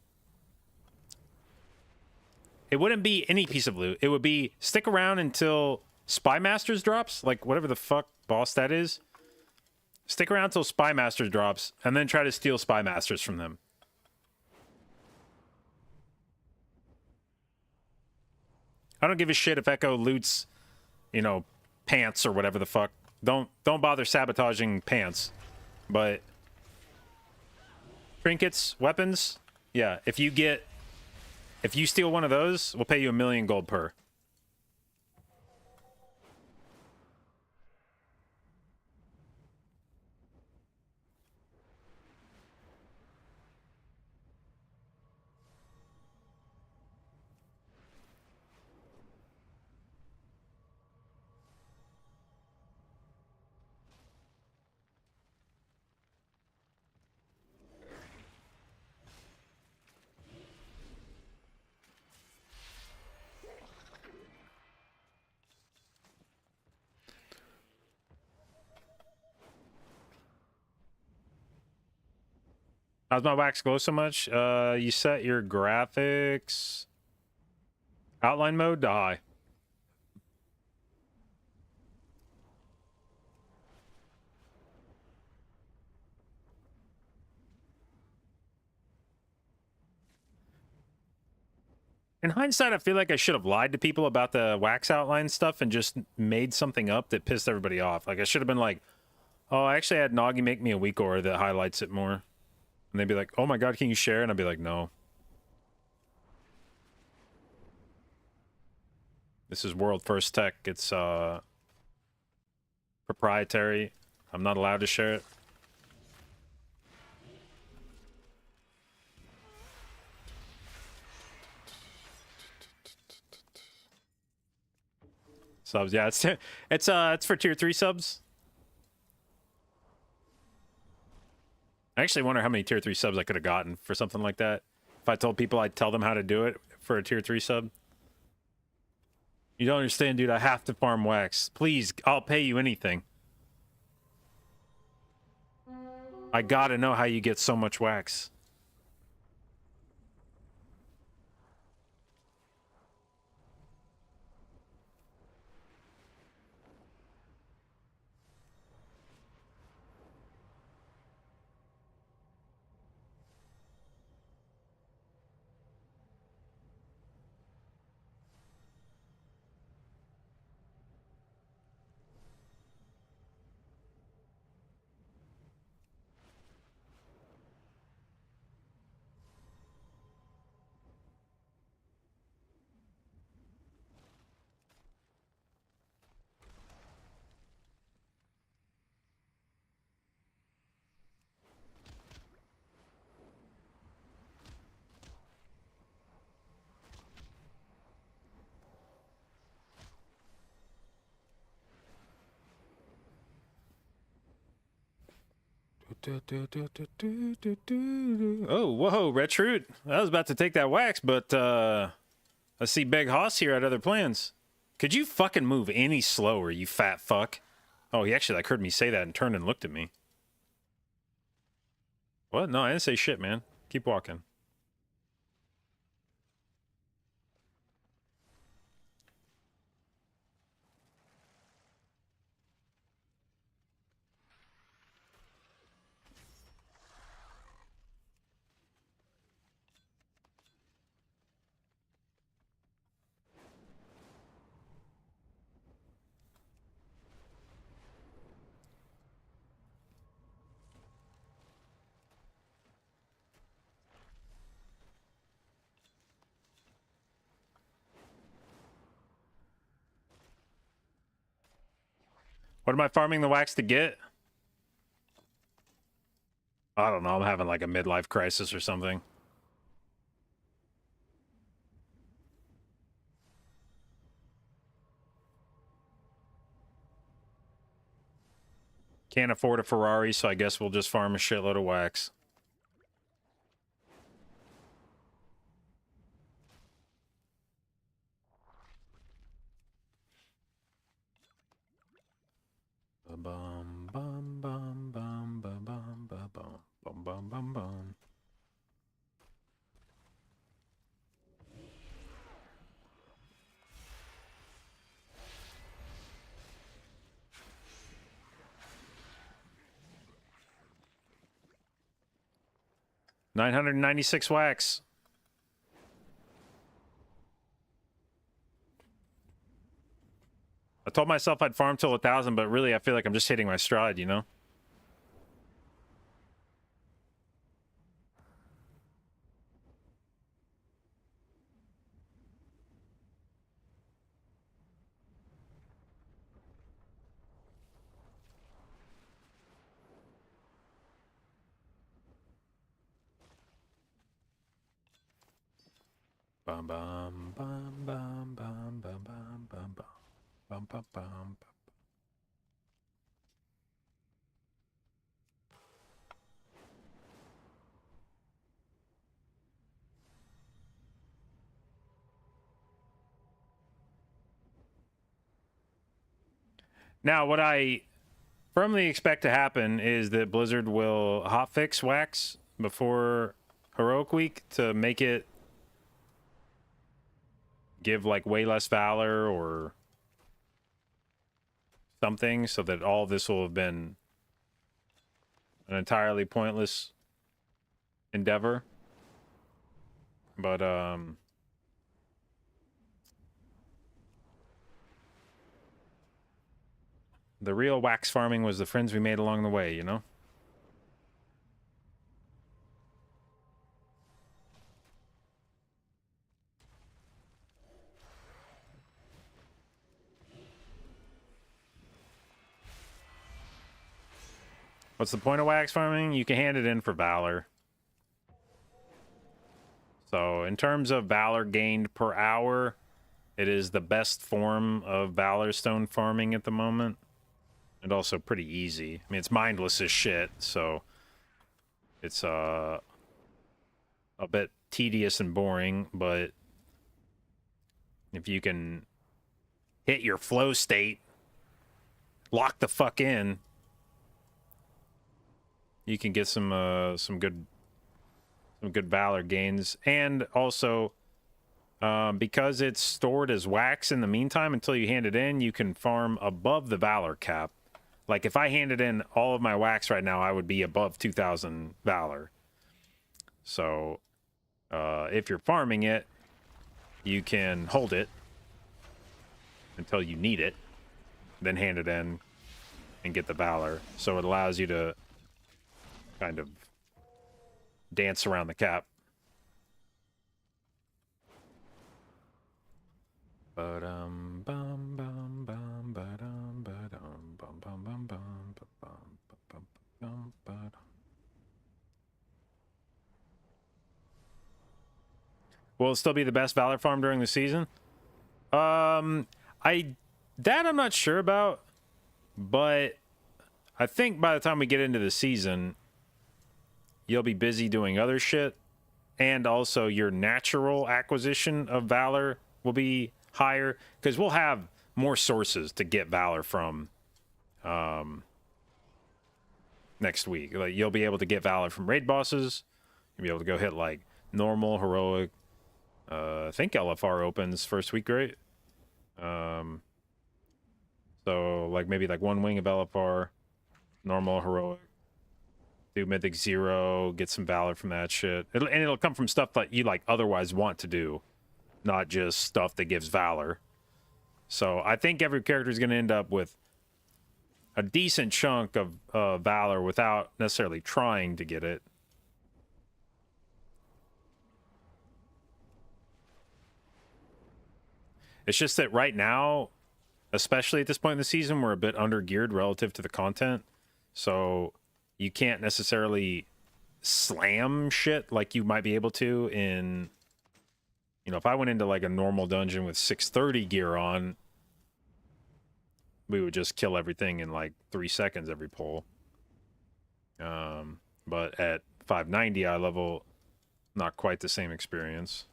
It wouldn't be any piece of loot. It would be stick around until Spy Masters drops, like whatever the fuck boss that is. Stick around until Spy Masters drops, and then try to steal Spy Masters from them. I don't give a shit if Echo loots, you know, pants or whatever the fuck. Don't bother sabotaging pants. But trinkets, weapons, yeah. If you steal one of those, we'll pay you 1 million gold per. How's my wax glow so much? You set your graphics outline mode to high. In hindsight, I feel like I should have lied to people about the wax outline stuff and just made something up that pissed everybody off. Like, I should have been like, oh, I actually had Noggy make me a weak aura that highlights it more. And they'd be like, oh my god, can you share? And I'd be like, no. This is world first tech. It's proprietary. I'm not allowed to share it. Subs, yeah, it's for tier 3 subs. I actually wonder how many tier 3 subs I could have gotten for something like that. If I told people I'd tell them how to do it for a tier 3 sub. You don't understand, dude. I have to farm wax. Please, I'll pay you anything. I gotta know how you get so much wax. Oh, whoa, Retroot. I was about to take that wax, but I see Big Hoss here had other plans. Could you fucking move any slower, you fat fuck? Oh, he actually like heard me say that and turned and looked at me. What? No, I didn't say shit, man. Keep walking. What am I farming the wax to get? I don't know. I'm having like a midlife crisis or something. Can't afford a Ferrari, so I guess we'll just farm a shitload of wax. Bum bum bum bum bum bum bum bum bum bum bum. $996 wax. I told myself I'd farm till 1,000, but really I feel like I'm just hitting my stride, you know? Bum bum bum bum bum bum bum bum bum bum bum. Now, what I firmly expect to happen is that Blizzard will hotfix wax before Heroic Week to make it give like way less valor or something, so that all of this will have been an entirely pointless endeavor. But The real wax farming was the friends we made along the way, you know? What's the point of wax farming? You can hand it in for valor. So in terms of valor gained per hour, it is the best form of valor stone farming at the moment. And also pretty easy. I mean, it's mindless as shit, so it's a bit tedious and boring, but if you can hit your flow state, lock the fuck in, you can get some good valor gains. And also because it's stored as wax in the meantime until you hand it in, you can farm above the valor cap. Like, if I handed in all of my wax right now, I would be above 2,000 valor. So, if you're farming it, you can hold it until you need it, then hand it in and get the valor. So it allows you to kind of dance around the cap. Ba-dum, bum, bum, bum, ba-dum, ba-dum, bum, bum, bum, bum, ba-bum, ba-bum, ba-dum, ba-dum. Will it still be the best valor farm during the season? I'm not sure about, but I think by the time we get into the season, you'll be busy doing other shit, and also your natural acquisition of valor will be higher, because we'll have more sources to get valor from next week. Like, you'll be able to get valor from raid bosses. You'll be able to go hit like normal, heroic. I think LFR opens first week, right? So like maybe like one wing of LFR, normal, heroic, do mythic 0, get some valor from that shit. It'll come from stuff that you like otherwise want to do, not just stuff that gives valor. So I think every character is going to end up with a decent chunk of valor without necessarily trying to get it. It's just that right now, especially at this point in the season, we're a bit under-geared relative to the content. So you can't necessarily slam shit like you might be able to in... You know, if I went into like a normal dungeon with 630 gear on, we would just kill everything in like 3 seconds every pull. But at 590 eye level, not quite the same experience.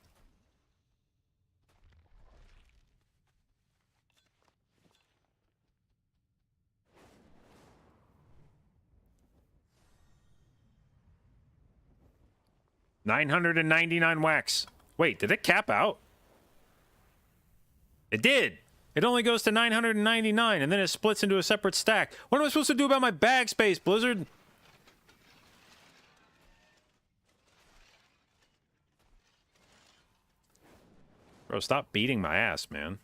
$999 wax. Wait, did it cap out? It did. It only goes to 999, and then it splits into a separate stack. What am I supposed to do about my bag space, Blizzard? Bro, stop beating my ass, man.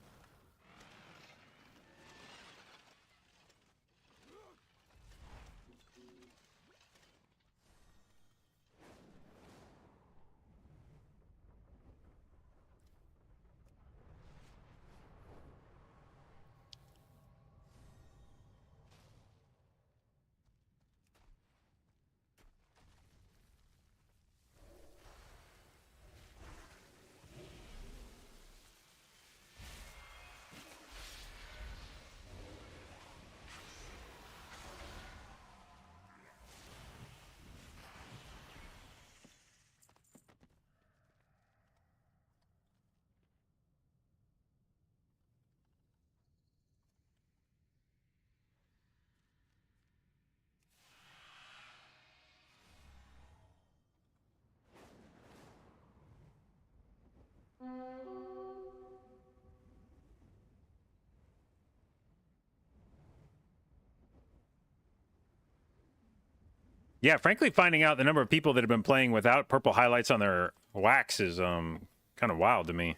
Yeah, frankly, finding out the number of people that have been playing without purple highlights on their wax is kind of wild to me.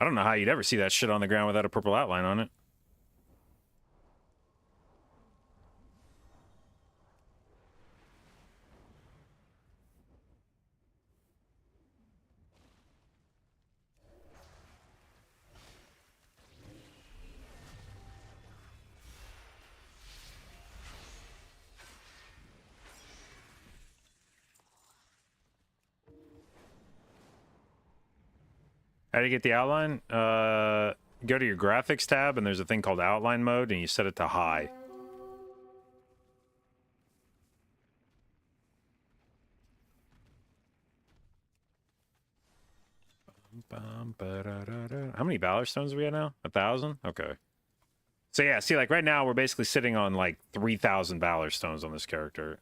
I don't know how you'd ever see that shit on the ground without a purple outline on it. How do you get the outline? Go to your graphics tab, and there's a thing called outline mode, and you set it to high. How many Valor Stones are we at now? 1,000? Okay. So yeah, see, like right now, we're basically sitting on like 3,000 Valor Stones on this character.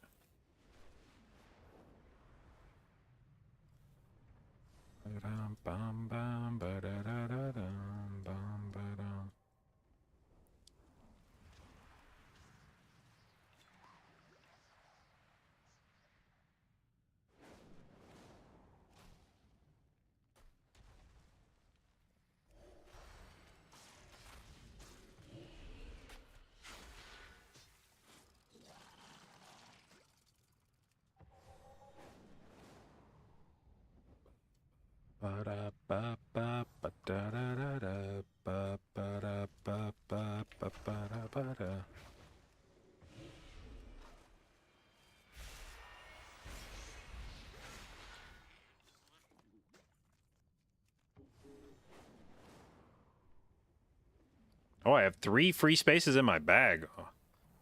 Oh, I have 3 free spaces in my bag. Oh,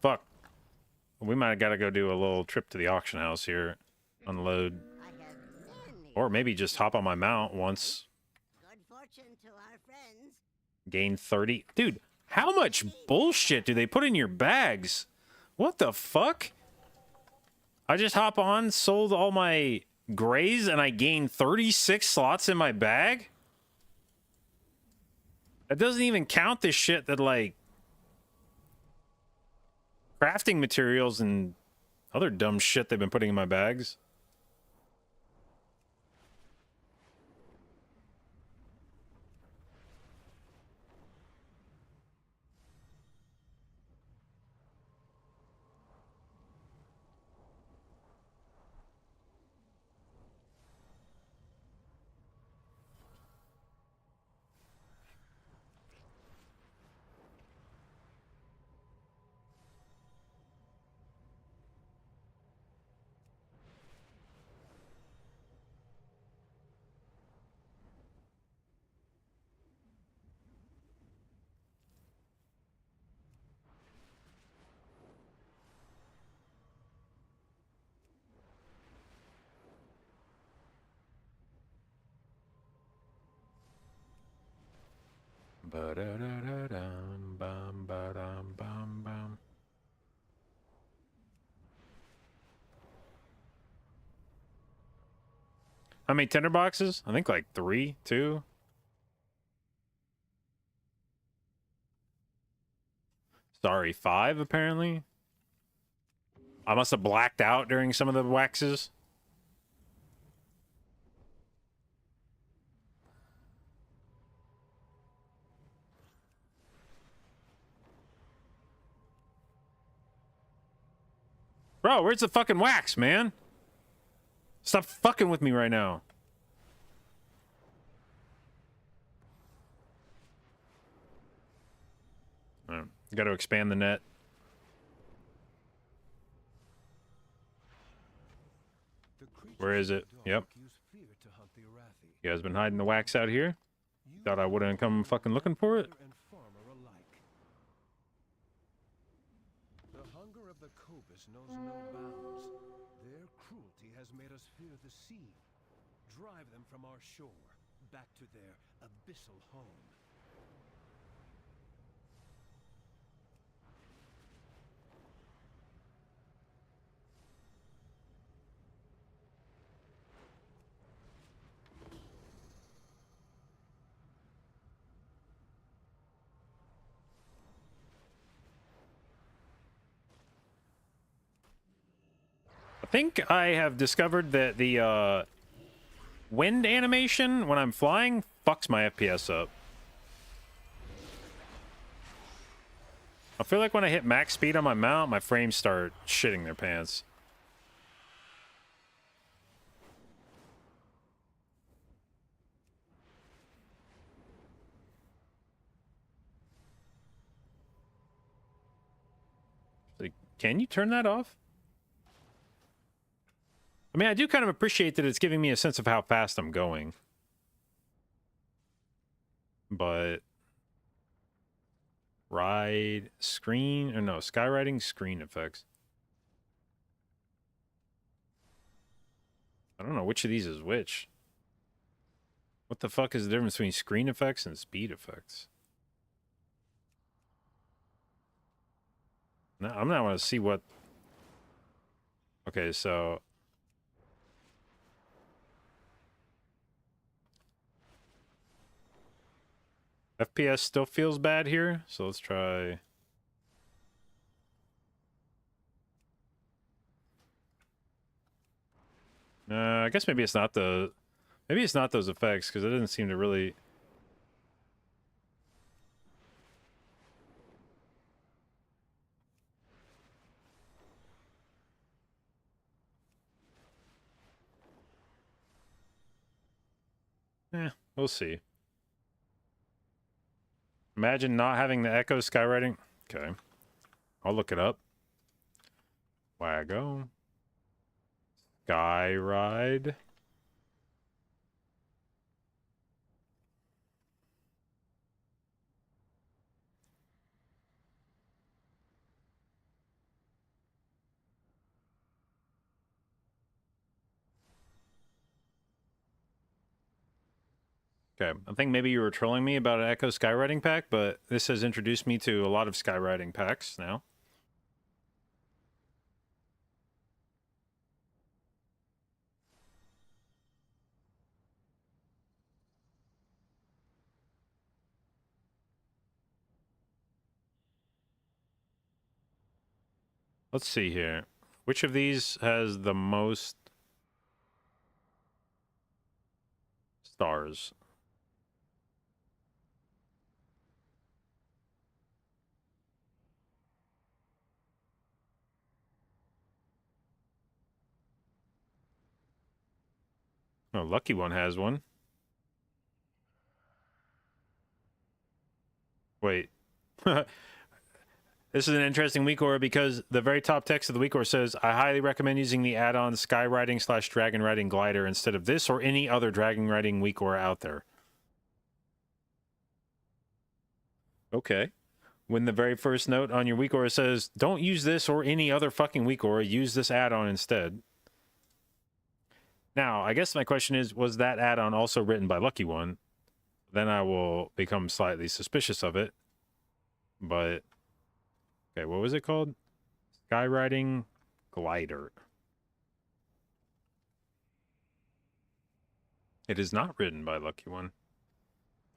fuck. We might have got to go do a little trip to the auction house here. Unload. Or maybe just hop on my mount once. Good fortune to our friends. Gain 30. Dude, how much bullshit do they put in your bags? What the fuck? I just hop on, sold all my grays, and I gained 36 slots in my bag? That doesn't even count the shit that, like, crafting materials and other dumb shit they've been putting in my bags. Ba-da-da-da-dum, bum, ba-dum, bum, bum. How many tender boxes? I think like 3, 2. Sorry, 5 apparently. I must have blacked out during some of the waxes. Bro, where's the fucking wax, man? Stop fucking with me right now. Got to expand the net. Where is it? Yep. You guys been hiding the wax out here? Thought I wouldn't come fucking looking for it? The hunger of the Cobus knows no bounds. Their cruelty has made us fear the sea. Drive them from our shore, back to their abyssal home. I think I have discovered that the wind animation when I'm flying fucks my FPS up. I feel like when I hit max speed on my mount, my frames start shitting their pants. Like, can you turn that off? I mean, I do kind of appreciate that it's giving me a sense of how fast I'm going. But... Ride screen, or no, skywriting screen effects. I don't know which of these is which. What the fuck is the difference between screen effects and speed effects? No, I'm not want to see what... Okay, so... FPS still feels bad here, so let's try... I guess maybe it's not the... Maybe it's not those effects, because it doesn't seem to really... We'll see. Imagine not having the echo skywriting. Okay. I'll look it up. Waggo. Skyride. Okay, I think maybe you were trolling me about an Echo skywriting pack, but this has introduced me to a lot of skywriting packs now. Let's see here. Which of these has the most stars? Oh, Lucky One has one. Wait. This is an interesting week aura because the very top text of the week aura says, I highly recommend using the add-on Skywriting / Dragon Riding Glider instead of this or any other Dragon Riding week aura out there. Okay. When the very first note on your week aura says, don't use this or any other fucking week aura, use this add-on instead. Now, I guess my question is, was that add-on also written by Lucky One? Then I will become slightly suspicious of it. But, okay, what was it called? Skywriting Glider. It is not written by Lucky One.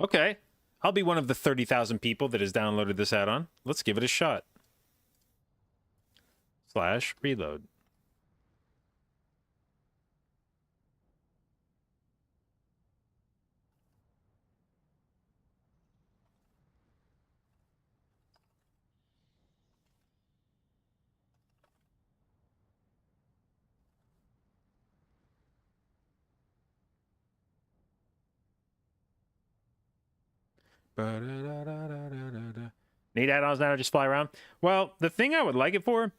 Okay, I'll be one of the 30,000 people that has downloaded this add-on. Let's give it a shot. / reload. Need add-ons now to just fly around? Well, the thing I would like it for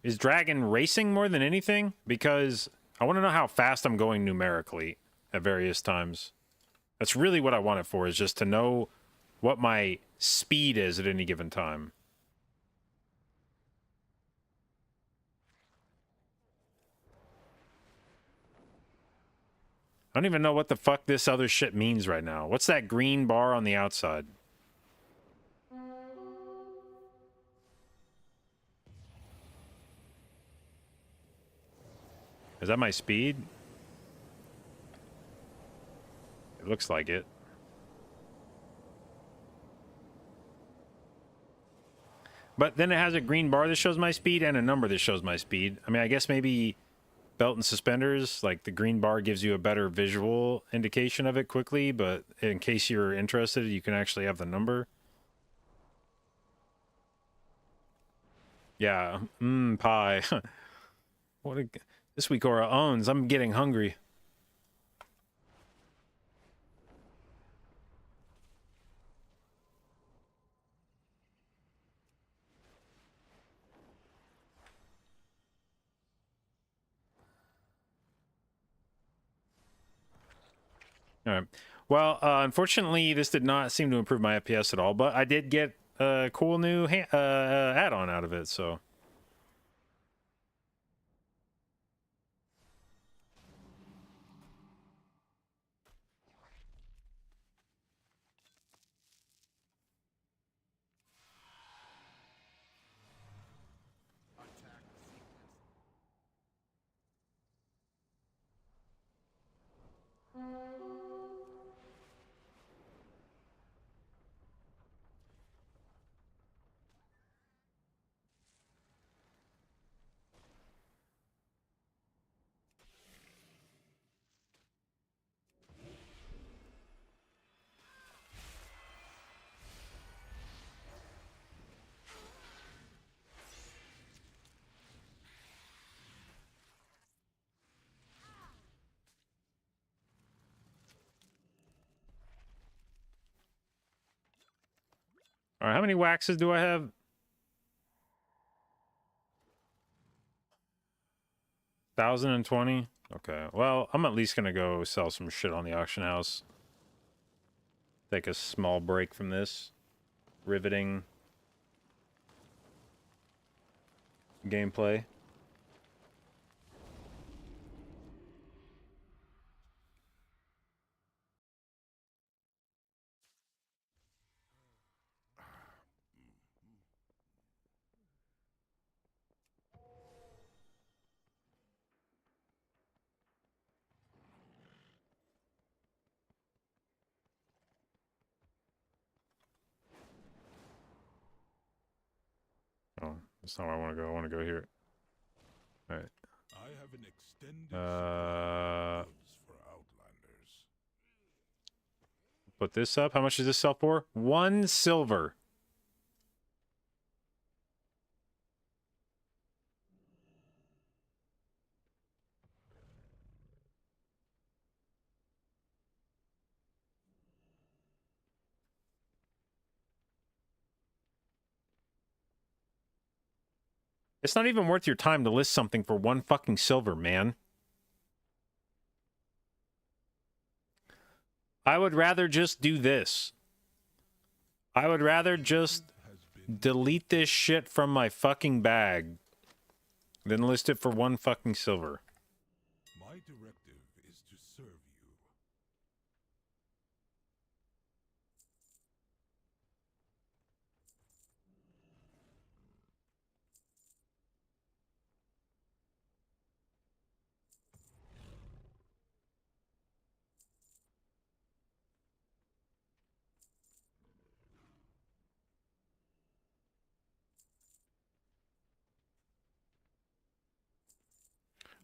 is dragon racing more than anything, because I want to know how fast I'm going numerically at various times. That's really what I want it for, is just to know what my speed is at any given time. I don't even know what the fuck this other shit means right now. What's that green bar on the outside? Is that my speed? It looks like it. But then it has a green bar that shows my speed and a number that shows my speed. I mean, I guess maybe belt and suspenders, like the green bar gives you a better visual indication of it quickly, but in case you're interested, you can actually have the number. Yeah, pie. What a, this week Aura owns. I'm getting hungry. All right. Well, unfortunately, this did not seem to improve my FPS at all, but I did get a cool new add-on out of it, so. All right, how many waxes do I have? 1,020? Okay, well, I'm at least gonna go sell some shit on the auction house. Take a small break from this riveting gameplay. Oh, that's not where I want to go. I want to go here. All right. I have an extended supply of goods for Outlanders. Put this up. How much does this sell for? 1 silver. It's not even worth your time to list something for 1 fucking silver, man. I would rather just do this. I would rather just delete this shit from my fucking bag than list it for 1 fucking silver. My directive is to serve you.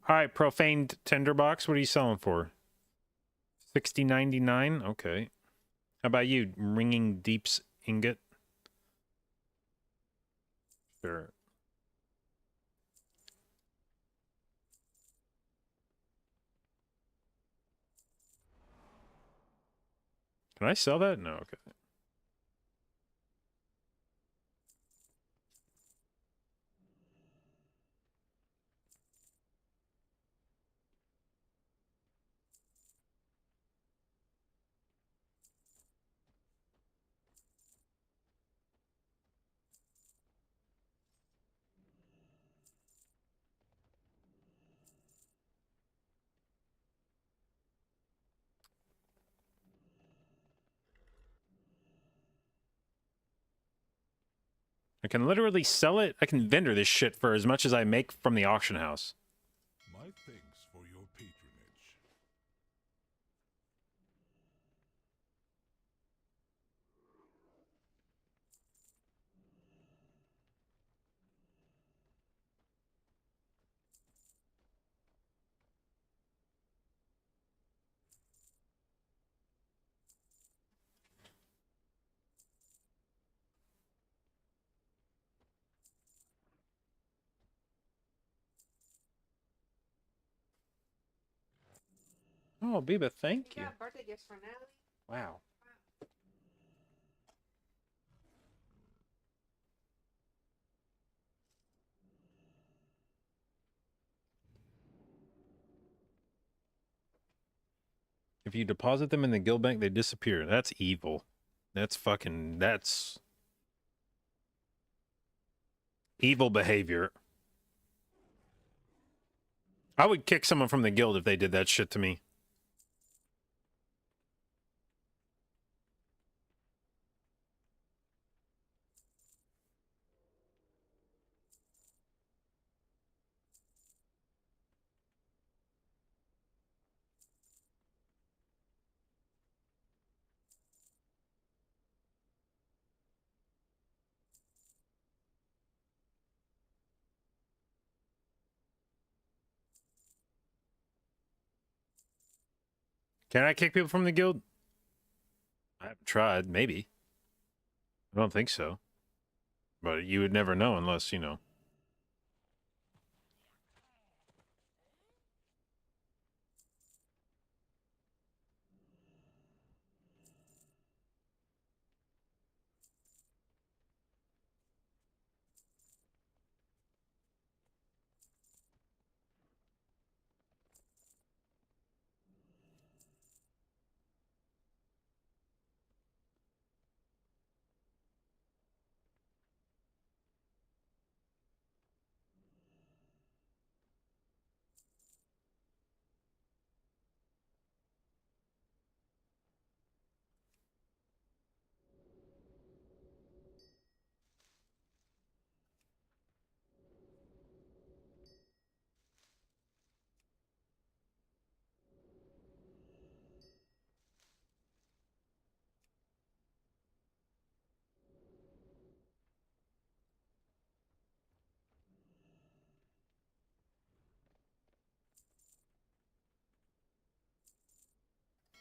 All right, profaned tinderbox. What are you selling for? 60.99. Okay. How about you, ringing deeps ingot? Sure. Can I sell that? No. Okay. I can literally sell it. I can vendor this shit for as much as I make from the auction house. My thanks for your patronage. Oh, Biba, thank You you. got birthday gifts for Natalie? Wow. If you deposit them in the guild bank, they disappear. That's evil. That's evil behavior. I would kick someone from the guild if they did that shit to me. Can I kick people from the guild? I haven't tried. Maybe. I don't think so. But you would never know unless, you know.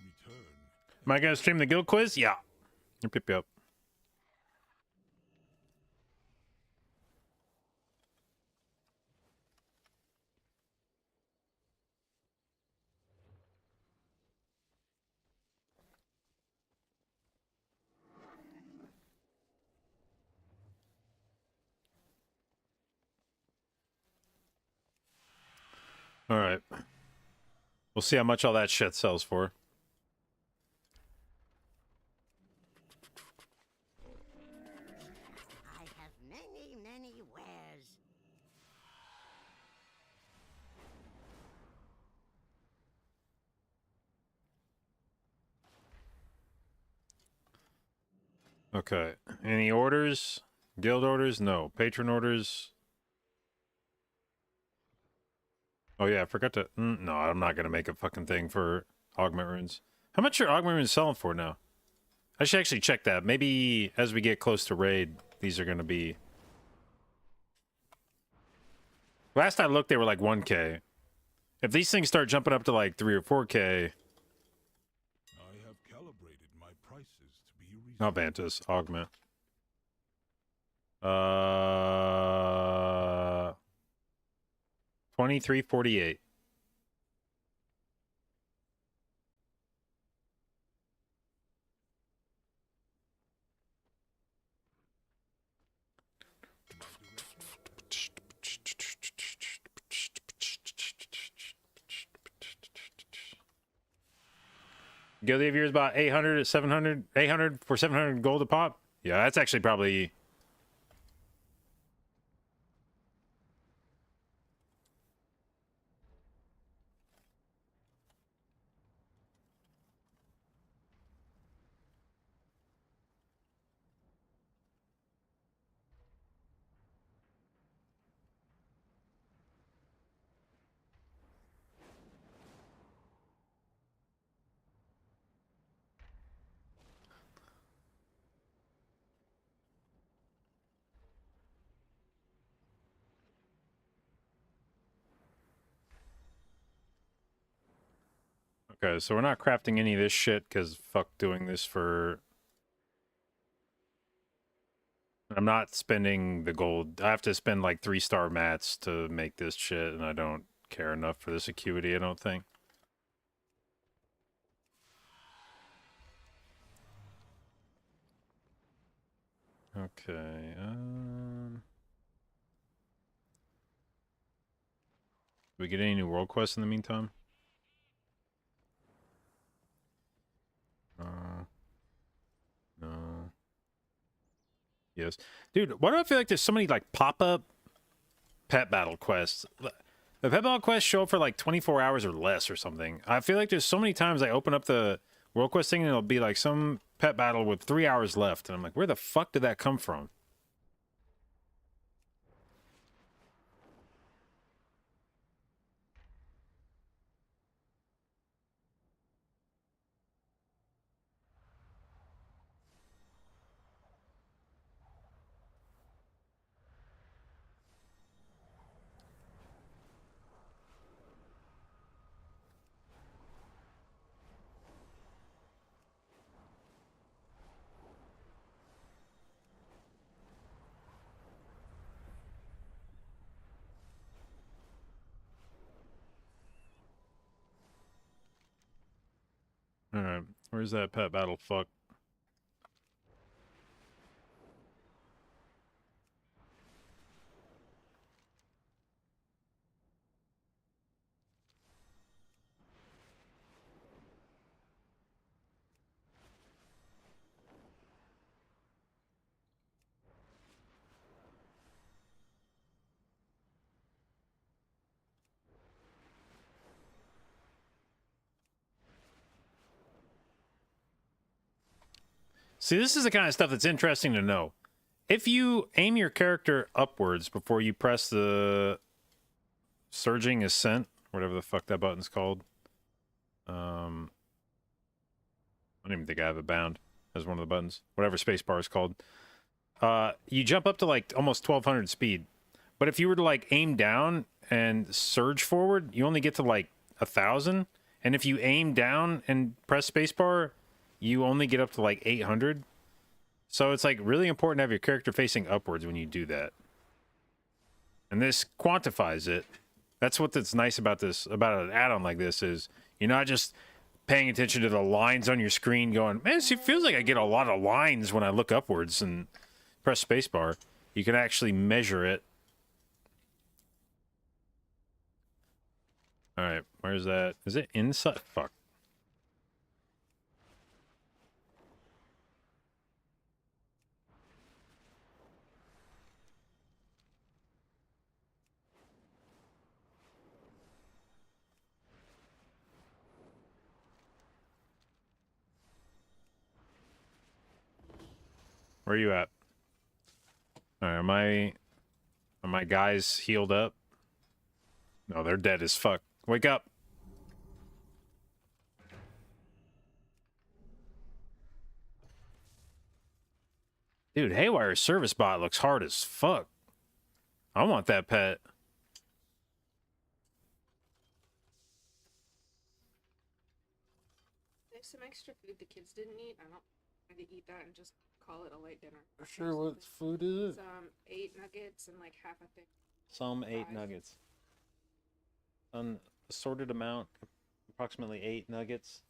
Return. Am I going to stream the guild quiz? Yeah. I'll pick you up. All right. We'll see how much all that shit sells for. I have many, many wares. Okay. Any orders? Guild orders? No. Patron orders? Oh, yeah. I forgot to... no, I'm not going to make a fucking thing for augment runes. How much are augment runes selling for now? I should actually check that. Maybe as we get close to raid, these are going to be... Last I looked, they were like 1K. If these things start jumping up to like 3 or 4K... I have calibrated my prices to be reasonable. Not Vantas, augment. 2348. Guild of Years about 800, 700, 800 for 700 gold a pop. Yeah, that's actually probably... Okay, so we're not crafting any of this shit, because fuck doing this for... I'm not spending the gold. I have to spend like 3-star mats to make this shit, and I don't care enough for this acuity, I don't think. Okay. Do we get any new world quests in the meantime? No. Yes. Dude, why do I feel like there's so many like pop-up pet battle quests? The pet battle quests show up for like 24 hours or less or something. I feel like there's so many times I open up the world quest thing and it'll be like some pet battle with 3 hours left. And I'm like, where the fuck did that come from? Alright, where's that pet battle fuck? See, this is the kind of stuff that's interesting to know. If you aim your character upwards before you press the surging ascent, whatever the fuck that button's called. I don't even think I have it bound as one of the buttons. Whatever spacebar is called. You jump up to like almost 1200 speed. But if you were to like aim down and surge forward, you only get to like 1000. And if you aim down and press spacebar, you only get up to like 800. So it's like really important to have your character facing upwards when you do that. And this quantifies it. That's what's nice about this, about an add-on like this, is you're not just paying attention to the lines on your screen going, man, it feels like I get a lot of lines when I look upwards and press spacebar. You can actually measure it. Alright, where's that? Is it inside? Fuck. Where are you at? Alright, are my guys healed up? No, they're dead as fuck. Wake up! Dude, Haywire service bot looks hard as fuck. I want that pet. There's some extra food the kids didn't eat. I don't try to eat that and just call it a light dinner. Sure, what food is it? Some 8 nuggets and like half a thing. Some 8 5. nuggets. An assorted amount, approximately 8 nuggets.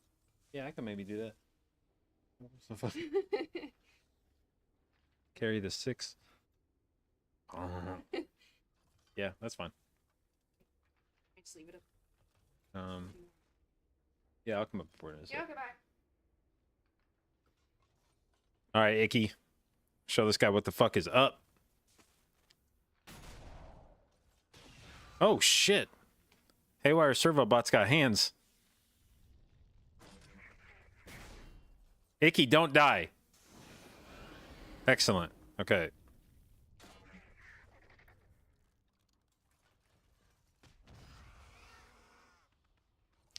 Yeah, I can maybe do that. Carry the 6. Yeah, that's fine. Just leave it up. Yeah, I'll come up before it. Yeah, okay, bye. All right, Icky. Show this guy what the fuck is up. Oh, shit. Haywire servo bot's got hands. Icky, don't die. Excellent. Okay.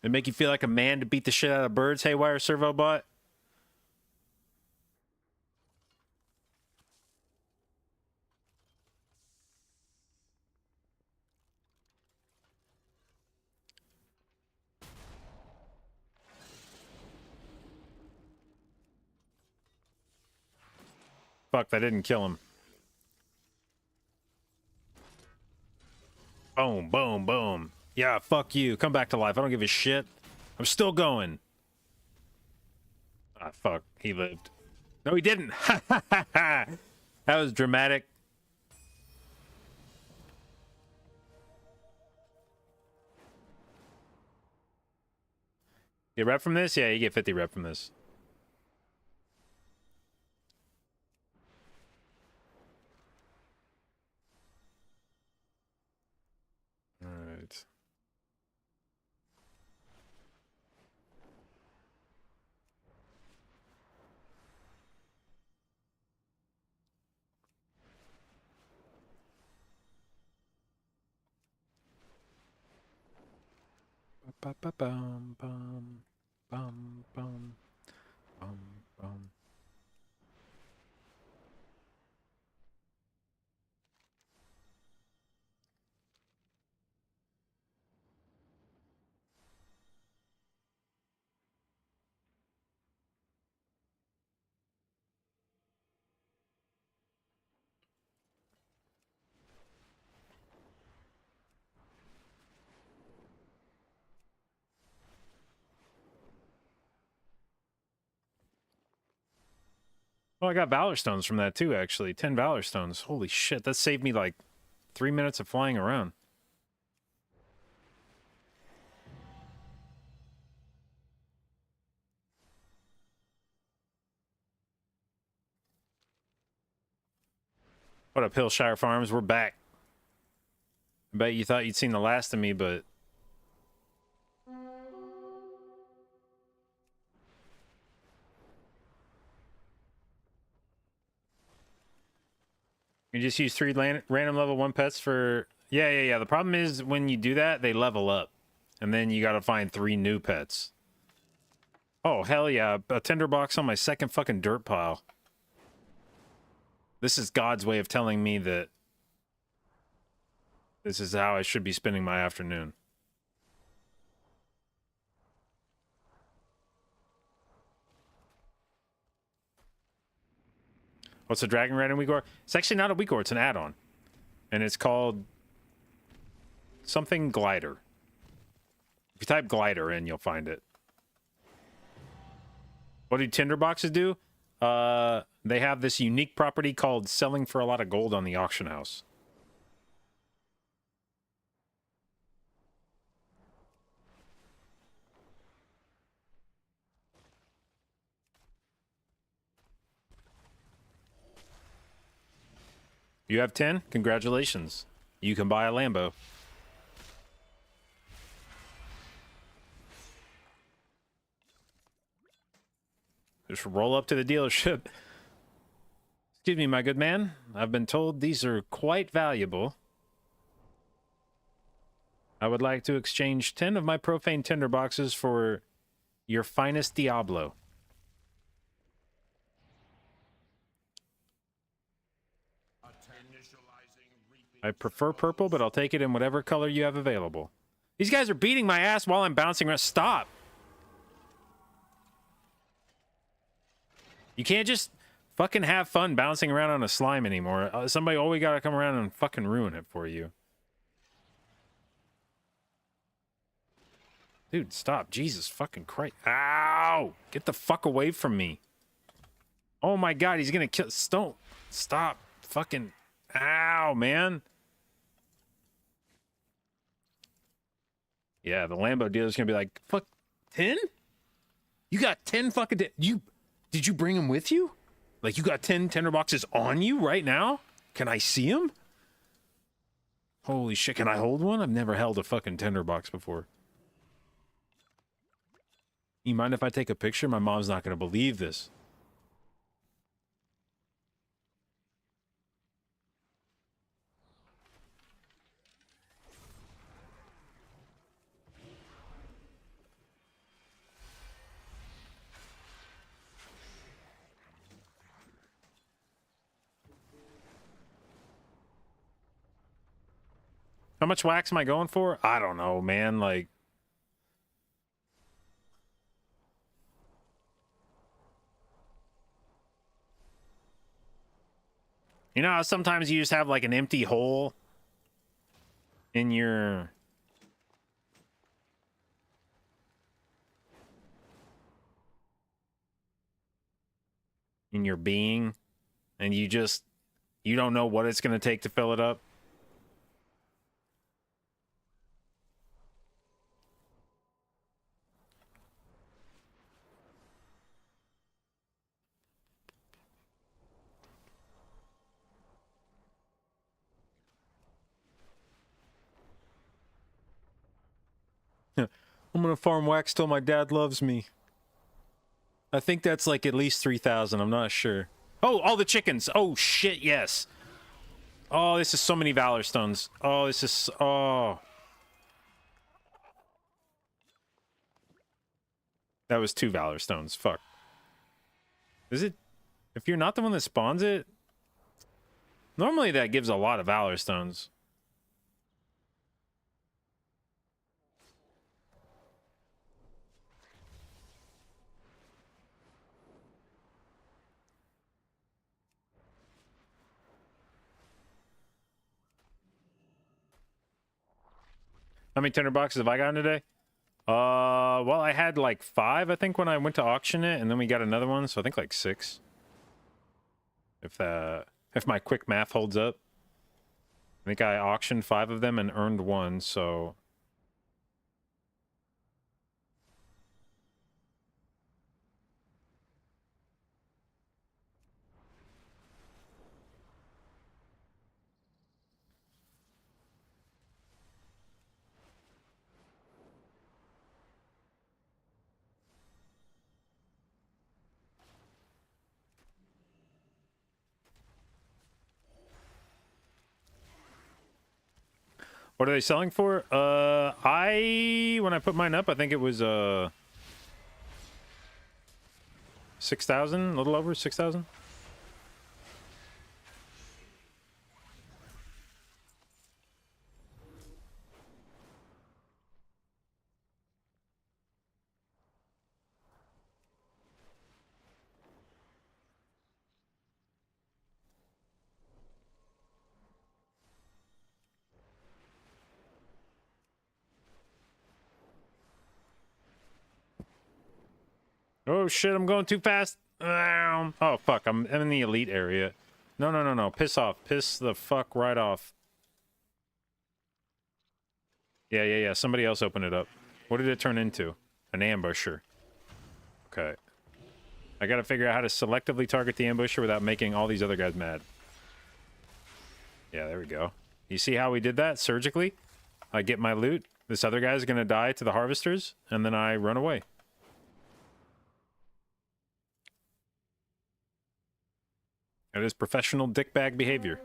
It make you feel like a man to beat the shit out of birds, Haywire servo bot? Fuck, that didn't kill him. Boom, boom, boom. Yeah, fuck you. Come back to life. I don't give a shit. I'm still going. Ah, fuck. He lived. No, he didn't. That That was dramatic. Get rep from this? Yeah, you get 50 rep from this. All right. Ba-ba-bum, bum, bum, bum, bum, bum. Oh, I got Valor Stones from that too, actually. 10 Valor Stones. Holy shit, that saved me like 3 minutes of flying around. What up, Hillshire Farms? We're back. I bet you thought you'd seen the last of me, but... You just use 3 random level 1 pets for... Yeah. The problem is when you do that, they level up. And then you gotta find 3 new pets. Oh, hell yeah. A tinderbox on my second fucking dirt pile. This is God's way of telling me that this is how I should be spending my afternoon. What's a Dragon Red and Weakor? It's actually not a Weakor, it's an add-on. And it's called something Glider. If you type Glider in, you'll find it. What do tinderboxes do? They have this unique property called selling for a lot of gold on the auction house. You have 10? Congratulations. You can buy a Lambo. Just roll up to the dealership. Excuse me, my good man. I've been told these are quite valuable. I would like to exchange 10 of my profane tinderboxes for your finest Diablo. I prefer purple, but I'll take it in whatever color you have available. These guys are beating my ass while I'm bouncing around. Stop! You can't just fucking have fun bouncing around on a slime anymore. Somebody always gotta come around and fucking ruin it for you. Dude, stop. Jesus fucking Christ. Ow! Get the fuck away from me. Oh my god, he's gonna kill... Don't. Stop. Fucking... Ow, man. Yeah, the Lambo dealer's gonna be like, fuck, 10? You got 10 fucking... Did you bring them with you? Like, you got 10 tinderboxes on you right now? Can I see them? Holy shit, can I hold one? I've never held a fucking tinderbox before. You mind if I take a picture? My mom's not gonna believe this. How much wax am I going for? I don't know, man. Like... You know how sometimes you just have like an empty hole in your... being, and you just you don't know what it's going to take to fill it up. I'm gonna farm wax till my dad loves me. I think that's like at least 3,000. I'm not sure. Oh, all the chickens. Oh shit, yes. Oh, this is so many Valor Stones. Oh, this is oh. That was 2 Valor Stones. Fuck. Is it? If you're not the one that spawns it, normally that gives a lot of Valor Stones. How many tender boxes have I gotten today? Well, I had like 5, I think, when I went to auction it, and then we got another one, so I think like 6. If my quick math holds up. I think I auctioned 5 of them and earned 1, so... What are they selling for? When I put mine up, I think it was 6,000, a little over 6,000. Oh shit, I'm going too fast. Oh fuck, I'm in the elite area. No, no, no, no. Piss off. Piss the fuck right off. Yeah. Somebody else open it up. What did it turn into? An ambusher. Okay. I gotta figure out how to selectively target the ambusher without making all these other guys mad. Yeah, there we go. You see how we did that surgically? I get my loot. This other guy's gonna die to the harvesters, and then I run away. That is professional dickbag behavior.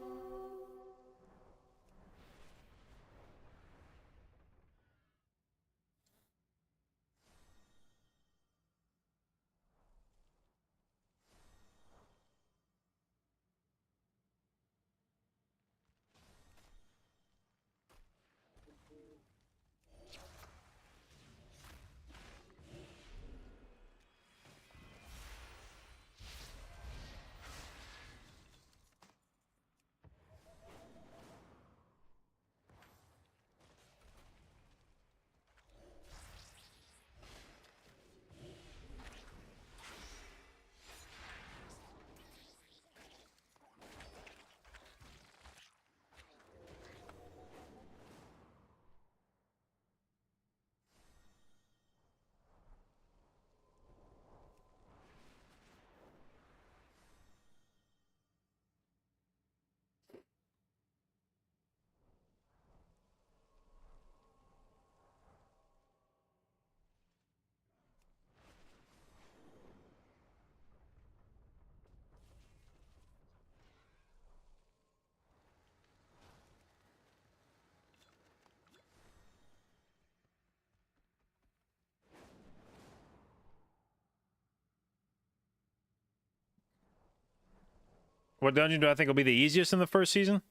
What dungeon do I think will be the easiest in the first season?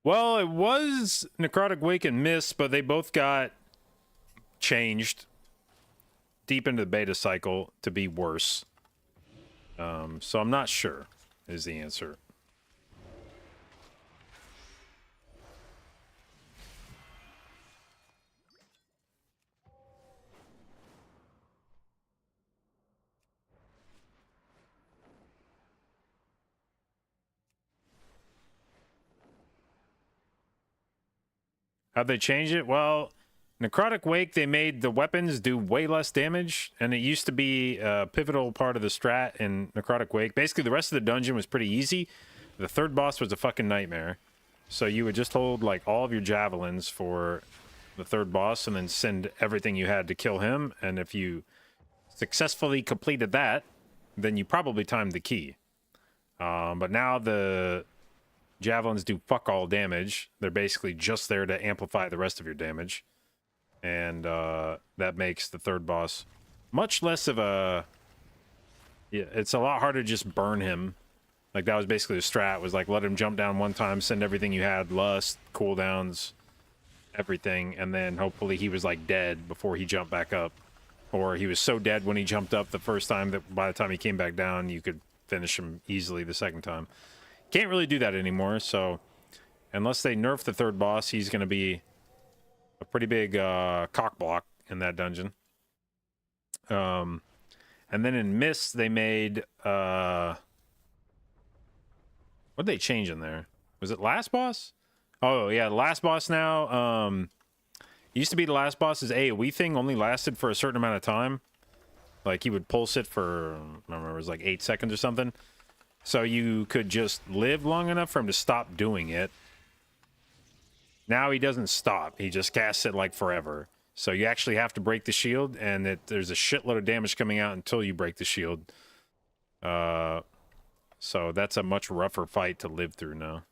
Well, it was Necrotic Wake and Mist, but they both got changed deep into the beta cycle to be worse. So I'm not sure is the answer. How'd they change it? Well, Necrotic Wake, they made the weapons do way less damage, and it used to be a pivotal part of the strat in Necrotic Wake. Basically, the rest of the dungeon was pretty easy. The third boss was a fucking nightmare. So you would just hold, like, all of your javelins for the third boss and then send everything you had to kill him. And if you successfully completed that, then you probably timed the key. But now the javelins do fuck all damage. They're basically just there to amplify the rest of your damage. And that makes the third boss much less of a... Yeah, it's a lot harder to just burn him. Like, that was basically the strat, was like, let him jump down one time, send everything you had, lust, cooldowns, everything, and then hopefully he was, like, dead before he jumped back up. Or he was so dead when he jumped up the first time that by the time he came back down, you could finish him easily the second time. Can't really do that anymore, so unless they nerf the third boss, he's going to be a pretty big cock block in that dungeon. And then in Mist, they made... What'd they change in there? Was it last boss? Oh, yeah, the last boss now. Used to be the last boss's AoE thing only lasted for a certain amount of time. Like, he would pulse it for, I don't remember, it was like 8 seconds or something. So you could just live long enough for him to stop doing it. Now he doesn't stop. He just casts it, like, forever. So you actually have to break the shield, and there's a shitload of damage coming out until you break the shield. So that's a much rougher fight to live through now.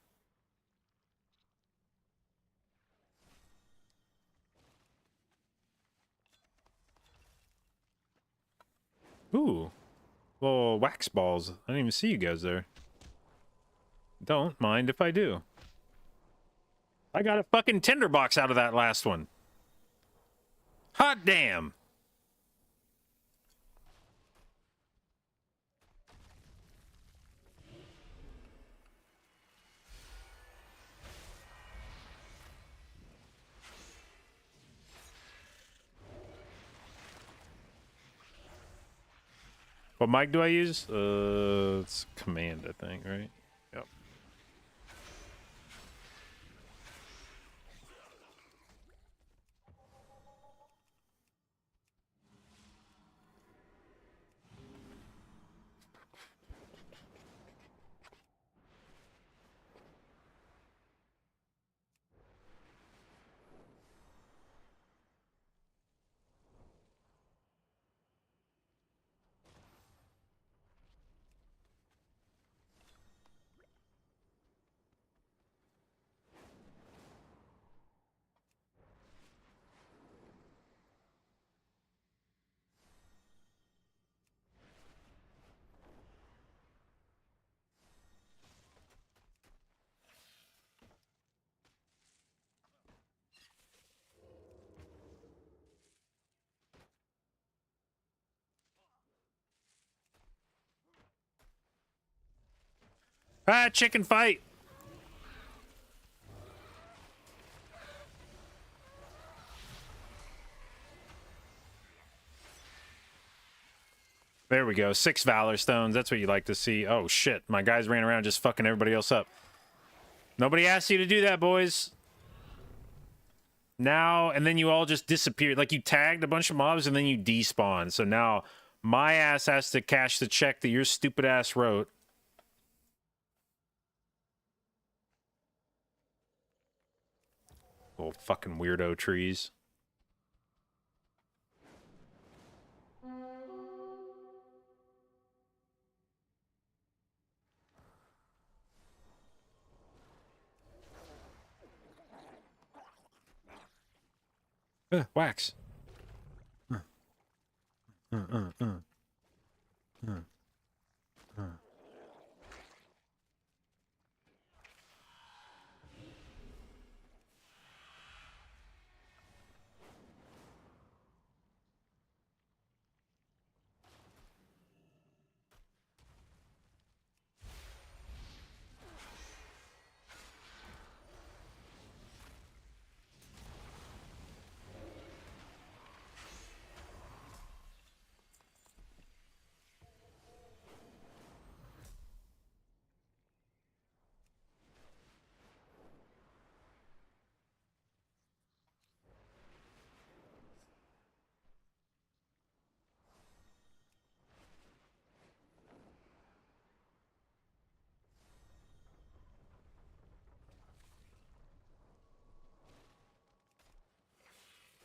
Ooh. Little wax balls. I didn't even see you guys there. Don't mind if I do. I got a fucking tinderbox out of that last one. Hot damn. What mic do I use? It's command, I think, right? Yep. Ah, chicken fight. There we go. 6 Valor Stones. That's what you like to see. Oh, shit. My guys ran around just fucking everybody else up. Nobody asked you to do that, boys. Now, and then you all just disappeared. Like, you tagged a bunch of mobs and then you despawned. So now my ass has to cash the check that your stupid ass wrote. Little fucking weirdo trees. Wax.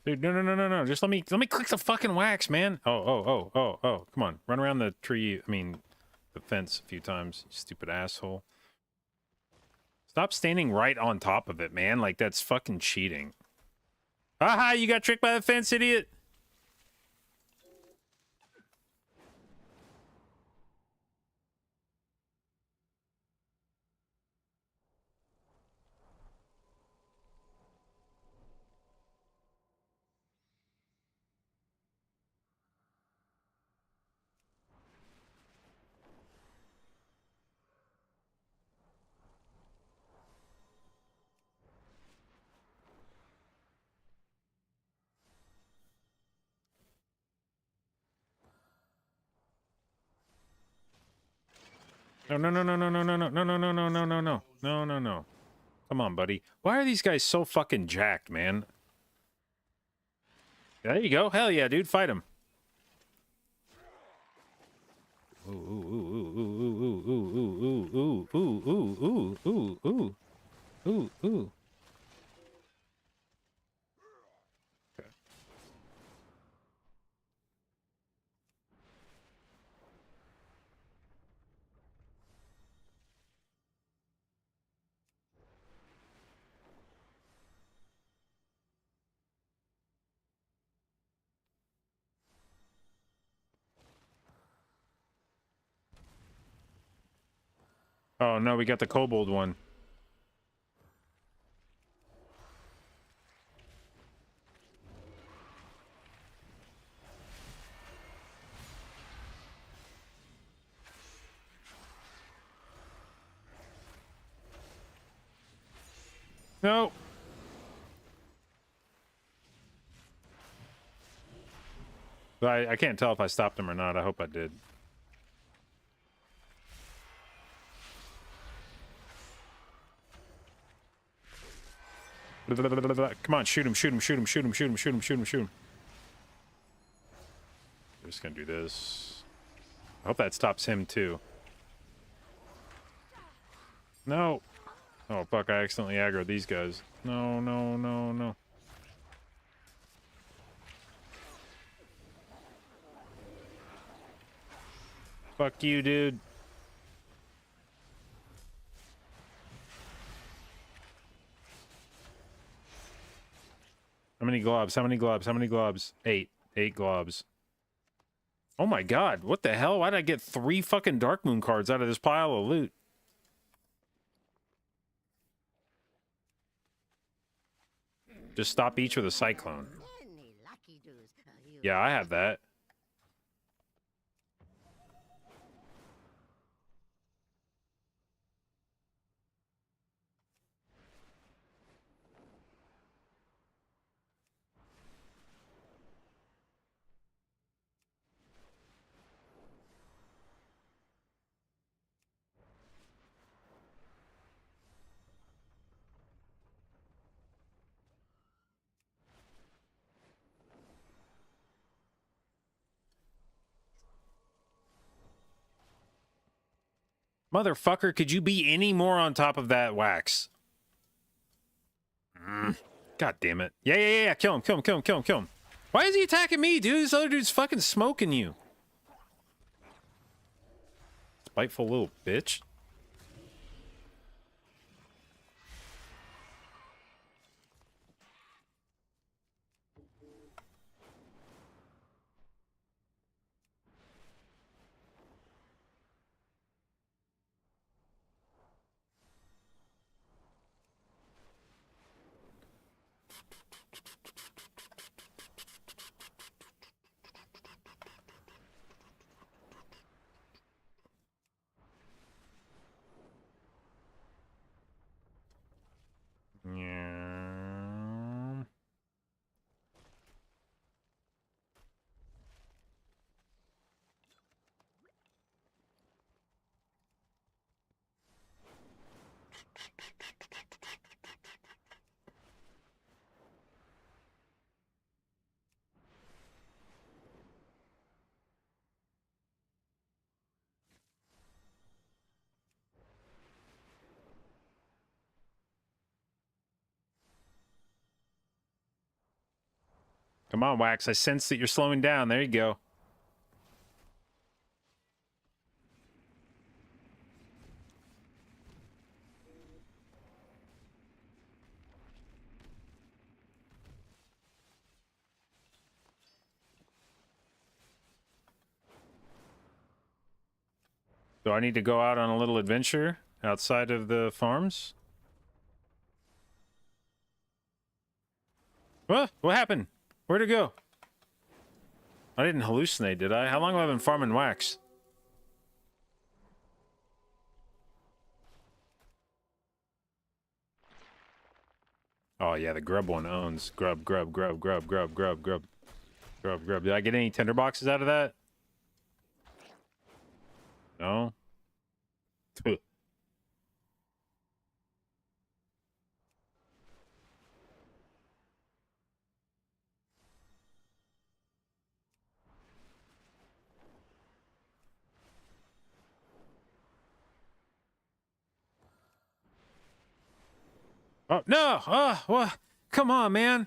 Dude, no. Just let me click the fucking wax, man. Oh. Come on. Run around the tree. I mean, the fence a few times, you stupid asshole. Stop standing right on top of it, man. Like, that's fucking cheating. Haha, you got tricked by the fence, idiot. No. Come on, buddy. Why are these guys so fucking jacked, man? There you go. Hell yeah, dude. Fight him. Ooh. Okay. Oh no, we got the kobold one. No. I can't tell if I stopped him or not. I hope I did. Come on, shoot him. We're just gonna do this. I hope that stops him too. No. Oh fuck, I accidentally aggroed these guys. No. Fuck you, dude. How many globs? 8 globs. Oh my god, what the hell? Why did I get 3 fucking Darkmoon cards out of this pile of loot? Just stop each with a cyclone. Yeah, I have that. Motherfucker, could you be any more on top of that wax? God damn it. Yeah. Kill him. Why is he attacking me, dude? This other dude's fucking smoking you. Spiteful little bitch. Come on, Wax. I sense that you're slowing down. There you go. Do I need to go out on a little adventure outside of the farms? What happened? Where'd it go? I didn't hallucinate, did I? How long have I been farming Wax? Oh yeah, the grub one owns. Grub. Did I get any tinderboxes out of that? No? Oh, no! Oh, what? Come on, man!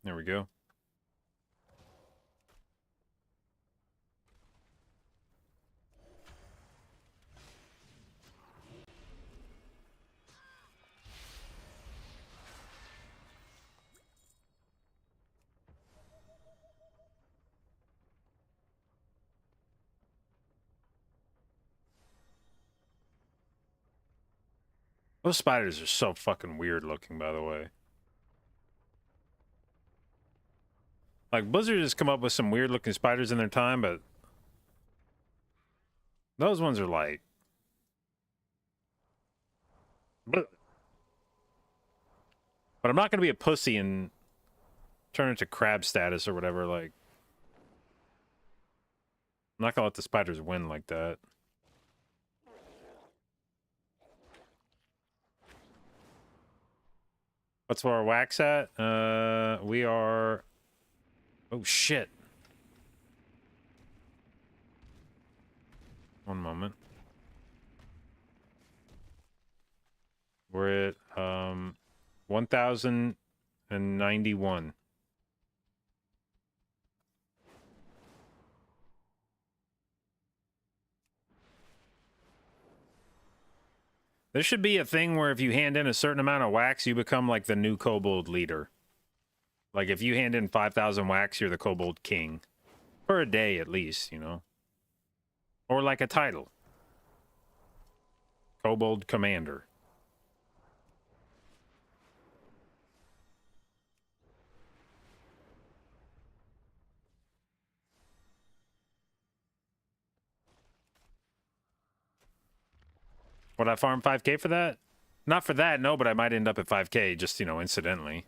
There we go. Those spiders are so fucking weird looking, by the way. Like, Blizzard has come up with some weird looking spiders in their time, but those ones are like... But I'm not going to be a pussy and turn into crab status or whatever, like... I'm not going to let the spiders win like that. What's our Wax at? We are... Oh, shit. One moment. We're at, 1,091. There should be a thing where if you hand in a certain amount of Wax, you become like the new kobold leader. Like if you hand in 5,000 Wax, you're the kobold king. For a day at least, you know. Or like a title. Kobold commander. Would I farm 5k for that? Not for that, no, but I might end up at 5k just, you know, incidentally.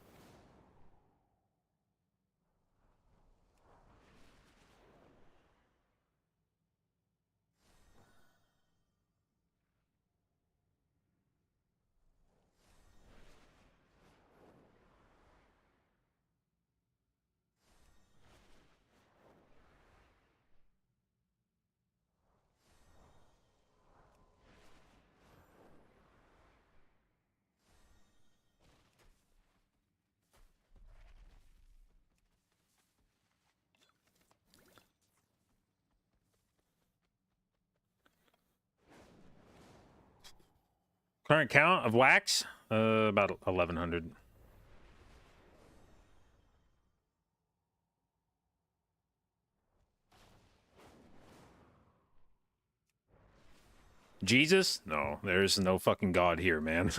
Current count of Wax? About 1,100. Jesus? No, there's no fucking God here, man.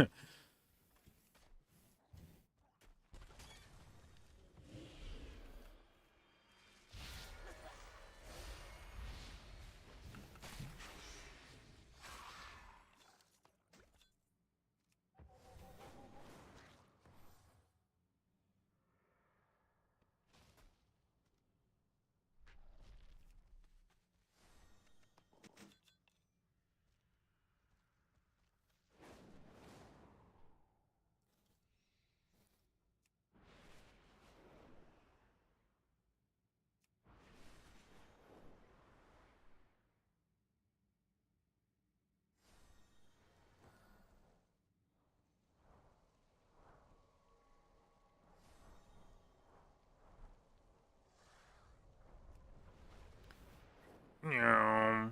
Yeah.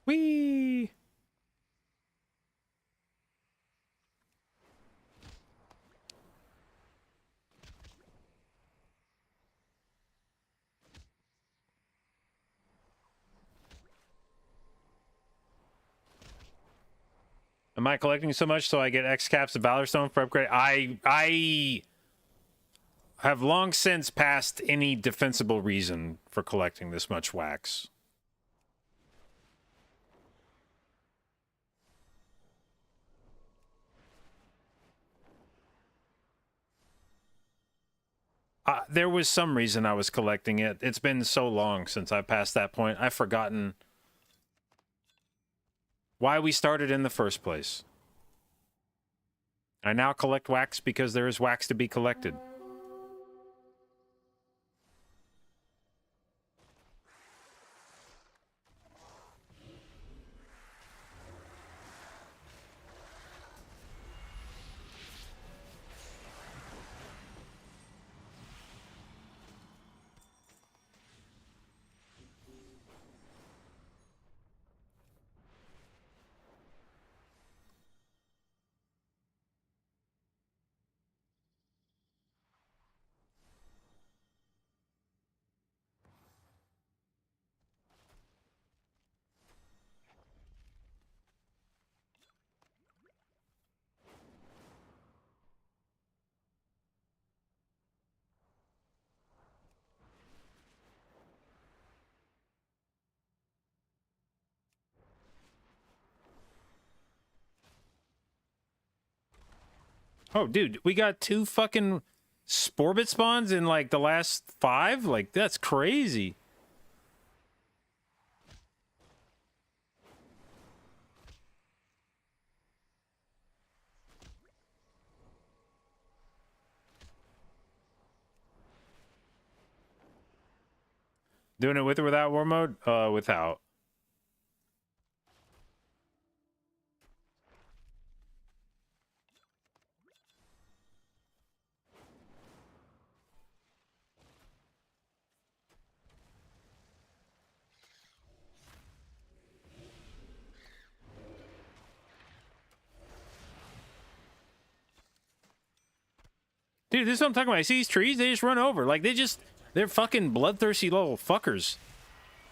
Whee! Am I collecting so much so I get X caps of Valor Stone for upgrade? I have long since passed any defensible reason for collecting this much wax. There was some reason I was collecting it. It's been so long since I passed that point. I've forgotten why we started in the first place. I now collect wax because there is wax to be collected. Oh, dude, we got 2 fucking Sporbit spawns in, like, the last 5? Like, that's crazy. Doing it with or without war mode? Without. Dude, this is what I'm talking about. I see these trees, they just run over. Like, they're fucking bloodthirsty little fuckers.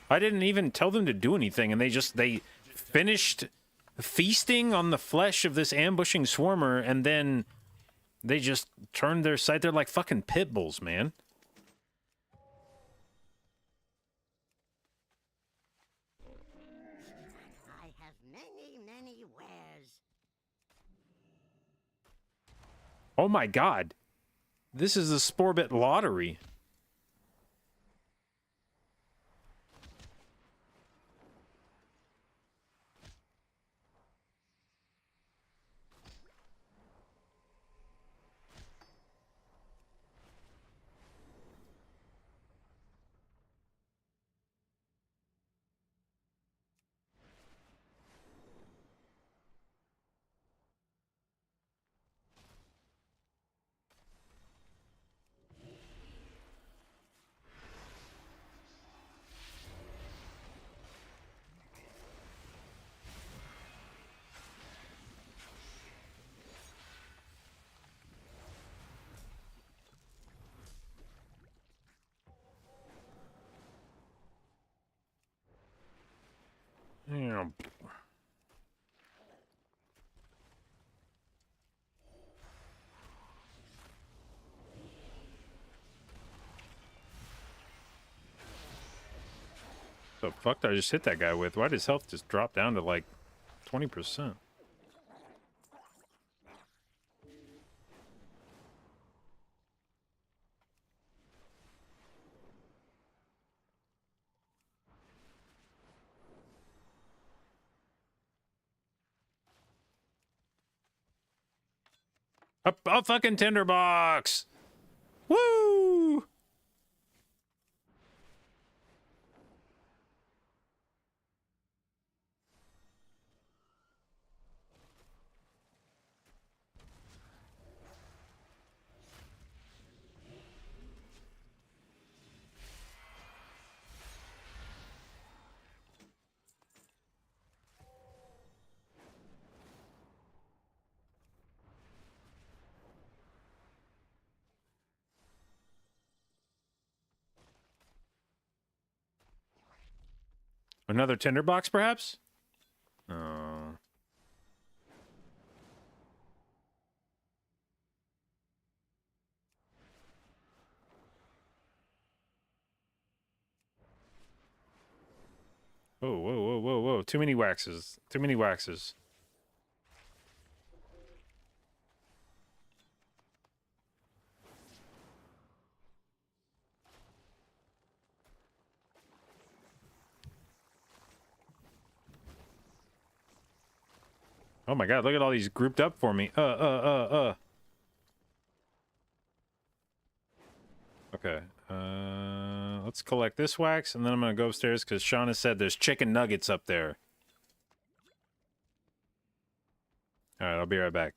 I didn't even tell them to do anything, and they finished feasting on the flesh of this ambushing swarmer, and then they just turned their sight. They're like fucking pit bulls, man. I have many wares. Oh my god. This is the Sporbit lottery. Yeah. The fuck did I just hit that guy with? Why did his health just drop down to like 20%? A fucking tinderbox! Woo! Another tinderbox, perhaps? Oh. Whoa, whoa, whoa, whoa, whoa. Too many waxes. Too many waxes. Oh my god, look at all these grouped up for me. Okay. Let's collect this wax, and then I'm gonna go upstairs because Shauna said there's chicken nuggets up there. Alright, I'll be right back.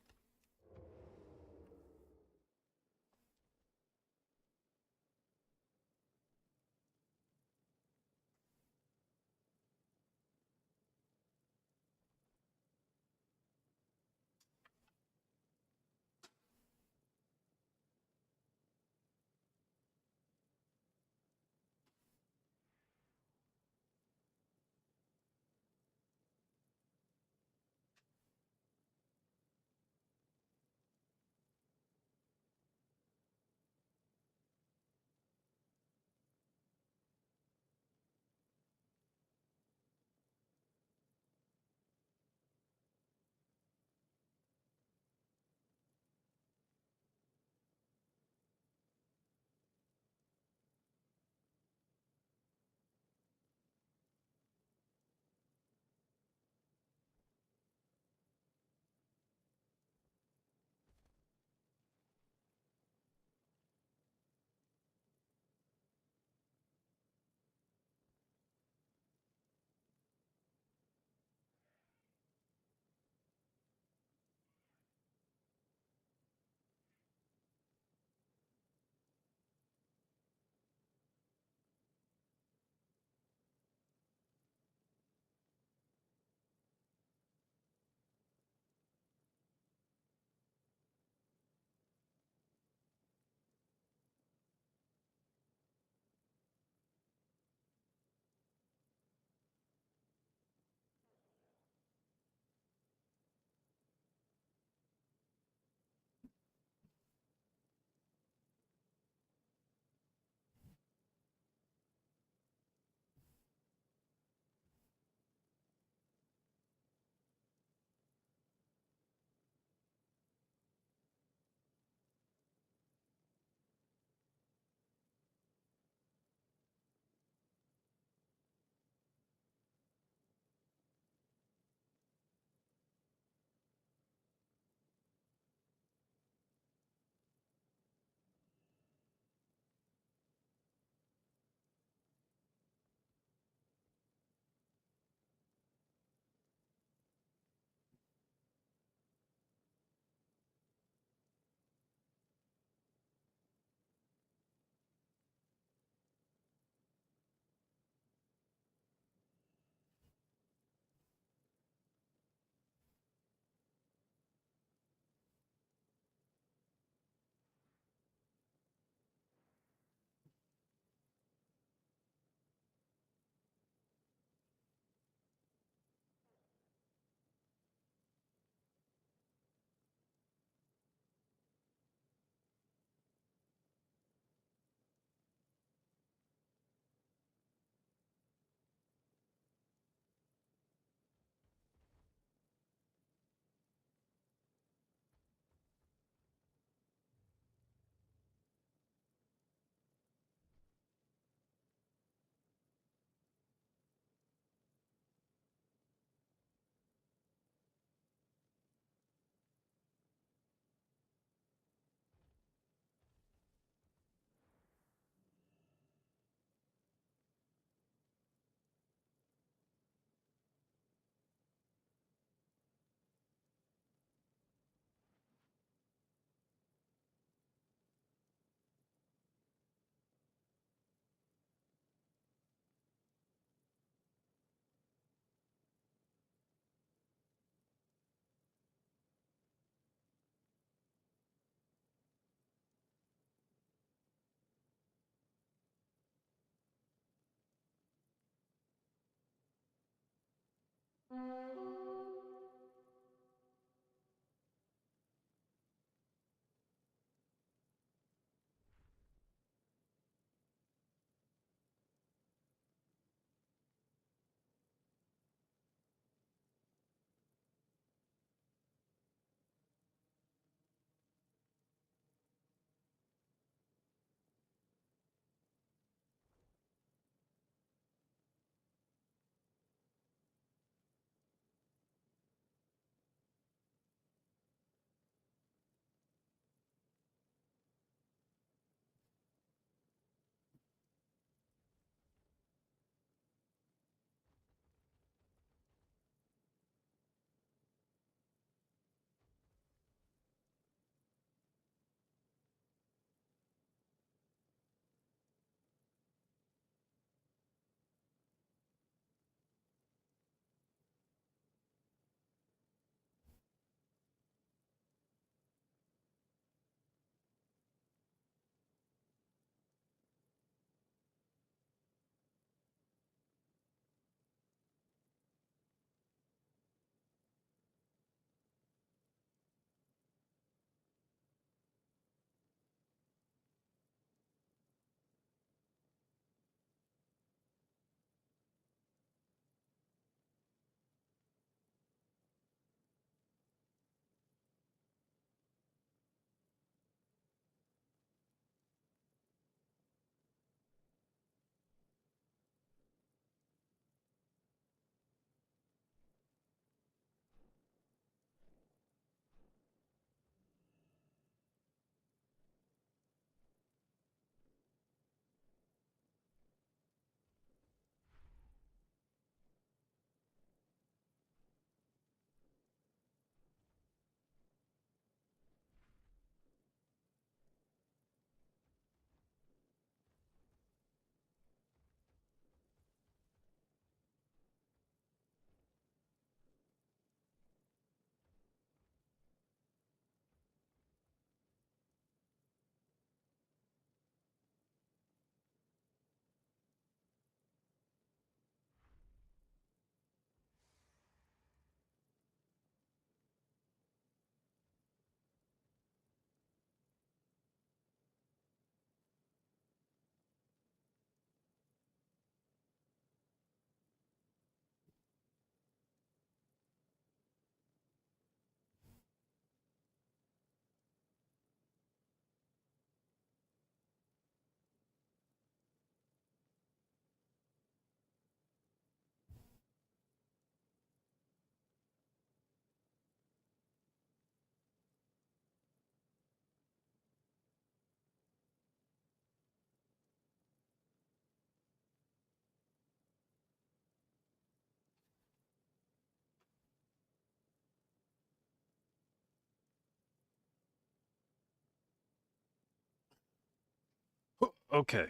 Okay.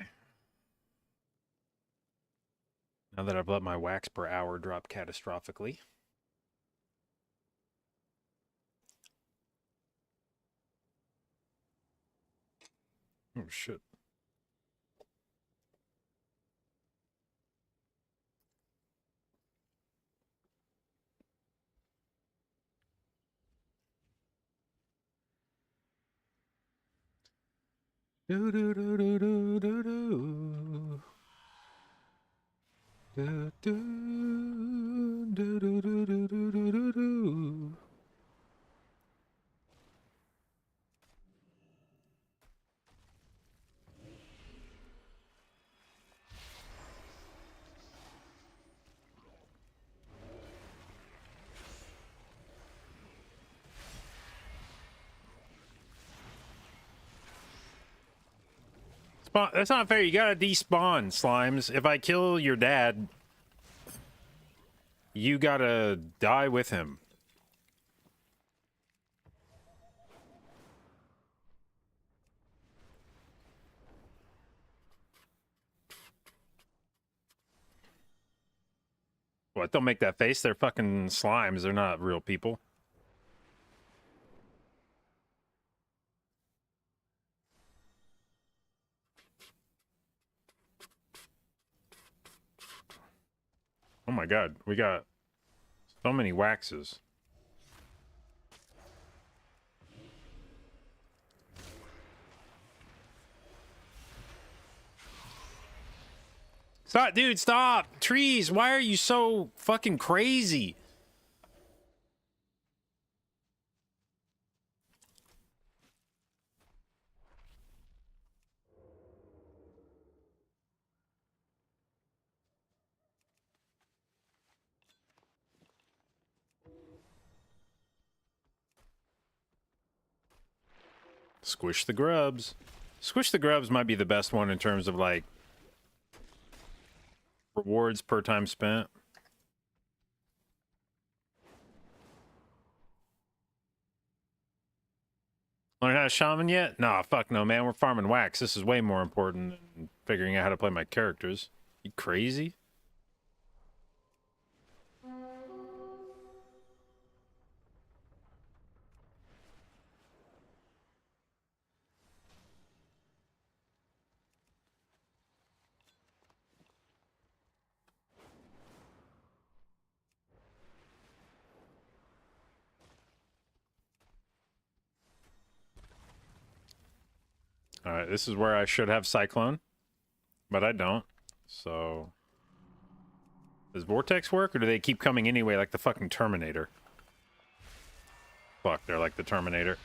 Now that I've let my wax per hour drop catastrophically. Oh, shit. Do do do do do do do. Do do do do do do do do do do. Spawn, that's not fair. You gotta despawn, slimes. If I kill your dad, you gotta die with him. What? Don't make that face. They're fucking slimes. They're not real people. Oh my god, we got So many waxes. Stop, dude, stop! Trees, why are you so fucking crazy? Squish the grubs. Squish the grubs might be the best one in terms of, like, rewards per time spent. Learn how to shaman yet? Nah, fuck no, man. We're farming wax. This is way more important than figuring out how to play my characters. You crazy? Alright, this is where I should have Cyclone, but I don't. So, does Vortex work, or do they keep coming anyway like the fucking Terminator? Fuck, they're like the Terminator.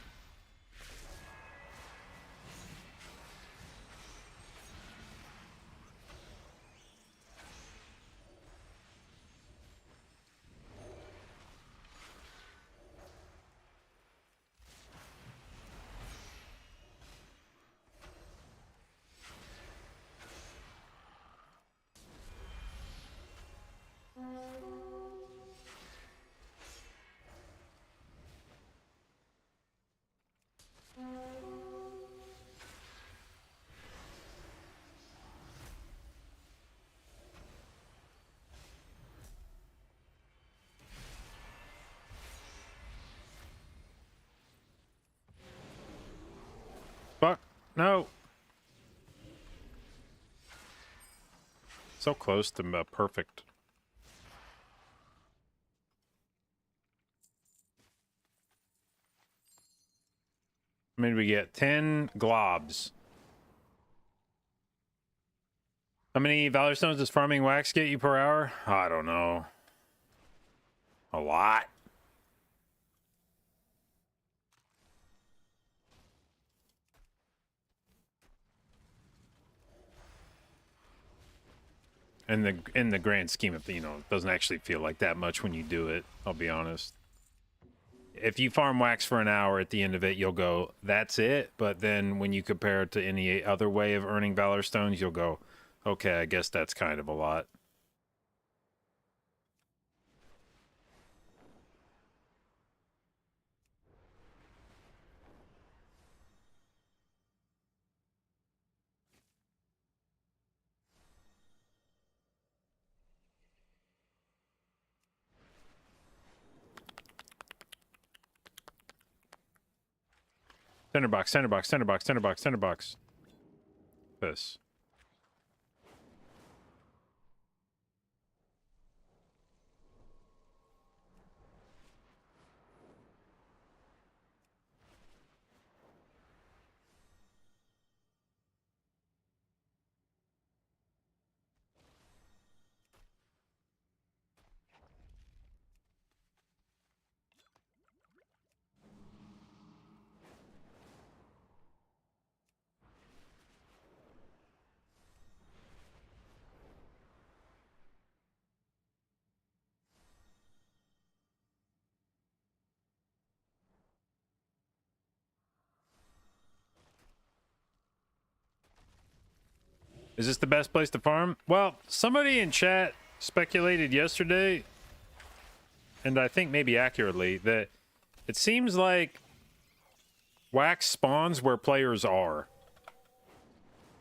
Fuck, no. So close to perfect. I mean, we get 10 globs. How many Valor Stones does farming wax get you per hour? I don't know. A lot. In the grand scheme of, you know, it doesn't actually feel like that much when you do it, I'll be honest. If you farm wax for an hour, at the end of it, you'll go, that's it. But then when you compare it to any other way of earning Valor Stones, you'll go, okay, I guess that's kind of a lot. Center box, center box, center box, center box, center box. This. Is this the best place to farm? Well, somebody in chat speculated yesterday, and I think maybe accurately, that it seems like wax spawns where players are.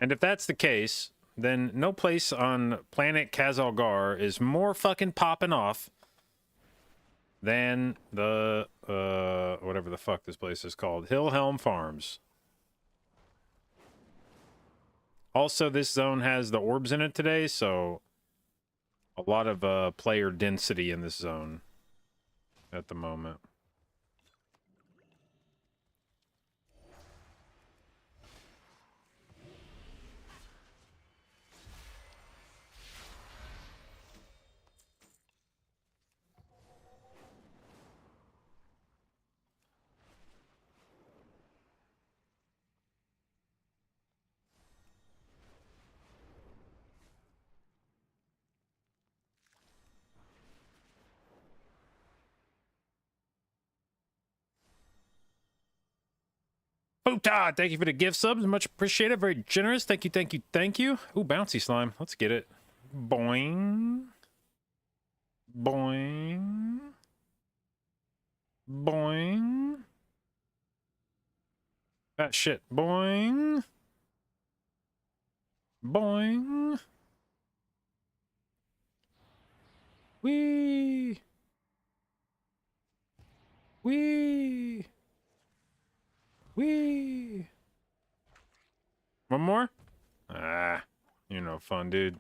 And if that's the case, then no place on planet Kazalgar is more fucking popping off than the, whatever the fuck this place is called, Hillhelm Farms. Also, this zone has the orbs in it today, so a lot of player density in this zone. at the moment. Futa, thank you for the gift subs. Much appreciated. Very generous. Thank you, thank you, thank you. Ooh, bouncy slime. Let's get it. Boing. Boing. Boing. That shit. Boing. Boing. Wee. Wee. Wee. One more? Ah, you're no fun, dude.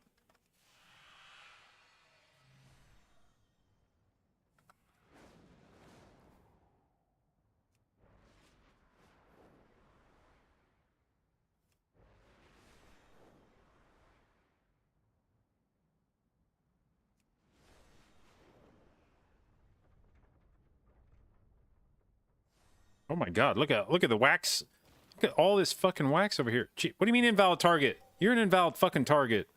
Oh my god, look at the wax. Look at all this fucking wax over here. Gee, what do you mean invalid target? You're an invalid fucking target.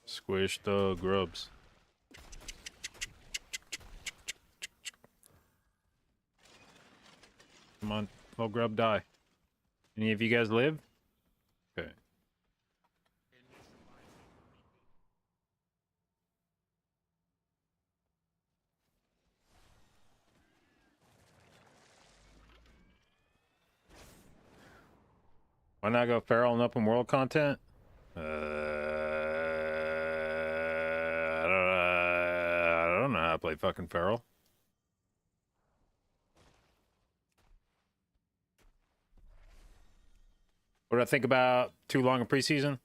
Squish the grubs. Come on, little grub, die. Any of you guys live? Okay. Why not go feral and open world content? I don't know how to play fucking feral. What do I think about too long a preseason?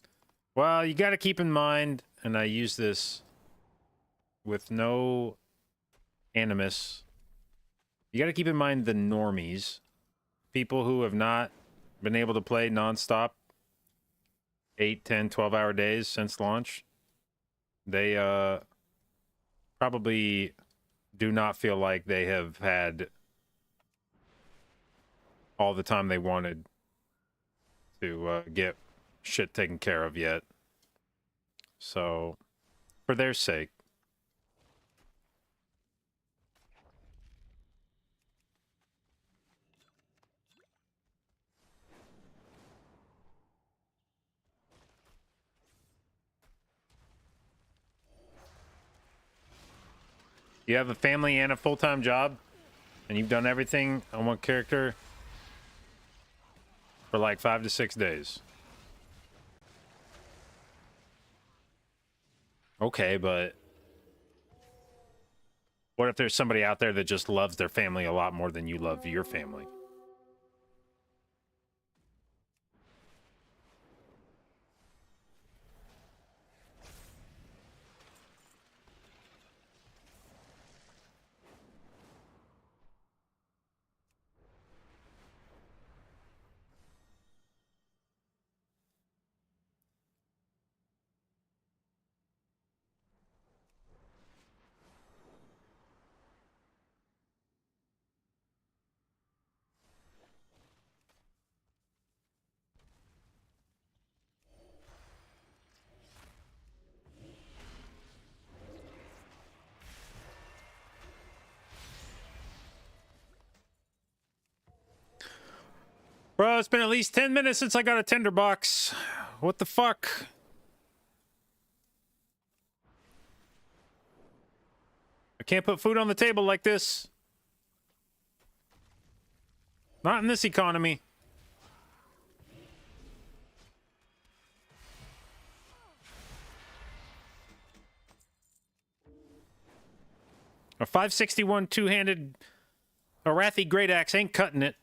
Well, you got to keep in mind, and I use this with no animus. You got to keep in mind the normies, people who have not been able to play nonstop 8, 10, 12-hour days since launch. They probably do not feel like they have had all the time they wanted to get shit taken care of yet. So, for their sake. You have a family and a full-time job, and you've done everything on one character for like 5 to 6 days. Okay, but what if there's somebody out there that just loves their family a lot more than you love your family? It's been at least 10 minutes since I got a tinderbox. What the fuck? I can't put food on the table like this. Not in this economy. A 561 two-handed Arathi Great Axe ain't cutting it.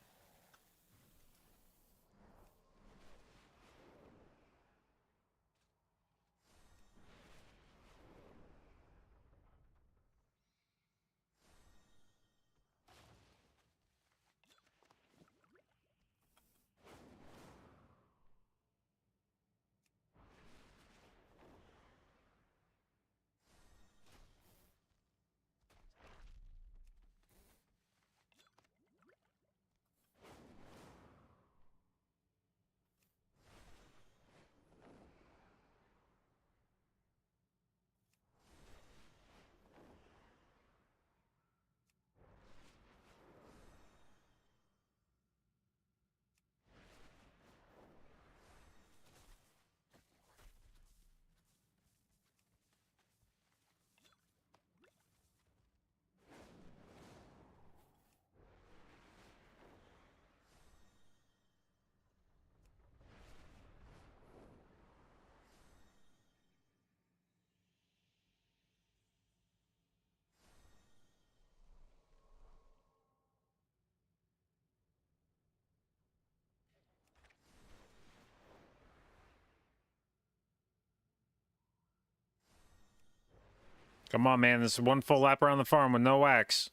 Come on, man. This is one full lap around the farm with no wax.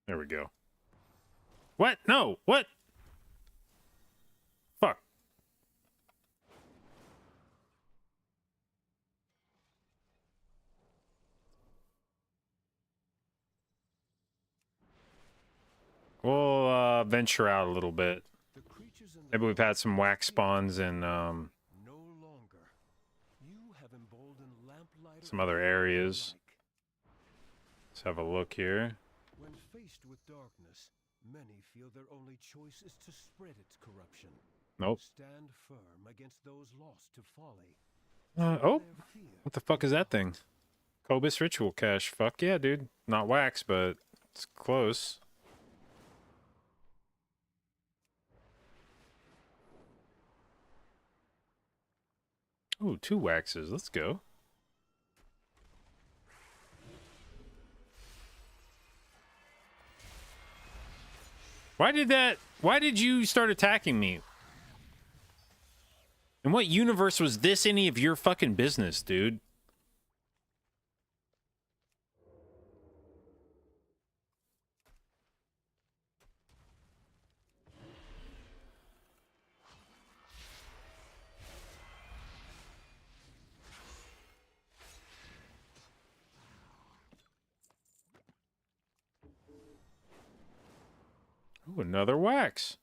There we go. What? No. What? Fuck. We'll venture out a little bit. Maybe we've had some wax spawns and some other areas. Let's have a look here. When faced with darkness, many feel their only choice is to spread its corruption. Nope. Stand firm against those lost to folly. Oh, what the fuck is that thing? Cobus ritual cache. Fuck yeah, dude. Not wax, but it's close. Ooh, 2 waxes. Let's go. Why did you start attacking me? In what universe was this any of your fucking business, dude? Ooh, another wax.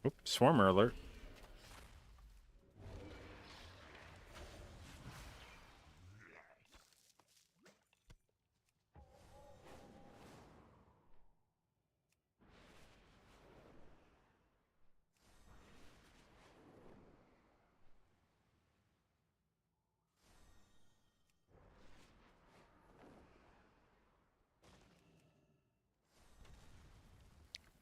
Oop, swarmer alert.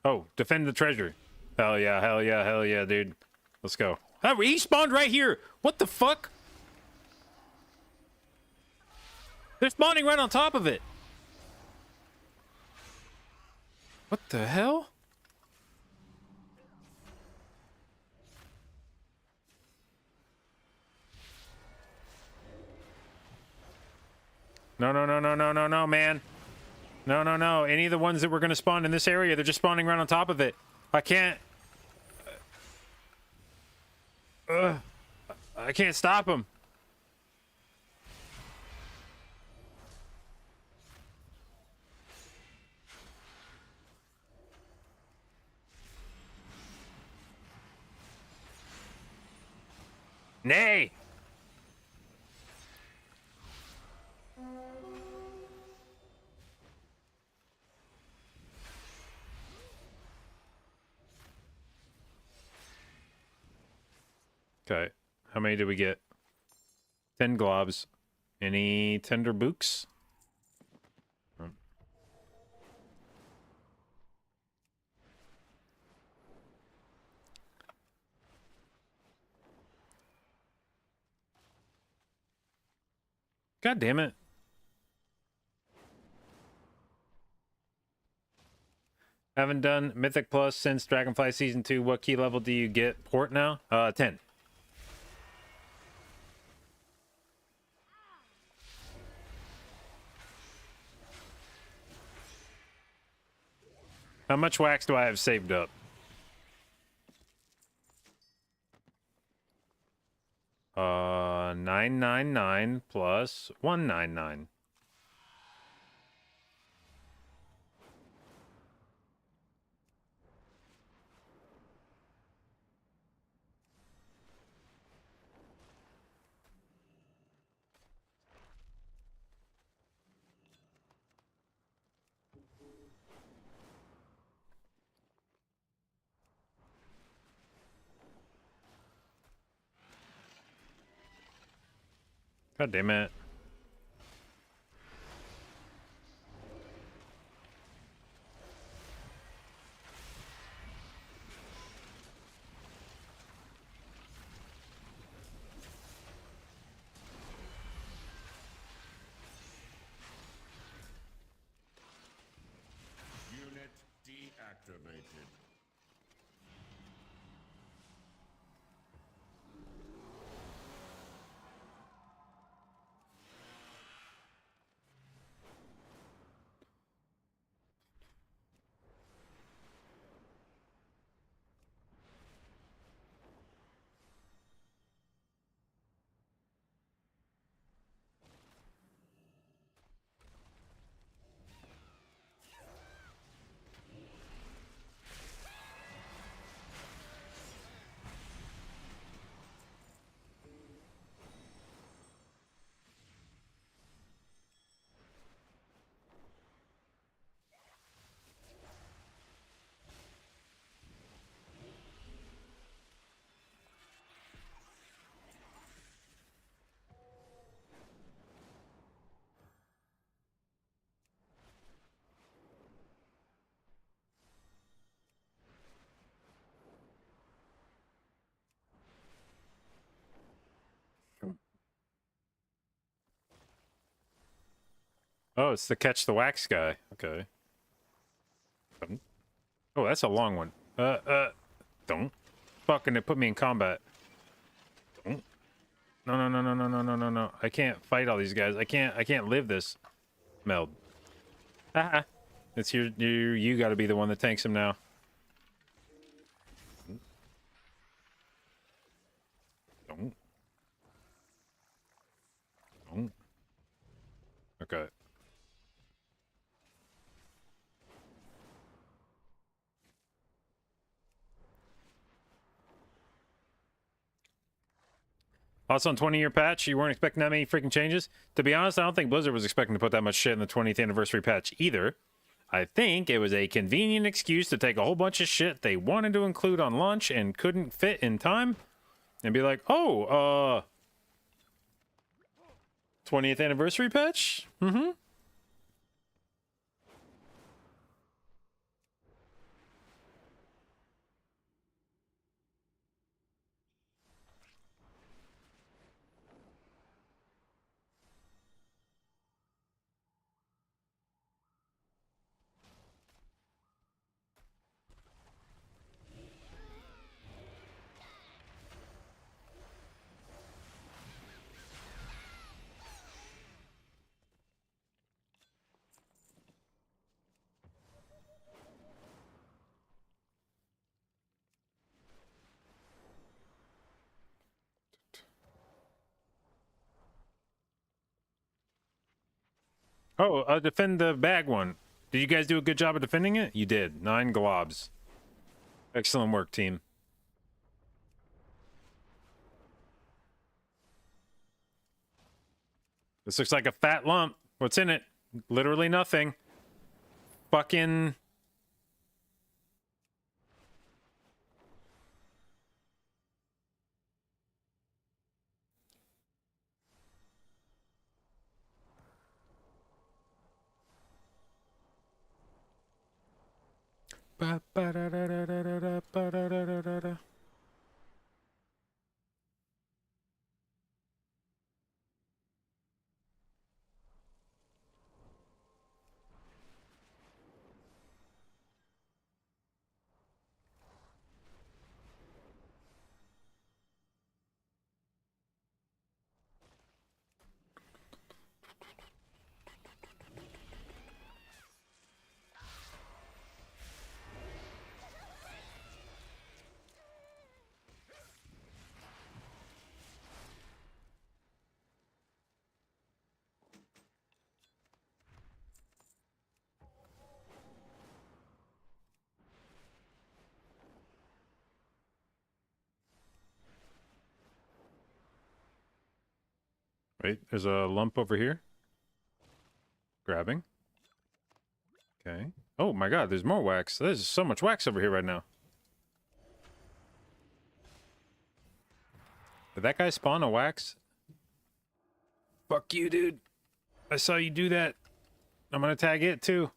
Oh, defend the treasure. Hell yeah, hell yeah, hell yeah, dude. Let's go. Oh, he spawned right here. What the fuck? They're spawning right on top of it. What the hell? No, no, no, no, no, no, no, man. No, no, no. Any of the ones that were going to spawn in this area, they're just spawning right on top of it. I can't... I can't stop them. Nay! Okay. How many did we get? 10 globs. Any tender books? God damn it. Haven't done Mythic Plus since Dragonfly Season 2. What key level do you get port now? 10. How much wax do I have saved up? 999 plus 199. God damn it. Unit deactivated. Oh, it's the catch the wax guy. Okay. Oh, that's a long one. Don't. Fucking it put me in combat. Don't. No. I can't fight all these guys. I can't live this. Meld. Haha. It's you gotta be the one that tanks him now. Don't. Don't. Okay. Also on 20-year patch, you weren't expecting that many freaking changes? To be honest, I don't think Blizzard was expecting to put that much shit in the 20th anniversary patch either. I think it was a convenient excuse to take a whole bunch of shit they wanted to include on launch and couldn't fit in time and be like, oh, 20th anniversary patch? Mm-hmm. Oh, defend the bag one. Did you guys do a good job of defending it? You did. 9 globs. Excellent work, team. This looks like a fat lump. What's in it? Literally nothing. Fucking... Ba-ba-da-da-da-da-da-da-da-da-da-da. Wait, there's a lump over here. Grabbing. Okay. Oh my god, there's more wax. There's so much wax over here right now. Did that guy spawn a wax? Fuck you, dude. I saw you do that. I'm gonna tag it too.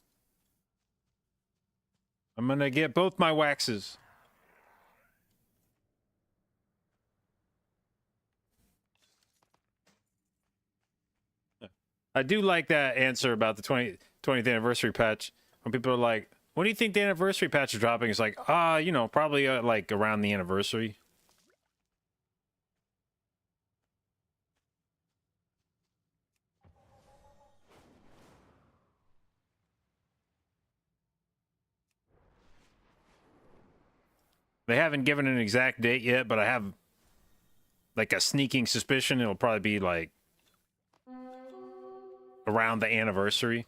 I'm gonna get both my waxes. I do like that answer about the 20th anniversary patch. When people are like, when do you think the anniversary patch is dropping? It's like, you know, probably like around the anniversary. They haven't given an exact date yet, but I have like a sneaking suspicion it'll probably be like around the anniversary.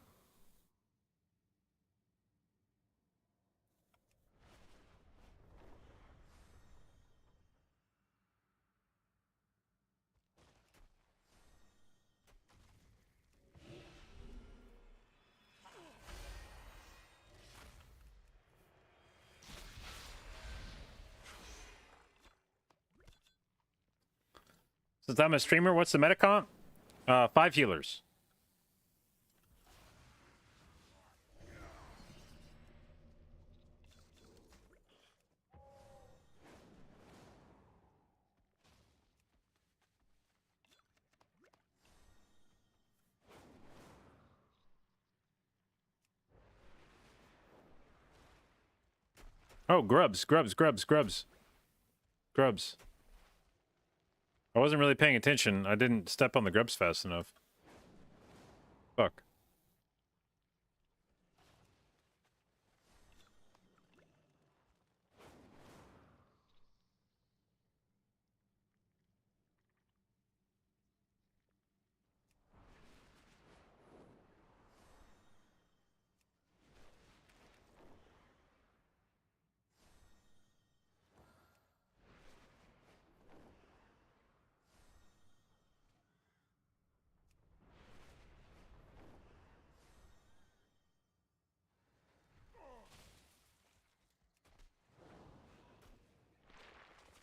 Since I'm a streamer, what's the meta comp? 5 healers. Oh, grubs. I wasn't really paying attention. I didn't step on the grubs fast enough. Fuck.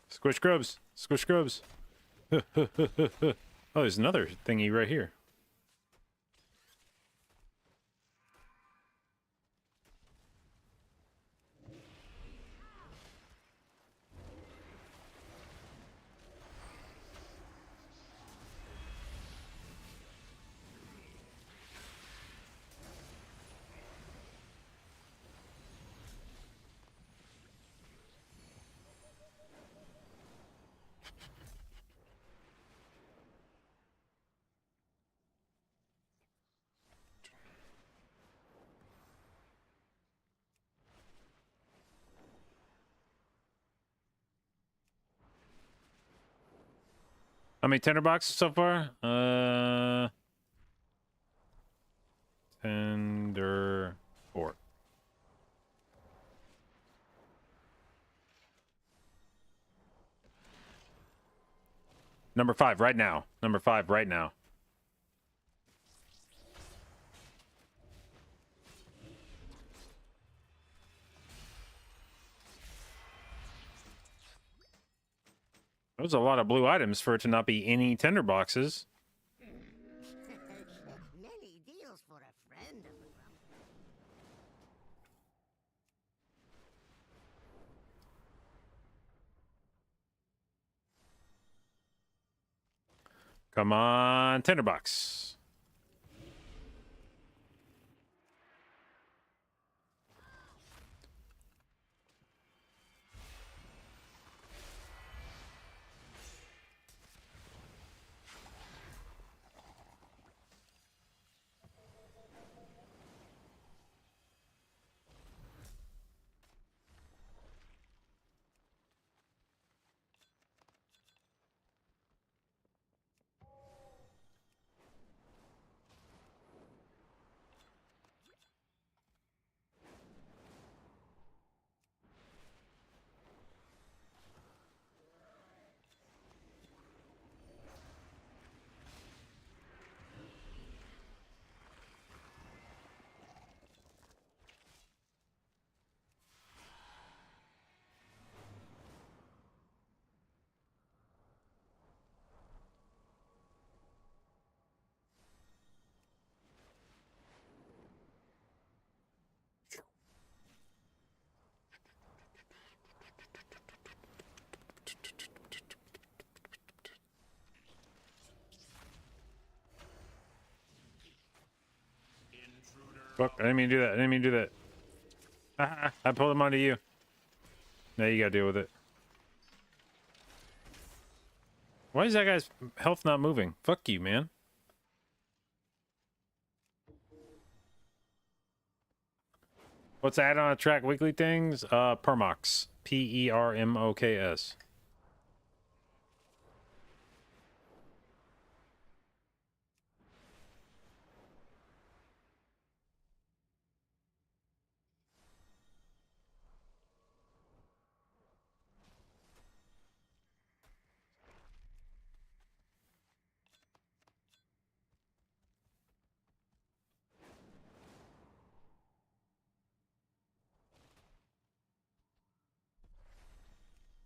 Squish grubs. Squish grubs. Oh, there's another thingy right here. How many tinderboxes so far? Tender 4. Number 5 right now. Number 5 right now. There's a lot of blue items for it to not be any tinderboxes. Many deals for a friend of the grump. Come on, tinderbox. Fuck, I didn't mean to do that. I didn't mean to do that. Ah, I pulled him onto you. Now you gotta deal with it. Why is that guy's health not moving? Fuck you, man. What's that on track weekly things? Permox. Permoks.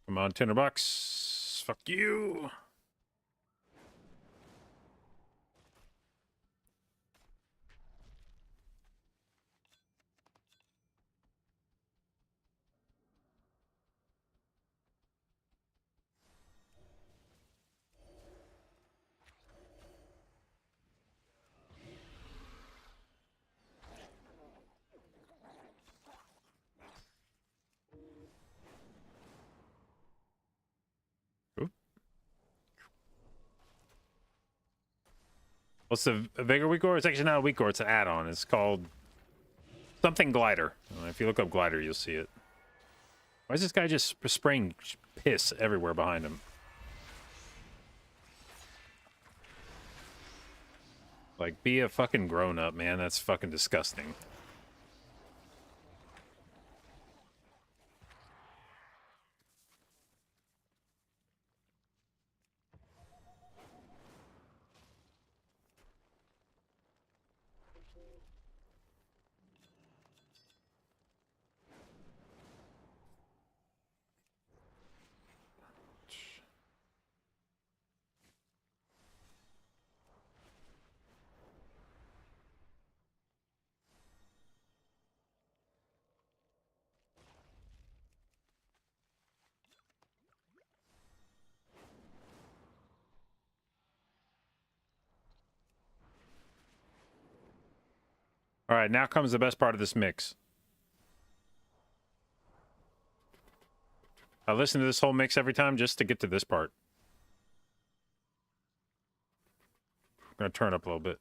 Come on, tinderbox. Fuck you. What's the Vigor Weak Core? It's actually not a Weak Core, it's an add-on. It's called something Glider. If you look up Glider, you'll see it. Why is this guy just spraying piss everywhere behind him? Like, be a fucking grown-up, man. That's fucking disgusting. All right, now comes the best part of this mix. I listen to this whole mix every time just to get to this part. I'm gonna turn up a little bit.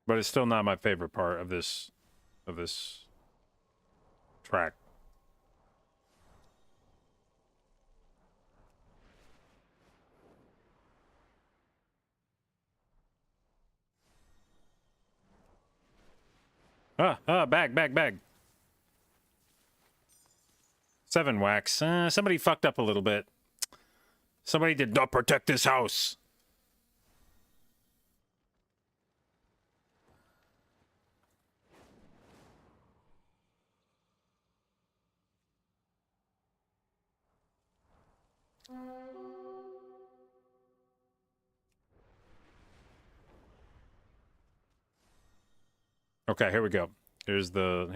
But it's still not my favorite part of this track. Bag. 7 wax. Somebody fucked up a little bit. Somebody did not protect this house. Okay, here we go. Here's the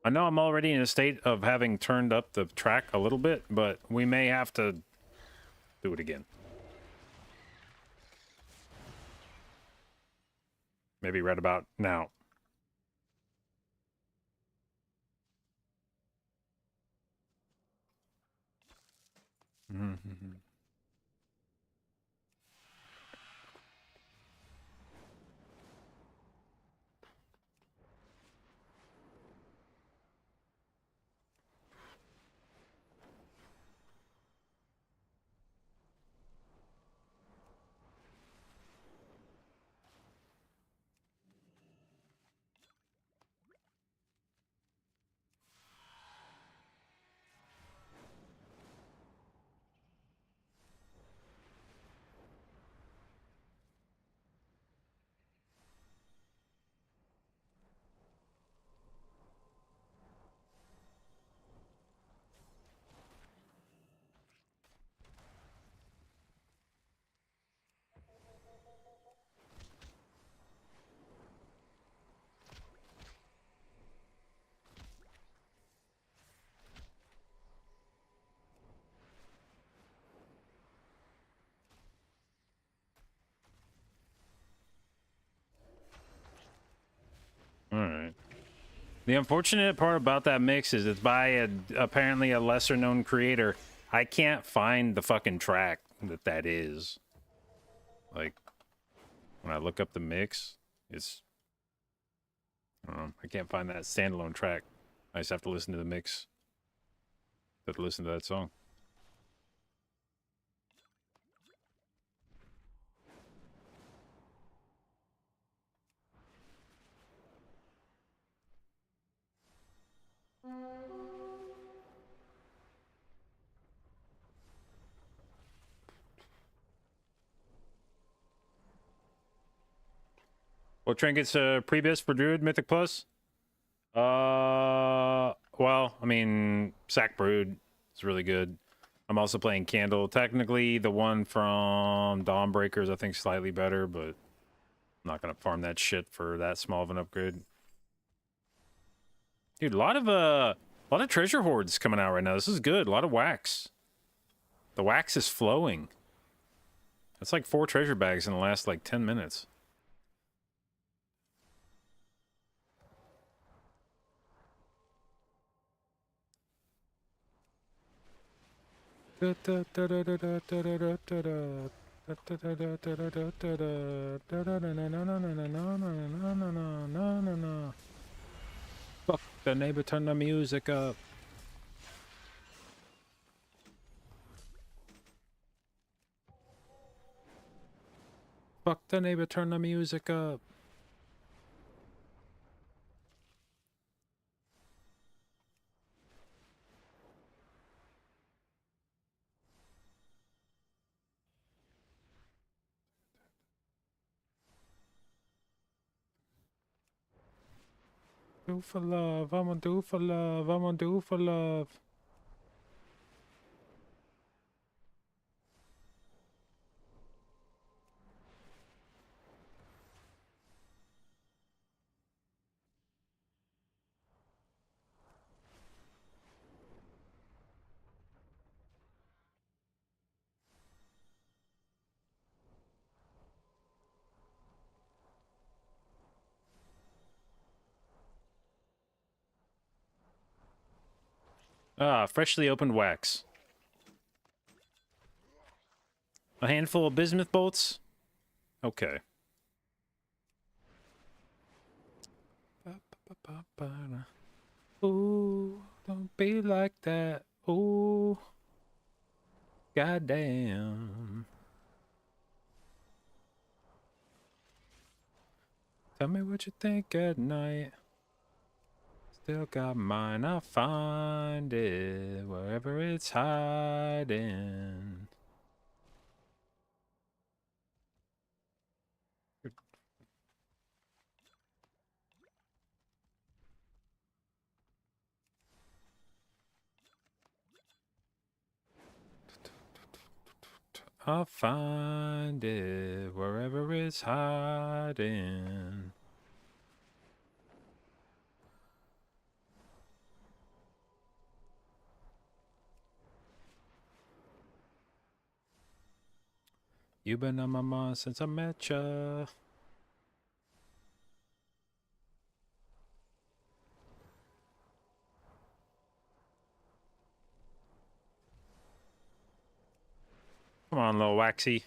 I know I'm already in a state of having turned up the track a little bit, but we may have to do it again. Maybe right about now. All right. The unfortunate part about that mix is it's by apparently a lesser known creator. I can't find the fucking track that is. Like, when I look up the mix, it's... I can't find that standalone track. I just have to listen to the mix. Have to listen to that song. What trinkets pre-bis for Druid Mythic Plus? Well, I mean, Sack Brood is really good. I'm also playing Candle. Technically, the one from Dawnbreakers, I think, slightly better, but I'm not gonna farm that shit for that small of an upgrade. Dude, a lot of treasure hoards coming out right now. This is good. A lot of wax. The wax is flowing. That's like 4 treasure bags in the last like 10 minutes. Fuck the neighbor, turn the music up. Fuck the neighbor, turn the music up. Do for love, I'm gonna do for love, I'm gonna do for love. Ah, freshly opened wax. A handful of bismuth bolts? Okay. Ooh, don't be like that. Ooh. Goddamn. Tell me what you think at night. Still got mine, I'll find it wherever it's hiding. I'll find it wherever it's hiding. You've been on my mind since I met ya. Come on, little waxy.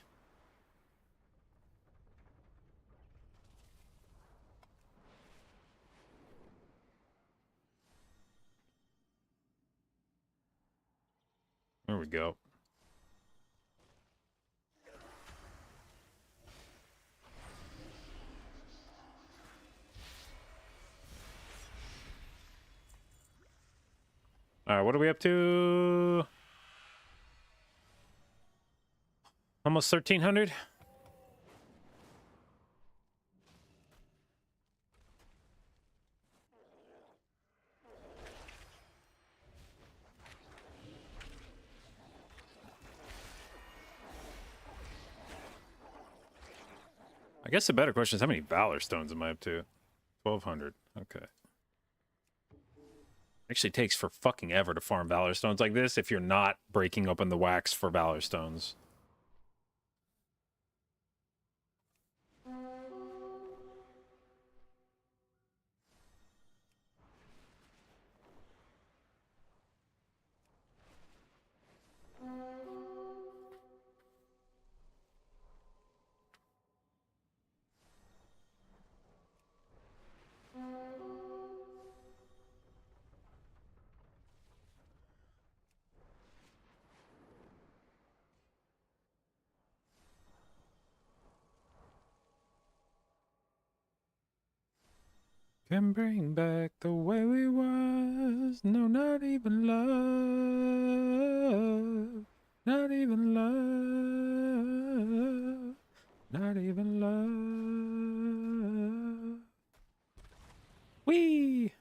There we go. All right, what are we up to? Almost 1,300? I guess the better question is how many Valor Stones am I up to? 1,200. Okay. Actually takes for fucking ever to farm Valor Stones like this if you're not breaking open the wax for Valor Stones. Can bring back the way we was. No, not even love. Not even love. Not even love. Whee!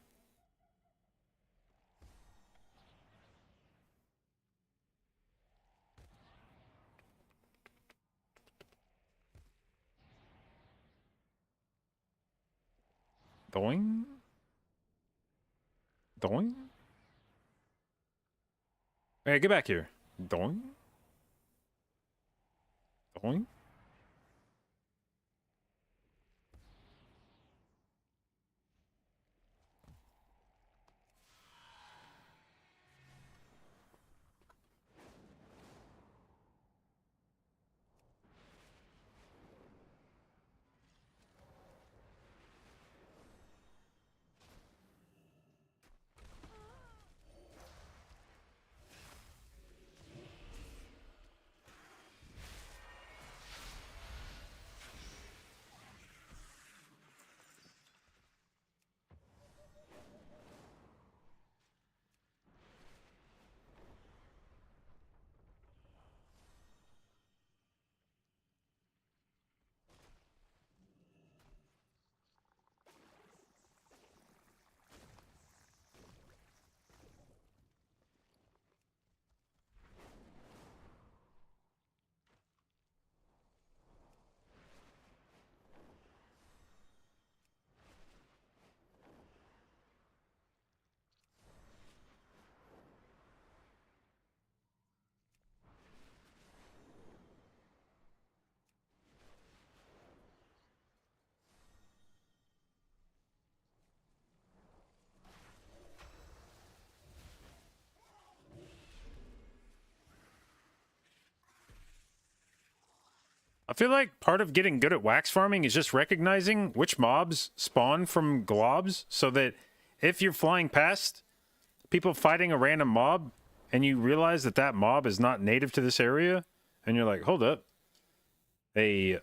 Doing? Doing? Hey, get back here. Doing? Doing? I feel like part of getting good at wax farming is just recognizing which mobs spawn from globs so that if you're flying past people fighting a random mob and you realize that that mob is not native to this area and you're like, hold up, an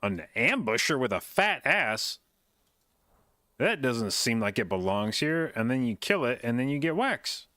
ambusher with a fat ass, that doesn't seem like it belongs here, and then you kill it and then you get wax.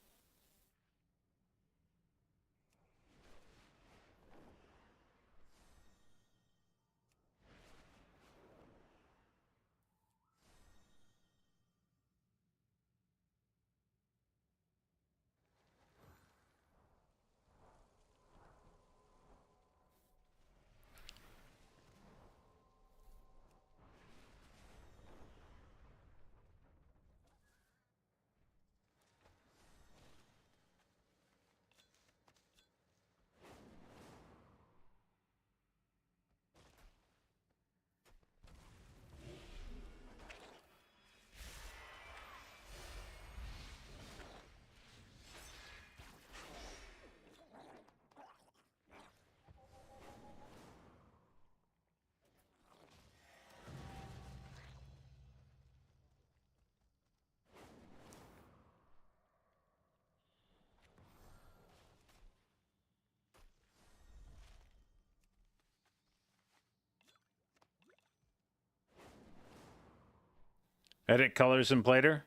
Edit colors in Plater?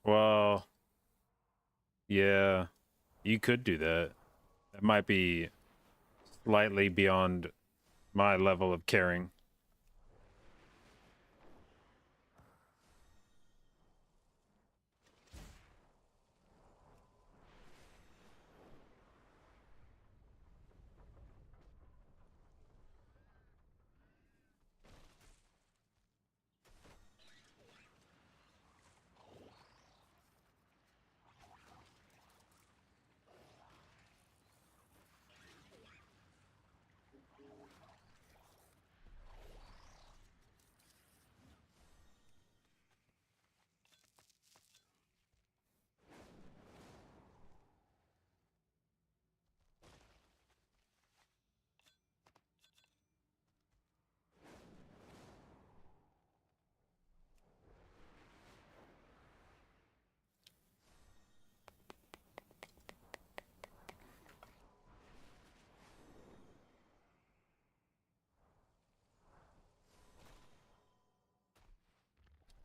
Well, yeah, you could do that. That might be slightly beyond my level of caring.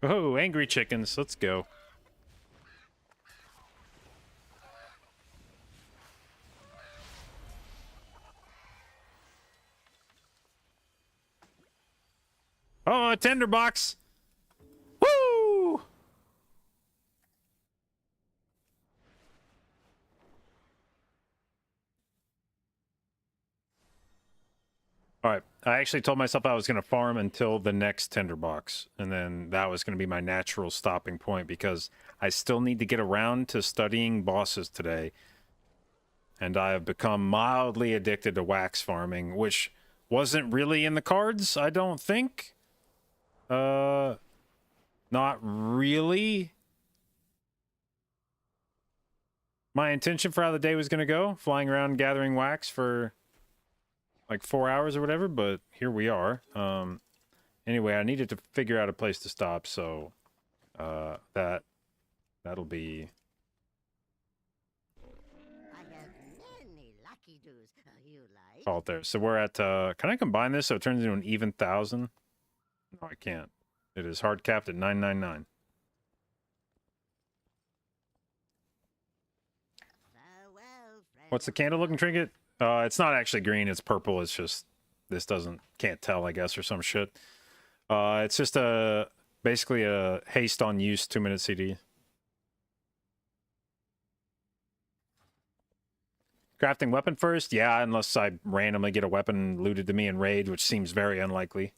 Oh, angry chickens. Let's go. Oh, a tinderbox. Woo! All right. I actually told myself I was going to farm until the next tinderbox, and then that was going to be my natural stopping point because I still need to get around to studying bosses today. And I have become mildly addicted to wax farming, which wasn't really in the cards, I don't think. Not really. My intention for how the day was going to go, flying around gathering wax for like 4 hours or whatever, but here we are. Anyway, I needed to figure out a place to stop, so that'll be I have many lucky doos you like. called there. So we're at can I combine this so it turns into an even 1,000? No, I can't. It is hard capped at 999. Farewell, friend. What's the candle looking trinket? It's not actually green, it's purple. It's just this can't tell, I guess, or some shit. It's just basically a haste on use 2-minute CD. Crafting weapon first? Yeah, unless I randomly get a weapon looted to me in raid, which seems very unlikely.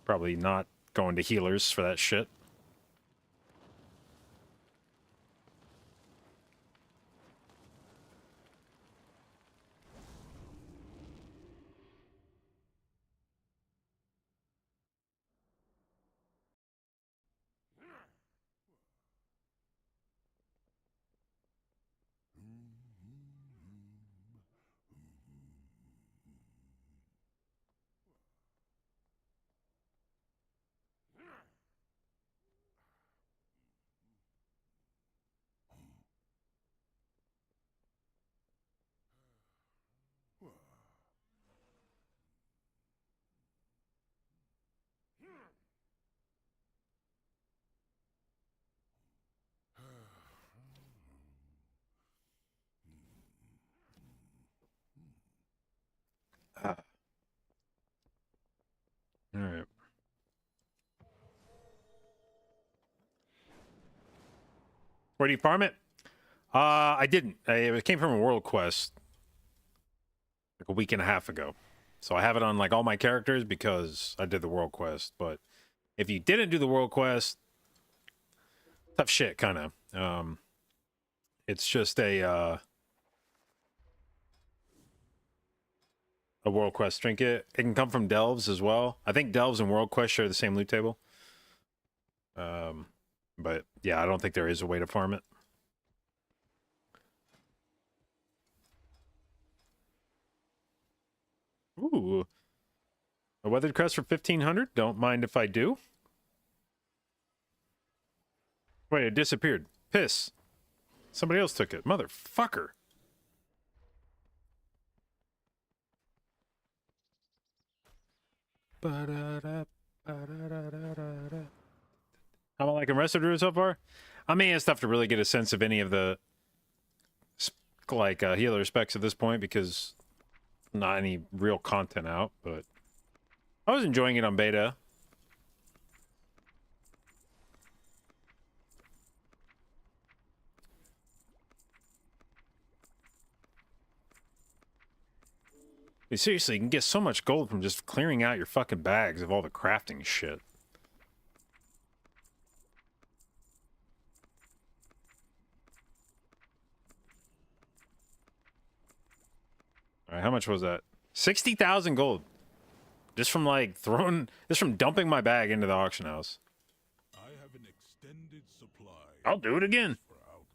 Probably not going to healers for that shit. All right. Where do you farm it? I didn't. It came from a world quest like a week and a half ago. So I have it on like all my characters because I did the world quest. But if you didn't do the world quest, tough shit, kind of. It's just a world quest trinket. It can come from delves as well. I think delves and world quest share the same loot table. But yeah, I don't think there is a way to farm it. Ooh. A weathered crest for 1,500? Don't mind if I do. Wait, it disappeared. Piss. Somebody else took it. Motherfucker. How am I liking Rest of Druid so far? I mean, it's tough to really get a sense of any of the healer specs at this point because not any real content out, but I was enjoying it on beta. Dude, seriously, you can get so much gold from just clearing out your fucking bags of all the crafting shit. Alright, how much was that? 60,000 gold. Just from dumping my bag into the auction house. I have an extended supply. I'll do it again. For outlanders.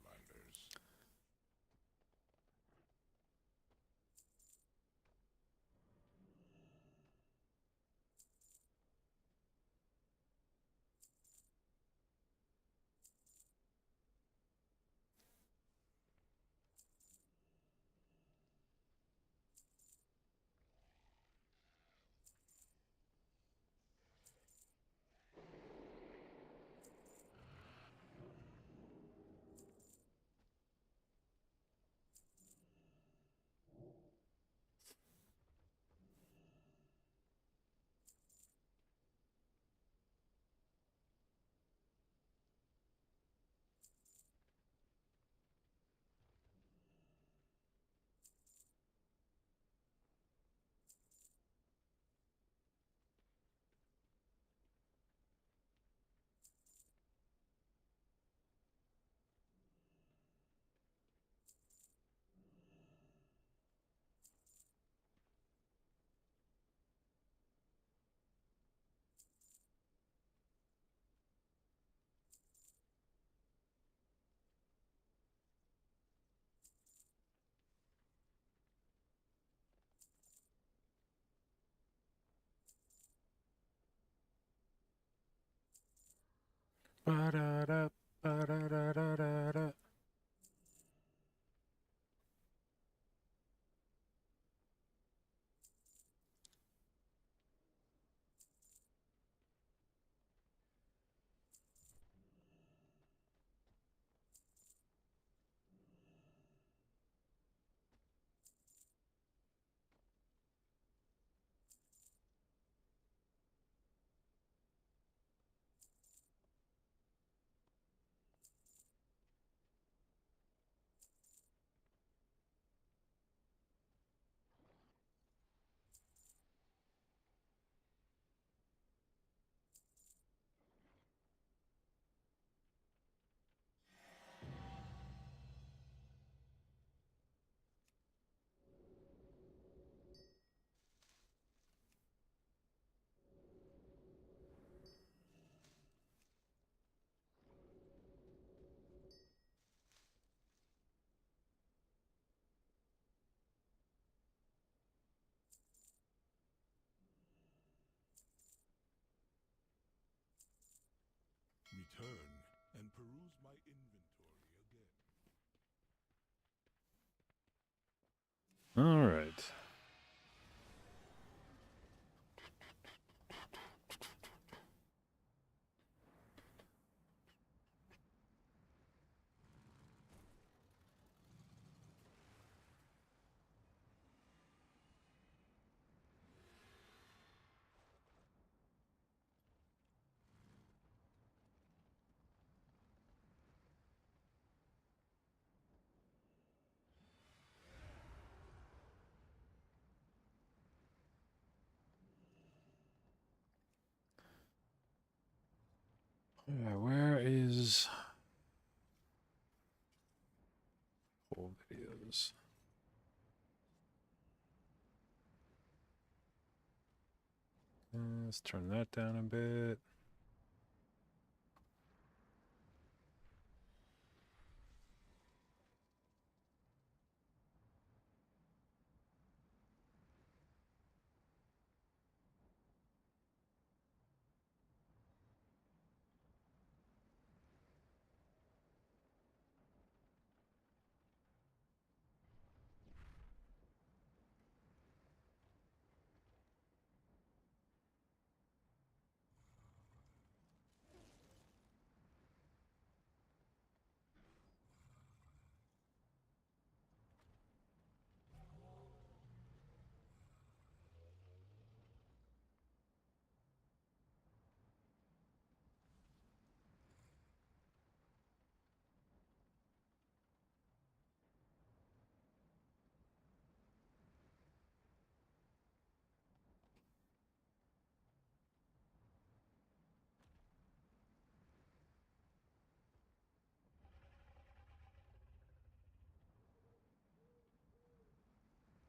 Ba-da-da, ba-da-da-da-da-da. Return and peruse my inventory again. All right. Where is old videos? Let's turn that down a bit.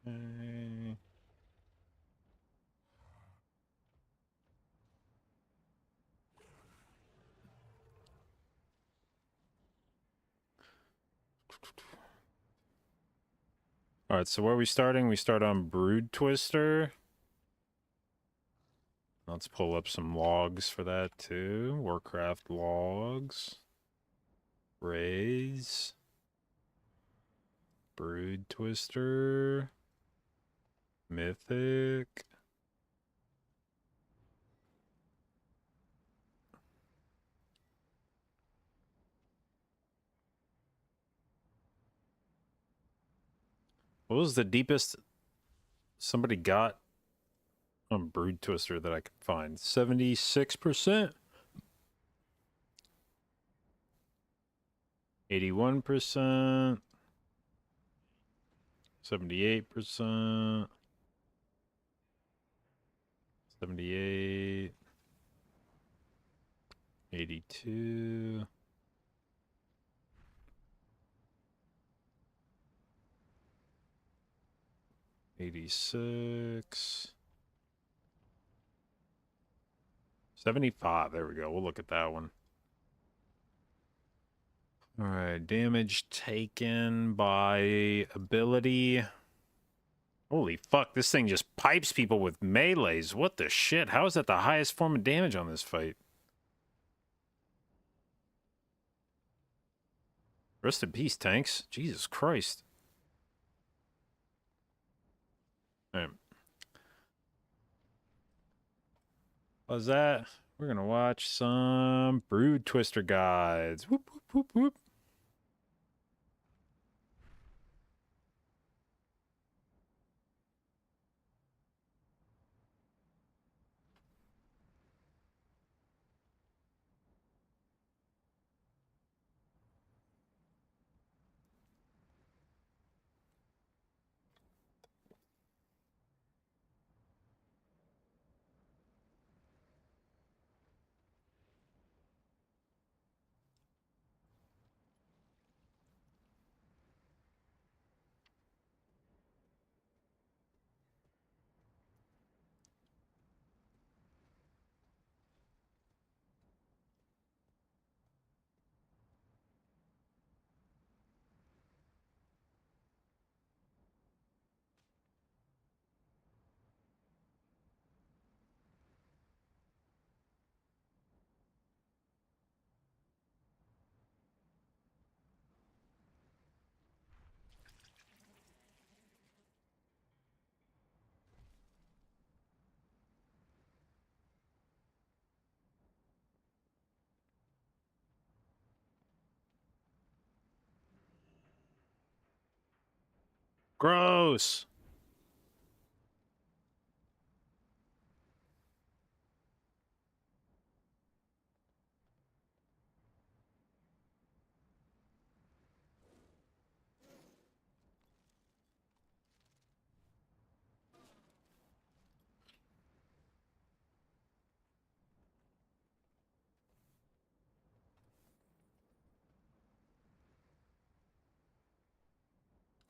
Okay. All right, so where are we starting? We start on Brood Twister. Let's pull up some logs for that too. Warcraft logs. Raise. Brood Twister. Mythic. What was the deepest somebody got on Brood Twister that I could find? 76%? 81%? 78%? 78? 82? 86? 75. There we go. We'll look at that one. All right. Damage taken by ability. Holy fuck. This thing just pipes people with melees. What the shit? How is that the highest form of damage on this fight? Rest in peace, tanks. Jesus Christ. All right. What's that? We're gonna watch some Brood Twister guides. Whoop, whoop, whoop, whoop. Gross.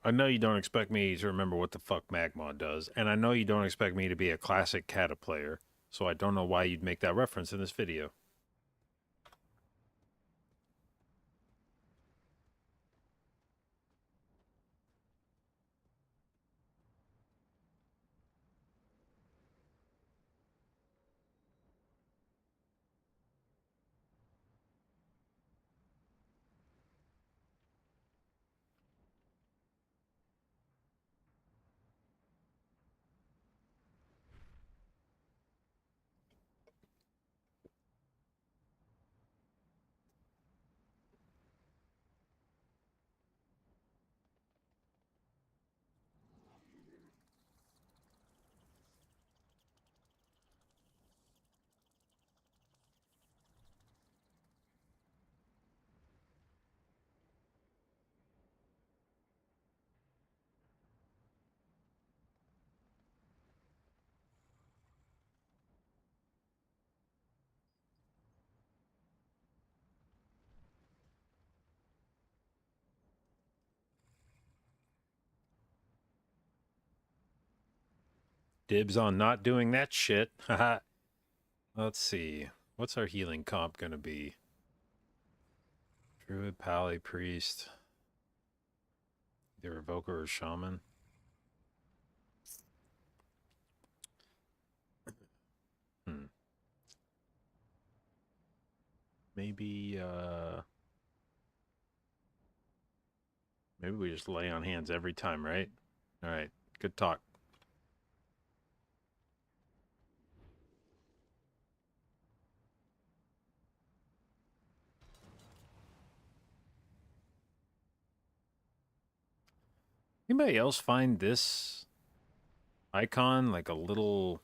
I know you don't expect me to remember what the fuck Magma does, and I know you don't expect me to be a classic Kata player, so I don't know why you'd make that reference in this video. Dibs on not doing that shit. Haha. Let's see. What's our healing comp gonna be? Druid, Pally, Priest. Either Evoker or Shaman. Maybe maybe we just lay on hands every time, right? All right. Good talk. Anybody else find this icon like a little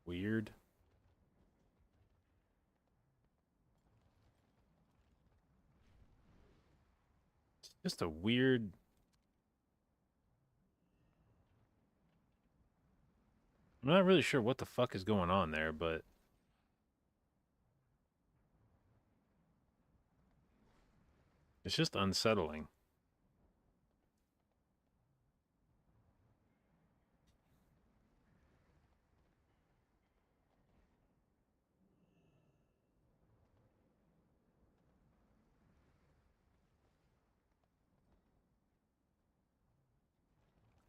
weird? It's just a weird. I'm not really sure what the fuck is going on there, but it's just unsettling.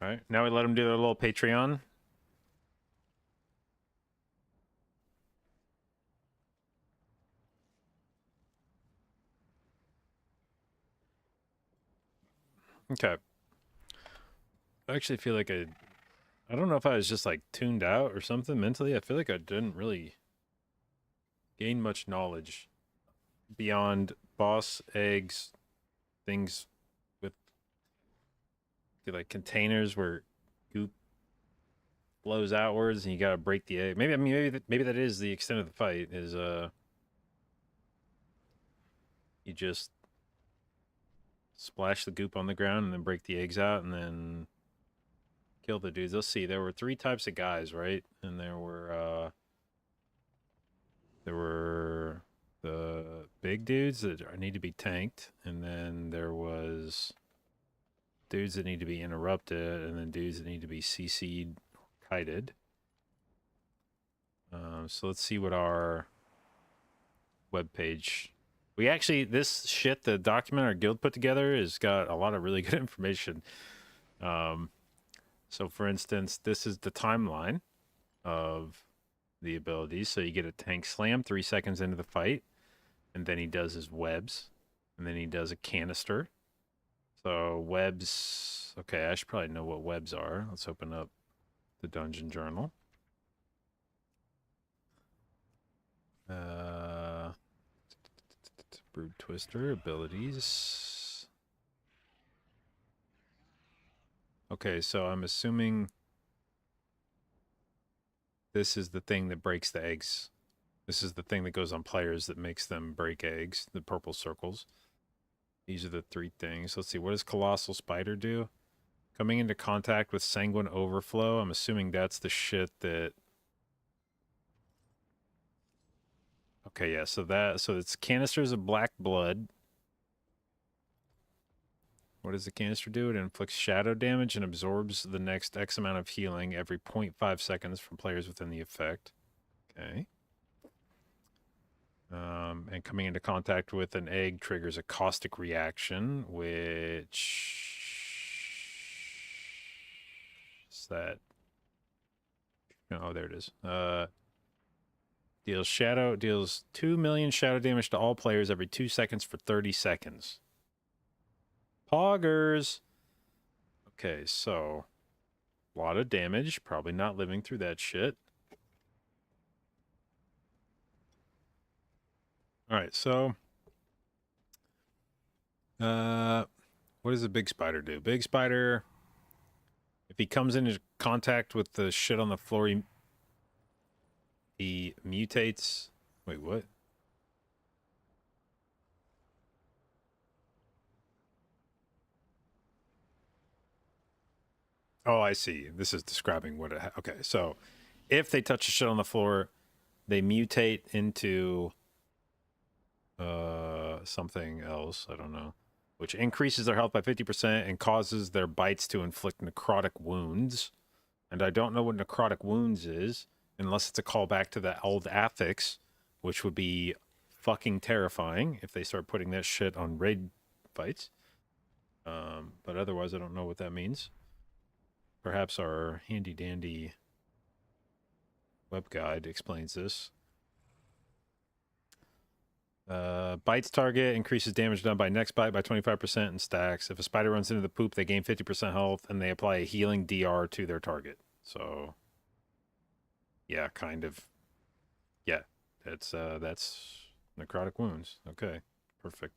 All right, now we let them do their little Patreon. Okay. I actually feel like I don't know if I was just like tuned out or something mentally. I feel like I didn't really gain much knowledge beyond boss eggs, things with like containers where goop flows outwards and you gotta break the egg. Maybe that is the extent of the fight. Is you just splash the goop on the ground and then break the eggs out and then kill the dudes. Let's see. There were 3 types of guys, right? And there were the big dudes that need to be tanked, and then there was dudes that need to be interrupted, and then dudes that need to be CC'd, kited. So let's see what our webpage. We actually, this shit, the document our guild put together has got a lot of really good information. So for instance, this is the timeline of the abilities. So you get a tank slam 3 seconds into the fight, and then he does his webs, and then he does a canister. So webs, okay, I should probably know what webs are. Let's open up the dungeon journal. Brood Twister abilities. Okay, so I'm assuming this is the thing that breaks the eggs. This is the thing that goes on players that makes them break eggs, the purple circles. These are the 3 things. Let's see, what does Colossal Spider do? Coming into contact with Sanguine Overflow. I'm assuming that's the shit that... Okay, yeah, so it's canisters of black blood. What does the canister do? It inflicts shadow damage and absorbs the next X amount of healing every 0.5 seconds from players within the effect. Okay. And coming into contact with an egg triggers a caustic reaction, which is that. Oh, there it is. Deals 2 million shadow damage to all players every 2 seconds for 30 seconds. Poggers. Okay, so a lot of damage. Probably not living through that shit. All right, so what does a big spider do? Big spider, if he comes into contact with the shit on the floor, he mutates. Wait, what? Oh, I see. This is describing what it... Okay, so if they touch the shit on the floor, they mutate into something else. I don't know. which increases their health by 50% and causes their bites to inflict necrotic wounds. And I don't know what necrotic wounds is, unless it's a callback to the old affix, which would be fucking terrifying if they start putting that shit on raid fights. But otherwise, I don't know what that means. Perhaps our handy-dandy web guide explains this. Bites target increases damage done by next bite by 25% and stacks. If a spider runs into the poop, they gain 50% health, and they apply a healing DR to their target. So, yeah, kind of. Yeah, that's necrotic wounds. Okay, perfect.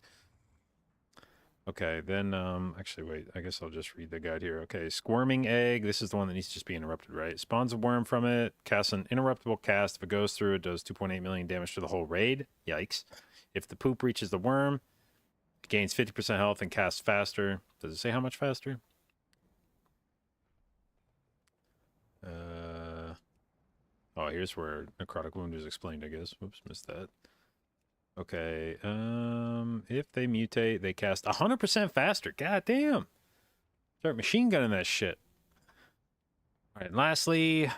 Okay, then, actually, wait, I guess I'll just read the guide here. Okay, squirming egg. This is the one that needs to just be interrupted, right? Spawns a worm from it, casts an interruptible cast. If it goes through, it does 2.8 million damage to the whole raid. Yikes. If the poop reaches the worm, it gains 50% health and casts faster. Does it say how much faster? Oh, here's where necrotic wound is explained, I guess. Whoops, missed that. Okay, if they mutate, they cast 100% faster. God damn. Start machine gunning that shit. All right, and lastly,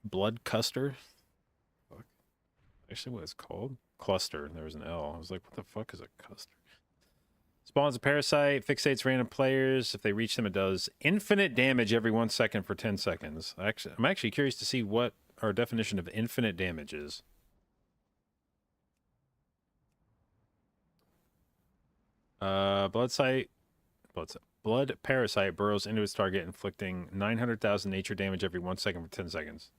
blood custer. Fuck. Actually, what it's called? Cluster. There was an L. I was like, what the fuck is a cluster? Spawns a parasite, fixates random players. If they reach them, it does infinite damage every 1 second for 10 seconds. I'm actually curious to see what our definition of infinite damage is. Blood parasite burrows into its target, inflicting 900,000 nature damage every 1 second for 10 seconds.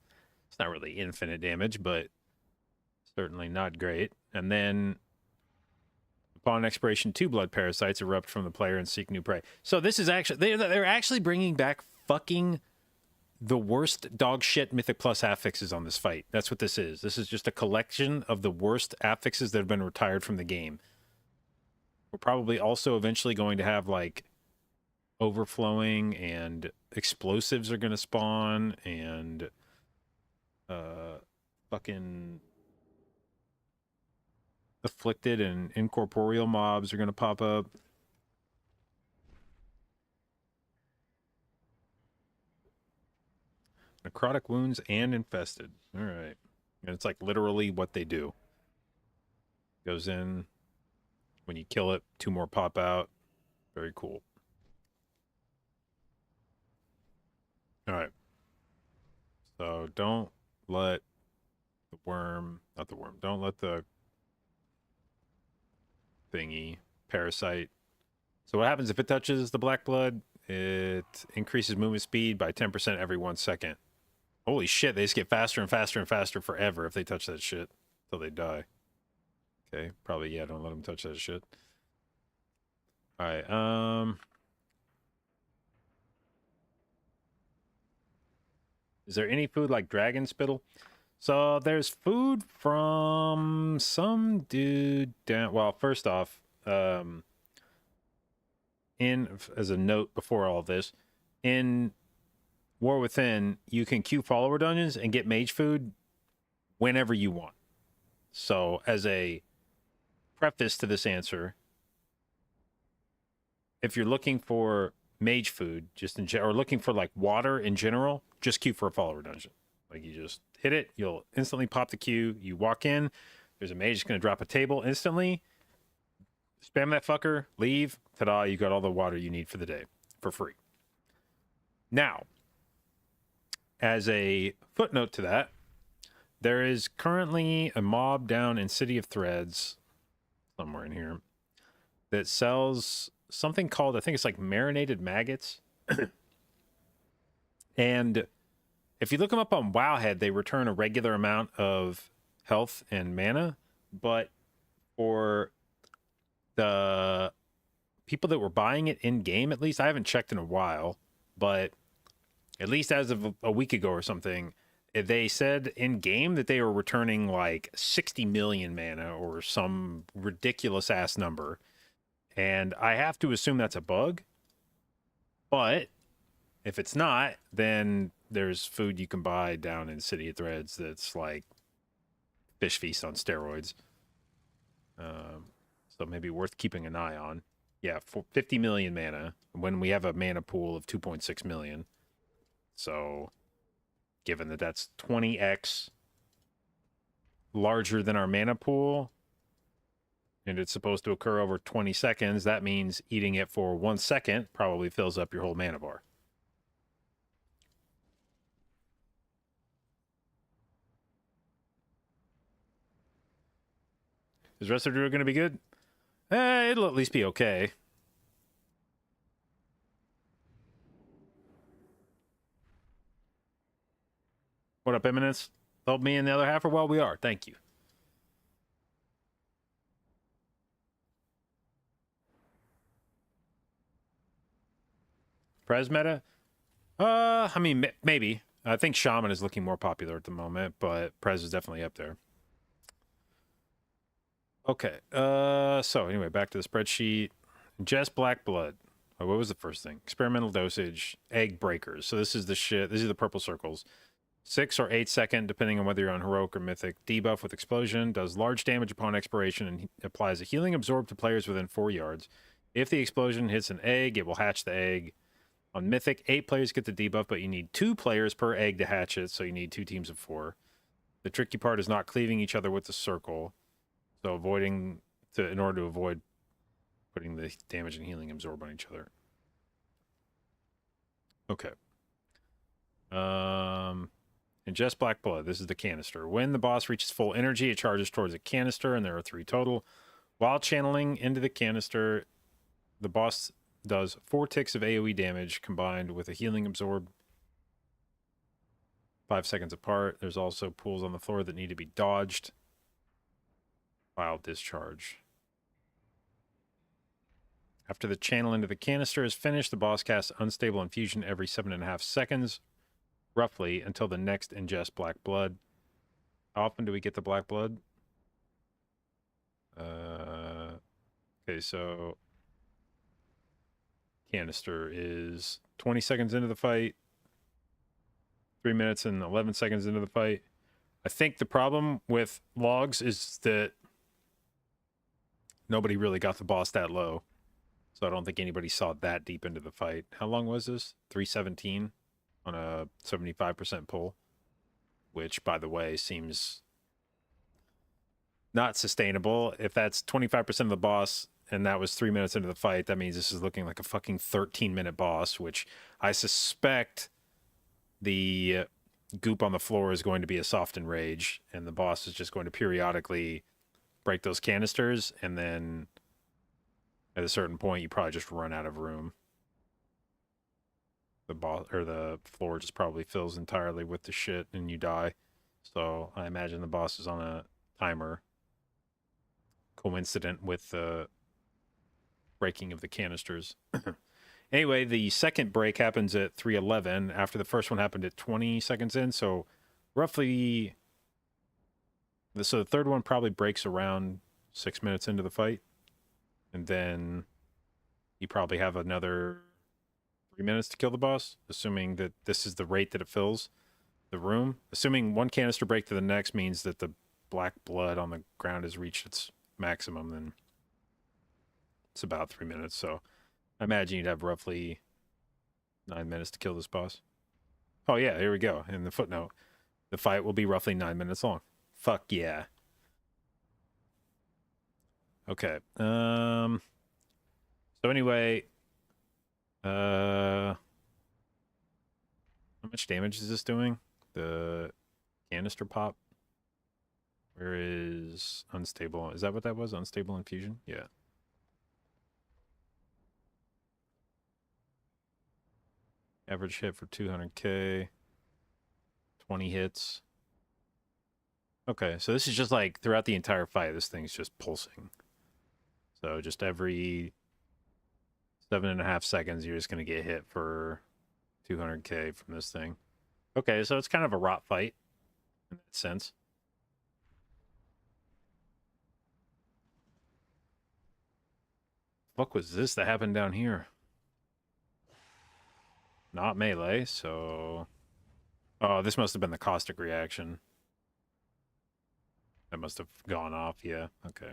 It's not really infinite damage, but certainly not great. And then, upon expiration, 2 blood parasites erupt from the player and seek new prey. So this is actually they're actually bringing back fucking the worst dog shit Mythic Plus affixes on this fight. That's what this is. This is just a collection of the worst affixes that have been retired from the game. We're probably also eventually going to have, like, overflowing and explosives are going to spawn and fucking afflicted and incorporeal mobs are going to pop up. Necrotic wounds and infested. All right. And it's like literally what they do. Goes in. When you kill it, 2 more pop out. Very cool. All right. So don't let the worm, not the worm, don't let the thingy, parasite. So what happens if it touches the black blood? It increases movement speed by 10% every 1 second. Holy shit, they just get faster and faster and faster forever if they touch that shit till they die. Okay, probably, yeah, don't let them touch that shit. Alright, is there any food like dragon spittle? So there's food from some dude down, well, first off, as a note before all of this, in War Within, you can queue follower dungeons and get mage food whenever you want. So as a preface to this answer, if you're looking for mage food, just or looking for like water in general, just queue for a follower dungeon. Like you just hit it, you'll instantly pop the queue. You walk in, there's a mage that's going to drop a table instantly. Spam that fucker, leave, ta-da, you got all the water you need for the day for free. Now, as a footnote to that, there is currently a mob down in City of Threads, somewhere in here, that sells something called, I think it's like marinated maggots. And if you look them up on Wowhead, they return a regular amount of health and mana. But for the people that were buying it in-game, at least, I haven't checked in a while, but at least as of a week ago or something, they said in-game that they were returning like 60 million mana or some ridiculous-ass number. And I have to assume that's a bug. But if it's not, then there's food you can buy down in City of Threads that's like Fish Feast on steroids. So maybe worth keeping an eye on. Yeah, 50 million mana when we have a mana pool of 2.6 million. So, given that that's 20x larger than our mana pool, and it's supposed to occur over 20 seconds, that means eating it for 1 second probably fills up your whole mana bar. Is Rest of Druid going to be good? It'll at least be okay. What up, Eminence? Help me in the other half, or well, we are. Thank you. Prez meta? I mean, maybe. I think Shaman is looking more popular at the moment, but Prez is definitely up there. Okay. So anyway, back to the spreadsheet. Ingest black blood. Oh, what was the first thing? Experimental dosage. Egg breakers. So this is the shit. These are the purple circles. 6 or 8 second, depending on whether you're on heroic or mythic. Debuff with explosion. Does large damage upon expiration and applies a healing absorb to players within 4 yards. If the explosion hits an egg, it will hatch the egg. On mythic, 8 players get the debuff, but you need 2 players per egg to hatch it, so you need 2 teams of 4. The tricky part is not cleaving each other with the circle. So in order to avoid putting the damage and healing absorb on each other. Okay. Ingest black blood. This is the canister. When the boss reaches full energy, it charges towards a canister, and there are 3 total. While channeling into the canister, the boss does 4 ticks of AoE damage combined with a healing absorb 5 seconds apart. There's also pools on the floor that need to be dodged. While discharge. After the channel into the canister is finished, the boss casts Unstable Infusion every 7.5 seconds, roughly, until the next ingest black blood. How often do we get the black blood? Okay, so canister is 20 seconds into the fight, 3 minutes and 11 seconds into the fight. I think the problem with logs is that nobody really got the boss that low. So I don't think anybody saw that deep into the fight. How long was this? 317 on a 75% pull. Which, by the way, seems not sustainable. If that's 25% of the boss and that was 3 minutes into the fight, that means this is looking like a fucking 13-minute boss, which I suspect the goop on the floor is going to be a softened rage, and the boss is just going to periodically break those canisters, and then at a certain point you probably just run out of room. The boss or the floor just probably fills entirely with the shit and you die. So I imagine the boss is on a timer coincident with the breaking of the canisters. Anyway, the second break happens at 3:11 after the first one happened at 20 seconds in, so roughly. So the third one probably breaks around 6 minutes into the fight. And then you probably have another 3 minutes to kill the boss, assuming that this is the rate that it fills the room. Assuming one canister break to the next means that the black blood on the ground has reached its maximum, then it's about 3 minutes. So I imagine you'd have roughly 9 minutes to kill this boss. Oh yeah, here we go. In the footnote, the fight will be roughly 9 minutes long. Fuck yeah. Okay. So anyway, how much damage is this doing? The canister pop. Where is unstable? Is that what that was? Unstable infusion? Yeah. Average hit for 200k. 20 hits. Okay, so this is just like throughout the entire fight, this thing's just pulsing. So just every 7.5 seconds, you're just going to get hit for 200k from this thing. Okay, so it's kind of a rot fight in that sense. What was this that happened down here? Not melee, so... Oh, this must have been the caustic reaction. That must have gone off, yeah. Okay.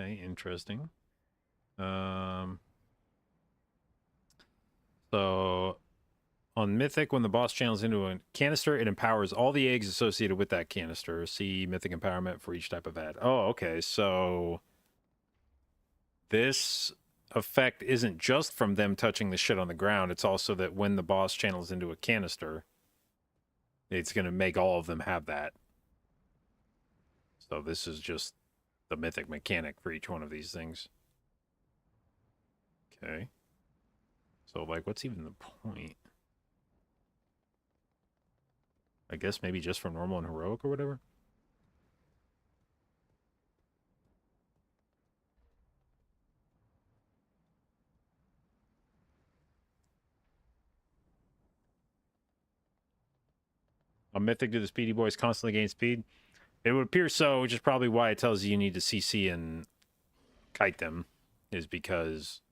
Okay, interesting. So on Mythic, when the boss channels into a canister, it empowers all the eggs associated with that canister. See Mythic empowerment for each type of ad. Oh, okay. So this effect isn't just from them touching the shit on the ground. It's also that when the boss channels into a canister, it's going to make all of them have that. So this is just the Mythic mechanic for each one of these things. Okay. So, like, what's even the point? I guess maybe just for normal and heroic or whatever? On Mythic, do the Speedy Boys constantly gain speed? It would appear so, which is probably why it tells you need to CC and kite them, is because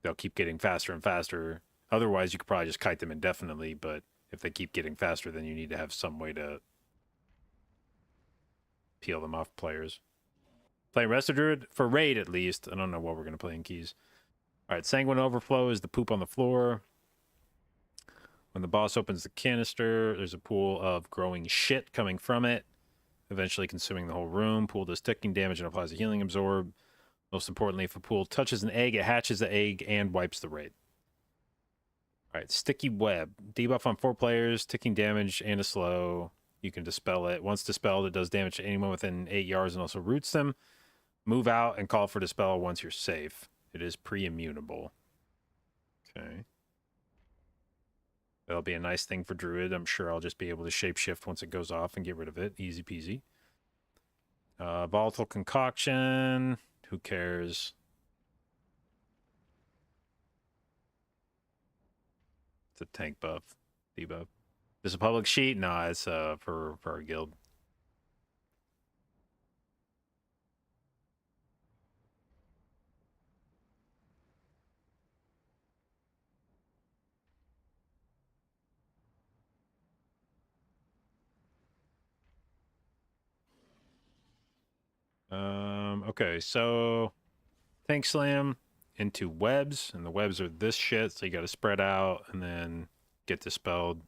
they'll keep getting faster and faster. Otherwise, you could probably just kite them indefinitely, but if they keep getting faster, then you need to have some way to peel them off players. Playing Resto Druid, for Raid at least. I don't know what we're going to play in Keys. Alright, Sanguine Overflow is the poop on the floor. When the boss opens the canister, there's a pool of growing shit coming from it, eventually consuming the whole room. Pool does ticking damage and applies a healing absorb. Most importantly, if a pool touches an egg, it hatches the egg and wipes the raid. Alright, Sticky Web. Debuff on 4 players, ticking damage and a slow. You can dispel it. Once dispelled, it does damage to anyone within 8 yards and also roots them. Move out and call for dispel once you're safe. It is pre-immunable. Okay. That'll be a nice thing for Druid. I'm sure I'll just be able to shapeshift once it goes off and get rid of it. Easy peasy. Volatile Concoction. Who cares? It's a tank buff. Debuff. There's a public sheet? No, it's for our guild. Okay, so Tank Slam into webs, and the webs are this shit, so you gotta spread out and then get dispelled.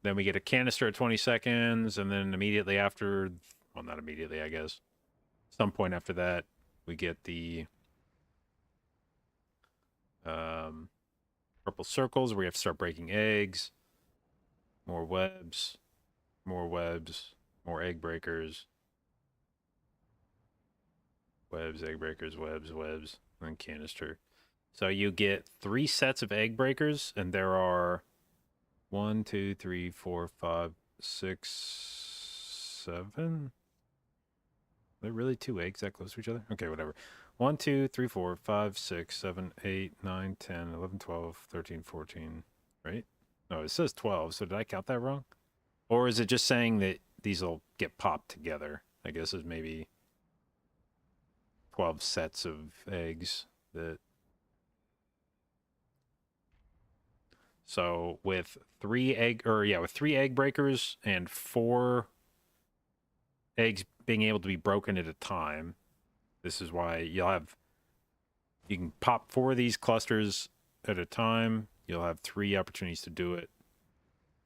Then we get a canister at 20 seconds, and then immediately after, well, not immediately, I guess, some point after that, we get the purple circles where we have to start breaking eggs, more webs, more egg breakers. Webs, egg breakers, webs, and then canister. So you get 3 sets of egg breakers, and there are 1, 2, 3, 4, 5, 6, 7. Are there really 2 eggs that close to each other? Okay, whatever. 1, 2, 3, 4, 5, 6, 7, 8, 9, 10, 11, 12, 13, 14. Right? No, it says 12, so did I count that wrong? Or is it just saying that these will get popped together? I guess is maybe 12 sets of eggs that... So with 3 egg breakers and 4 eggs being able to be broken at a time, this is why you can pop 4 of these clusters at a time. You'll have 3 opportunities to do it.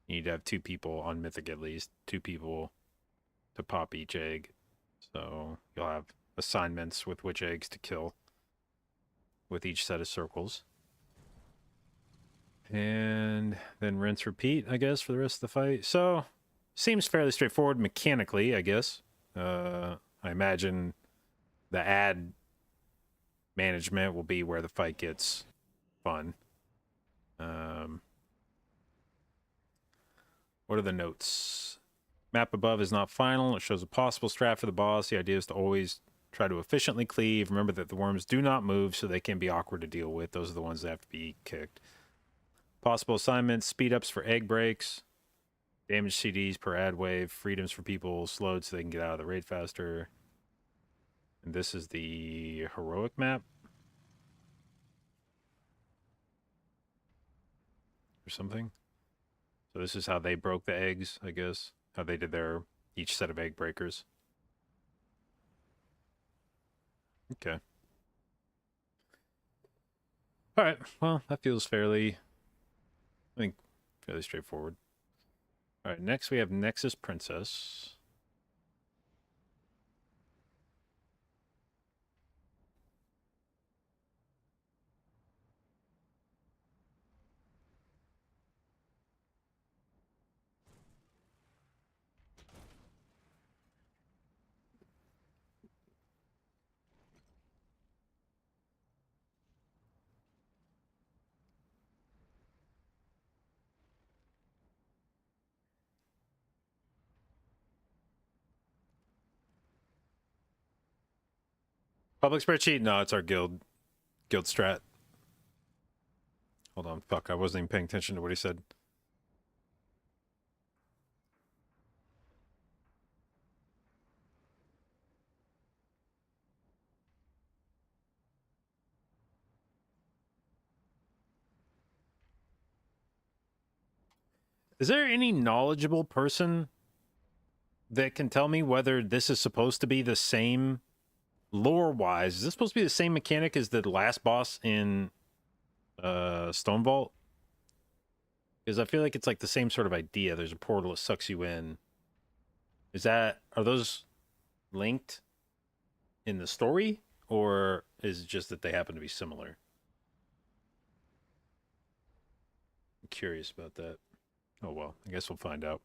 You need to have 2 people on Mythic at least, 2 people to pop each egg. So you'll have assignments with which eggs to kill with each set of circles. And then rinse, repeat, I guess, for the rest of the fight. So, seems fairly straightforward mechanically, I guess. I imagine the ad management will be where the fight gets fun. What are the notes? Map above is not final. It shows a possible strat for the boss. The idea is to always try to efficiently cleave. Remember that the worms do not move, so they can be awkward to deal with. Those are the ones that have to be kicked. Possible assignments, speed ups for egg breaks, damage CDs per ad wave, freedoms for people slowed so they can get out of the raid faster. And this is the heroic map. Or something. So this is how they broke the eggs, I guess. How they did each set of egg breakers. Okay. All right. Well, that feels fairly, I think, fairly straightforward. All right. Next, we have Nexus Princess. Public spreadsheet? No, it's our guild strat. Hold on. Fuck, I wasn't even paying attention to what he said. Is there any knowledgeable person that can tell me whether this is supposed to be the same lore-wise? Is this supposed to be the same mechanic as the last boss in Stone Vault? Because I feel like it's like the same sort of idea. There's a portal that sucks you in. Are those linked in the story, or is it just that they happen to be similar? I'm curious about that. Oh well, I guess we'll find out.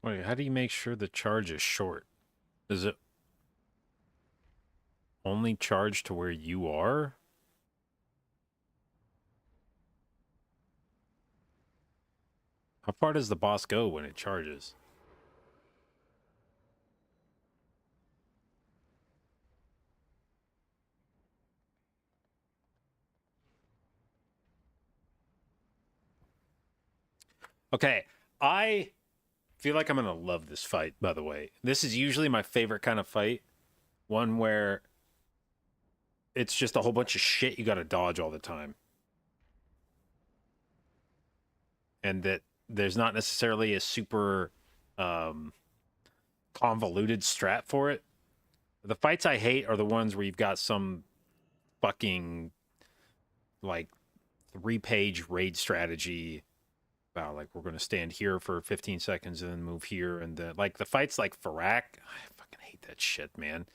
Wait, how do you make sure the charge is short? Is it only charged to where you are? How far does the boss go when it charges? Okay, I feel like I'm gonna love this fight, by the way. This is usually my favorite kind of fight. One where it's just a whole bunch of shit you gotta dodge all the time. And that there's not necessarily a super convoluted strat for it. The fights I hate are the ones where you've got some fucking like 3-page raid strategy about like we're gonna stand here for 15 seconds and then move here, and then like the fights like Farak, I fucking hate that shit, man.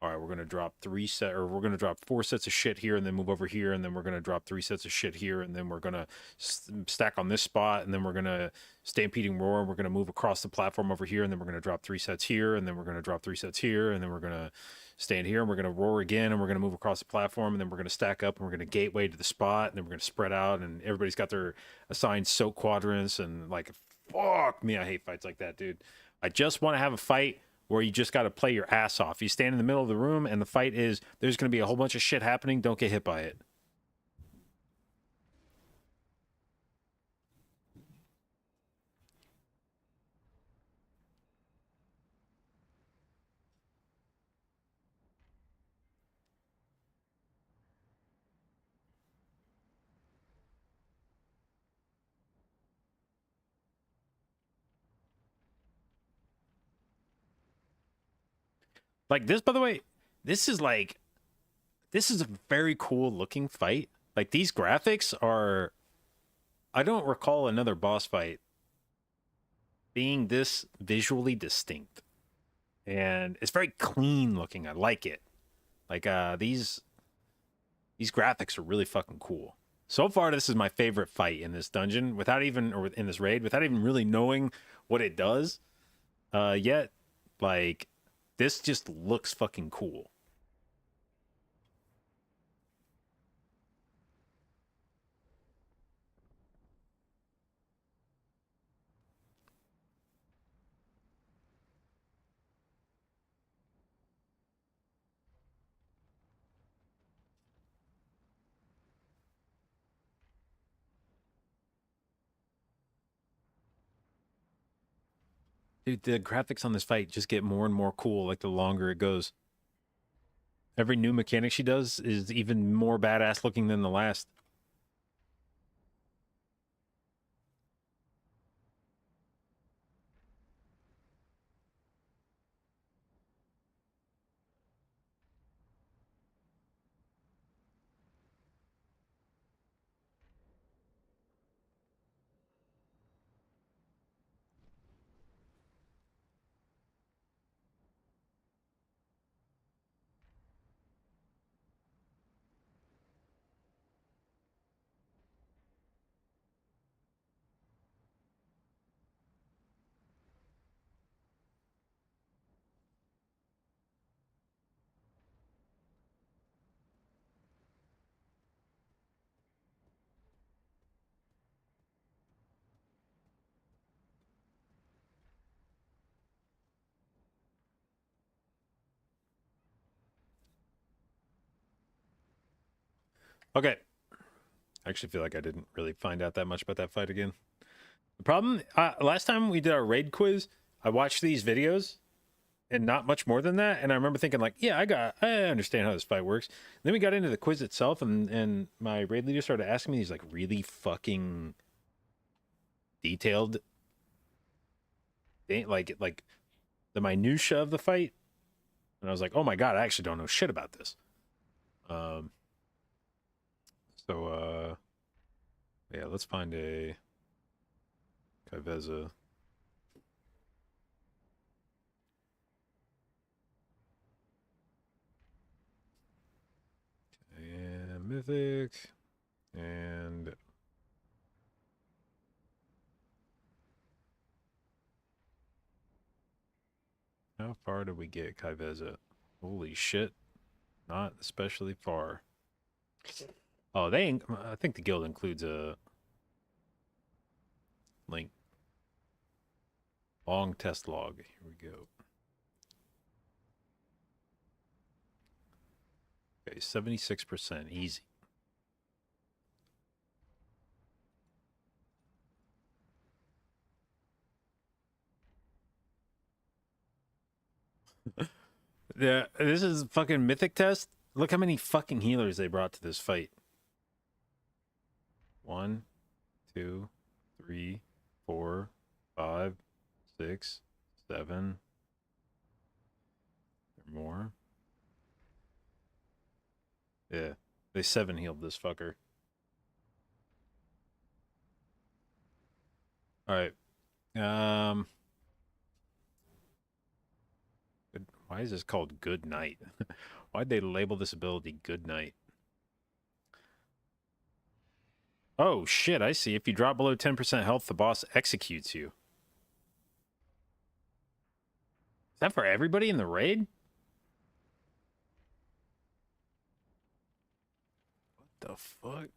All right, we're gonna drop we're gonna drop 4 sets of shit here and then move over here, and then we're gonna drop 3 sets of shit here, and then we're gonna stack on this spot, and then we're gonna stampeding roar, and we're gonna move across the platform over here, and then we're gonna drop 3 sets here, and then we're gonna drop 3 sets here, and then we're gonna stand here, and we're gonna roar again, and we're gonna move across the platform, and then we're gonna stack up, and we're gonna gateway to the spot, and then we're gonna spread out, and everybody's got their assigned soak quadrants, and like, fuck me, I hate fights like that, dude. I just want to have a fight where you just got to play your ass off. You stand in the middle of the room, and the fight is there's going to be a whole bunch of shit happening. Don't get hit by it. Like this, by the way, this is a very cool looking fight. Like, these graphics are... I don't recall another boss fight being this visually distinct. And it's very clean looking. I like it. Like, these graphics are really fucking cool. So far, this is my favorite fight in this dungeon, without even, or in this raid, without even really knowing what it does. Yet, like, this just looks fucking cool. Dude, the graphics on this fight just get more and more cool like the longer it goes. Every new mechanic she does is even more badass looking than the last. Okay. I actually feel like I didn't really find out that much about that fight again. The problem, last time we did our raid quiz, I watched these videos and not much more than that. And I remember thinking like, yeah, I understand how this fight works. Then we got into the quiz itself and my raid leader started asking me these like really fucking detailed like the minutia of the fight. And I was like, oh my God, I actually don't know shit about this. Yeah, let's find a Kai'Veza. And Mythic. And how far do we get Kai'Veza? Holy shit. Not especially far. Oh, I think the guild includes a link. Long test log. Here we go. Okay, 76%. Easy. Yeah, this is fucking mythic test. Look how many fucking healers they brought to this fight. 1, 2, 3, 4, 5, 6, 7. More. Yeah, they 7 healed this fucker. All right. Why is this called Good Night? Why'd they label this ability Good Night? Oh, shit, I see. If you drop below 10% health, the boss executes you. Is that for everybody in the raid? What the fuck?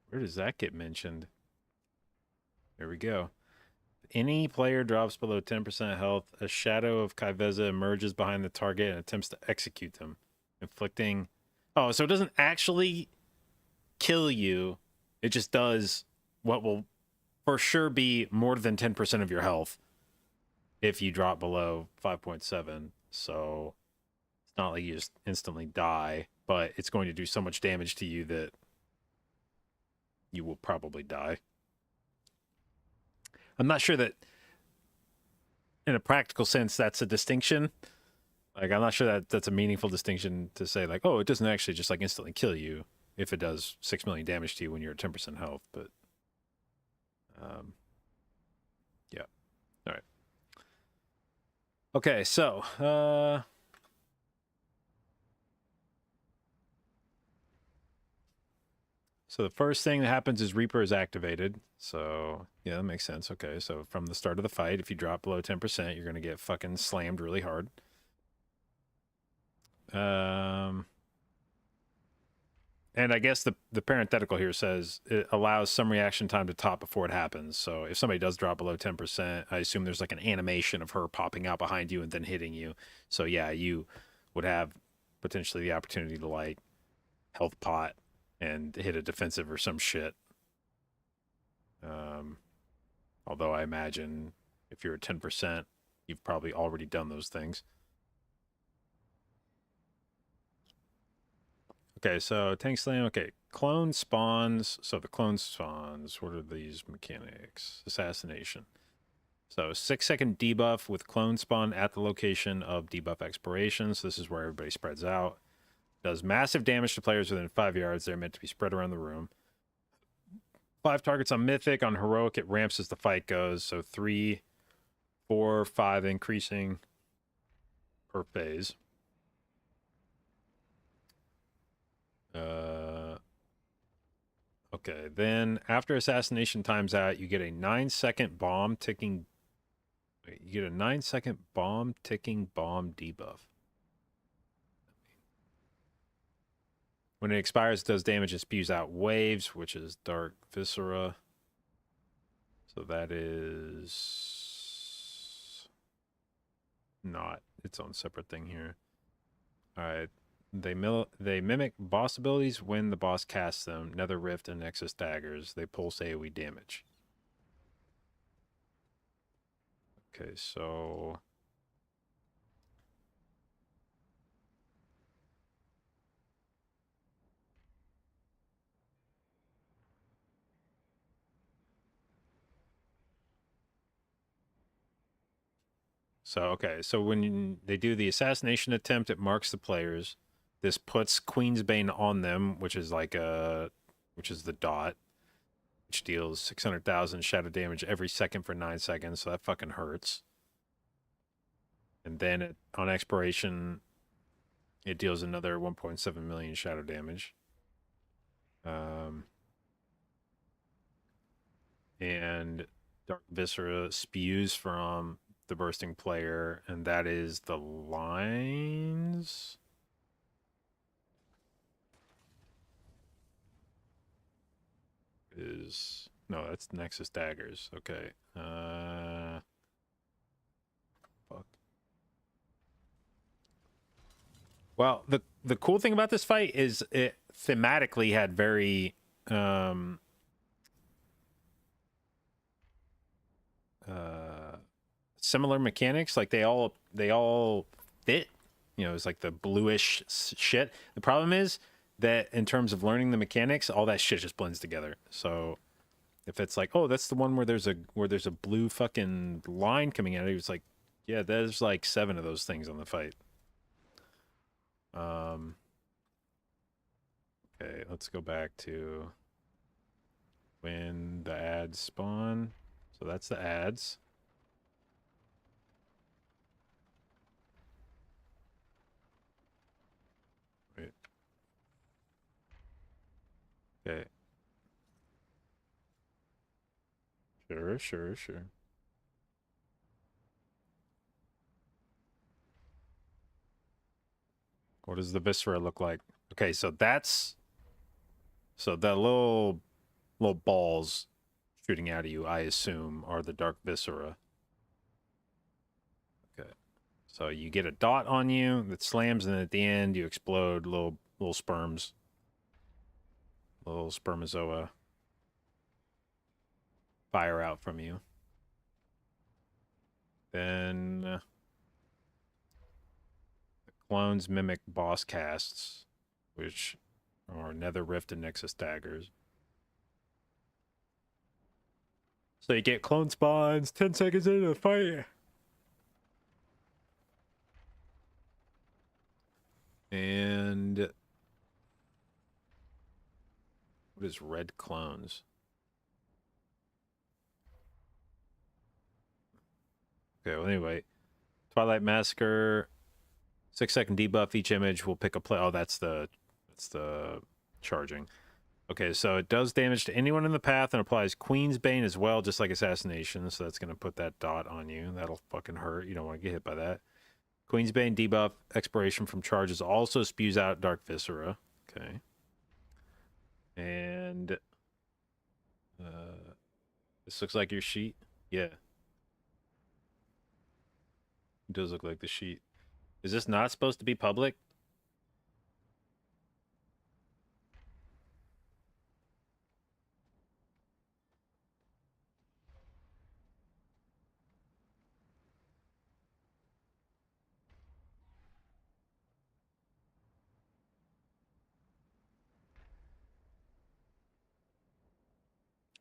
Where does that get mentioned? There we go. Any player drops below 10% health, a shadow of Kai'Veza emerges behind the target and attempts to execute them, inflicting... Oh, so it doesn't actually kill you. It just does what will for sure be more than 10% of your health if you drop below 5.7. So it's not like you just instantly die, but it's going to do so much damage to you that you will probably die. I'm not sure that in a practical sense that's a distinction. Like, I'm not sure that that's a meaningful distinction to say, like, oh, it doesn't actually just like instantly kill you if it does 6 million damage to you when you're at 10% health. But yeah. All right. Okay, so so the first thing that happens is Reaper is activated. So yeah, that makes sense. Okay, so from the start of the fight, if you drop below 10%, you're gonna get fucking slammed really hard. And I guess the parenthetical here says it allows some reaction time to top before it happens. So if somebody does drop below 10%, I assume there's like an animation of her popping out behind you and then hitting you. So yeah, you would have potentially the opportunity to like health pot and hit a defensive or some shit. Although I imagine if you're at 10%, you've probably already done those things. Okay, so tank slam. Okay, clone spawns. So the clone spawns. What are these mechanics? Assassination. So 6-second debuff with clone spawn at the location of debuff expiration. So this is where everybody spreads out. Does massive damage to players within 5 yards. They're meant to be spread around the room. 5 targets on Mythic. On Heroic, it ramps as the fight goes. So 3, 4, 5 increasing per phase. Okay, then after assassination times out, you get a 9-second bomb ticking. Wait, you get a 9-second bomb ticking bomb debuff. When it expires, it does damage. It spews out waves, which is Dark Viscera. So that is not its own separate thing here. All right. They mimic boss abilities when the boss casts them. Nether Rift and Nexus Daggers. They pulse AoE damage. Okay, so... okay, so when they do the assassination attempt, it marks the players. This puts Queensbane on them, which is like which is the dot, which deals 600,000 shadow damage every second for 9 seconds. So that fucking hurts. And then on expiration, it deals another 1.7 million shadow damage. And Dark Viscera spews from the bursting player, and that is the lines. No, that's Nexus Daggers. Okay. Fuck. Well, the cool thing about this fight is it thematically had very similar mechanics. Like they all fit. You know, it's like the bluish shit. The problem is that in terms of learning the mechanics, all that shit just blends together. So if it's like, oh, that's the one where there's a blue fucking line coming out, it's like, yeah, there's like 7 of those things on the fight. Okay, let's go back to when the ads spawn. So that's the ads. Wait. Okay. Sure. What does the viscera look like? Okay, so that's the little balls shooting out of you, I assume, are the dark viscera. Okay. So you get a dot on you that slams, and at the end you explode little sperms. Little spermazoa fire out from you. Then the clones mimic boss casts, which are Nether Rift and Nexus daggers. So you get clone spawns 10 seconds into the fight. And what is red clones? Okay, well anyway, Twilight Massacre, 6-second debuff. Each image will pick a play. Oh, that's the charging. Okay, so it does damage to anyone in the path and applies Queen's Bane as well, just like Assassination. So that's gonna put that dot on you. That'll fucking hurt. You don't want to get hit by that. Queen's Bane debuff expiration from charges also spews out Dark Viscera. Okay. And this looks like your sheet. Yeah. It does look like the sheet. Is this not supposed to be public?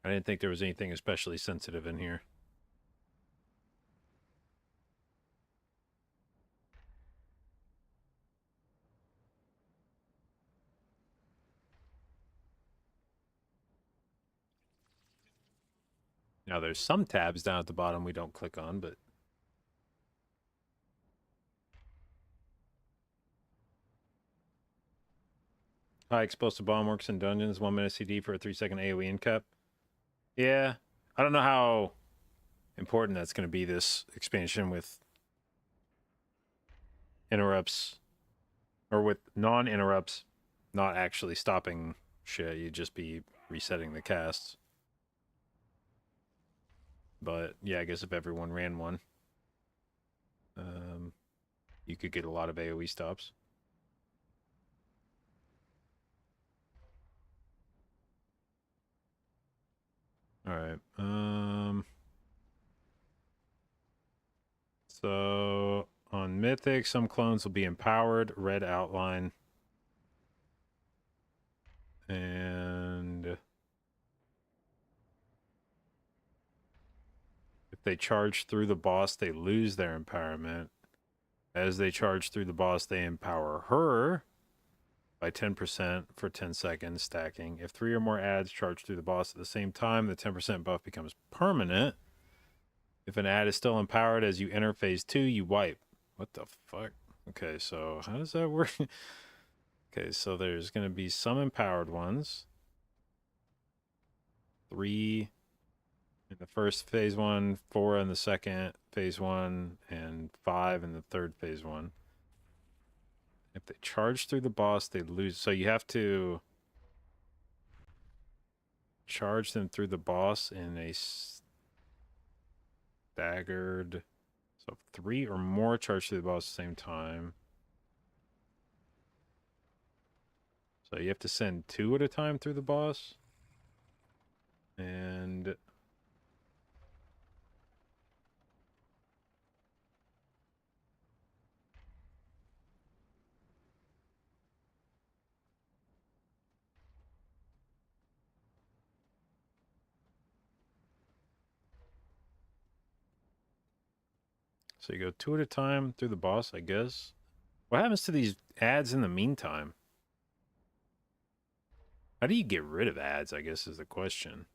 I didn't think there was anything especially sensitive in here. Now there's some tabs down at the bottom we don't click on, but high explosive bomb works in dungeons, 1 minute CD for a 3-second AoE in cap. Yeah, I don't know how important that's going to be, this expansion with interrupts, or with non-interrupts, not actually stopping shit. You'd just be resetting the casts. But yeah, I guess if everyone ran one, you could get a lot of AoE stops. All right. So on Mythic, some clones will be empowered, red outline. And if they charge through the boss, they lose their empowerment. As they charge through the boss, they empower her by 10% for 10 seconds, stacking. If 3 or more adds charge through the boss at the same time, the 10% buff becomes permanent. If an ad is still empowered as you enter phase 2, you wipe. What the fuck? Okay, so how does that work? Okay, so there's going to be some empowered ones. 3 in the first phase 1, 4 in the second phase 1, and 5 in the third phase 1. If they charge through the boss, they lose. So you have to charge them through the boss in a staggered. So 3 or more charge through the boss at the same time. So you have to send 2 at a time through the boss. And so you go 2 at a time through the boss, I guess. What happens to these ads in the meantime? How do you get rid of ads, I guess, is the question.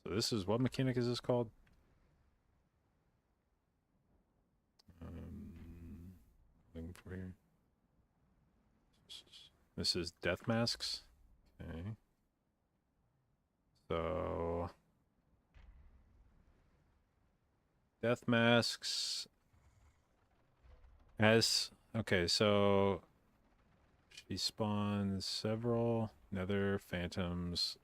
So this is, what mechanic is this called? Looking for here. This is death masks. Okay. So death masks as okay, so she spawns several nether phantoms.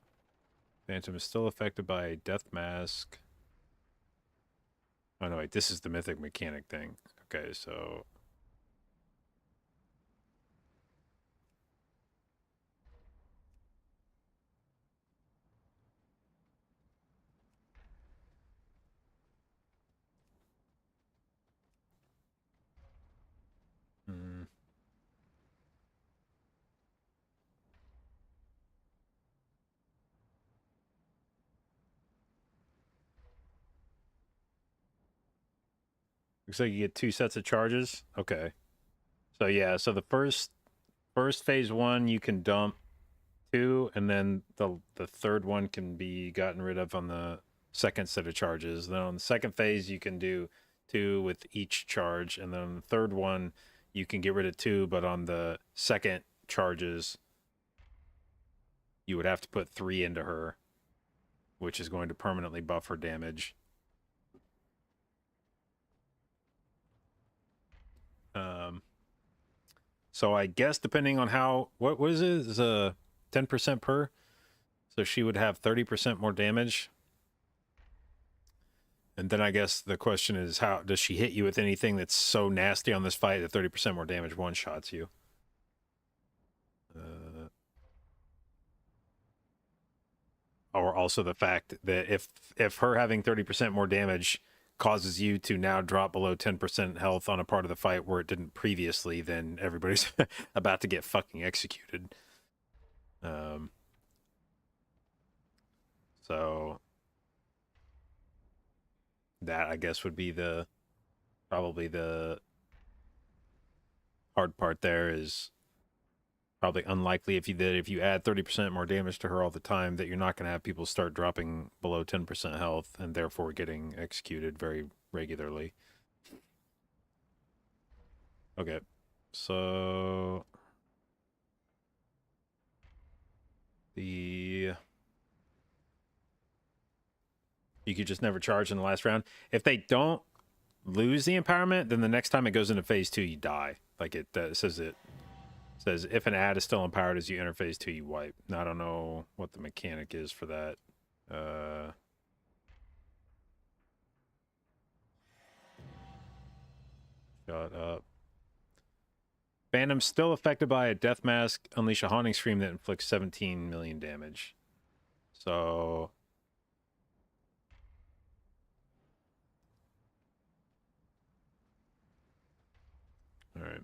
Phantom is still affected by a death mask. Oh no, wait, this is the mythic mechanic thing. Okay, so Looks like you get 2 sets of charges. Okay. So yeah, so the first phase 1 you can dump 2, and then the third one can be gotten rid of on the second set of charges. Then on the second phase you can do 2 with each charge, and then on the third one you can get rid of 2, but on the second charges you would have to put 3 into her, which is going to permanently buff her damage. So I guess depending on how, what is it? Is 10% per? So she would have 30% more damage. And then I guess the question is, how does she hit you with anything that's so nasty on this fight that 30% more damage one-shots you? Or also the fact that if her having 30% more damage causes you to now drop below 10% health on a part of the fight where it didn't previously, then everybody's about to get fucking executed. So that, I guess, would be probably the hard part there. Is probably unlikely if you add 30% more damage to her all the time, that you're not going to have people start dropping below 10% health and therefore getting executed very regularly. Okay, so you could just never charge in the last round. If they don't lose the empowerment, then the next time it goes into phase 2, you die. Like it says if an ad is still empowered as you enter phase 2, you wipe. Now, I don't know what the mechanic is for that. Shut up. Phantom's still affected by a death mask. Unleash a haunting scream that inflicts 17 million damage. So all right.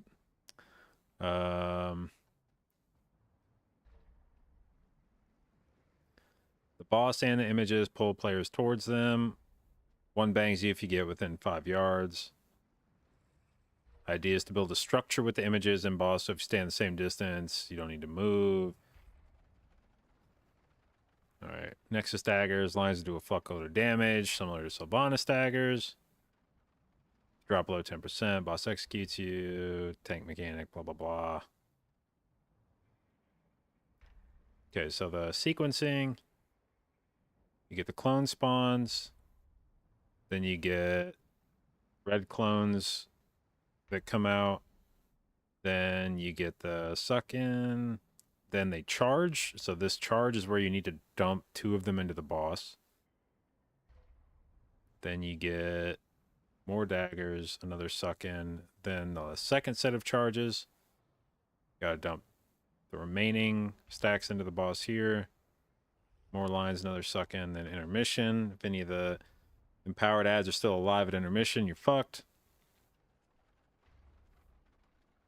The boss and the images pull players towards them. One bangs you if you get within 5 yards. Idea is to build a structure with the images and boss, so if you stay in the same distance, you don't need to move. Alright. Nexus daggers. Lines do a fuckload of damage, similar to Sylvanas daggers. Drop below 10%. Boss executes you. Tank mechanic, blah, blah, blah. Okay, so the sequencing. You get the clone spawns. Then you get red clones that come out. Then you get the suck in. Then they charge. So this charge is where you need to dump 2 of them into the boss. Then you get more daggers, another suck in. Then the second set of charges. Gotta dump the remaining stacks into the boss here. More lines, another suck in, then intermission. If any of the empowered ads are still alive at intermission, you're fucked.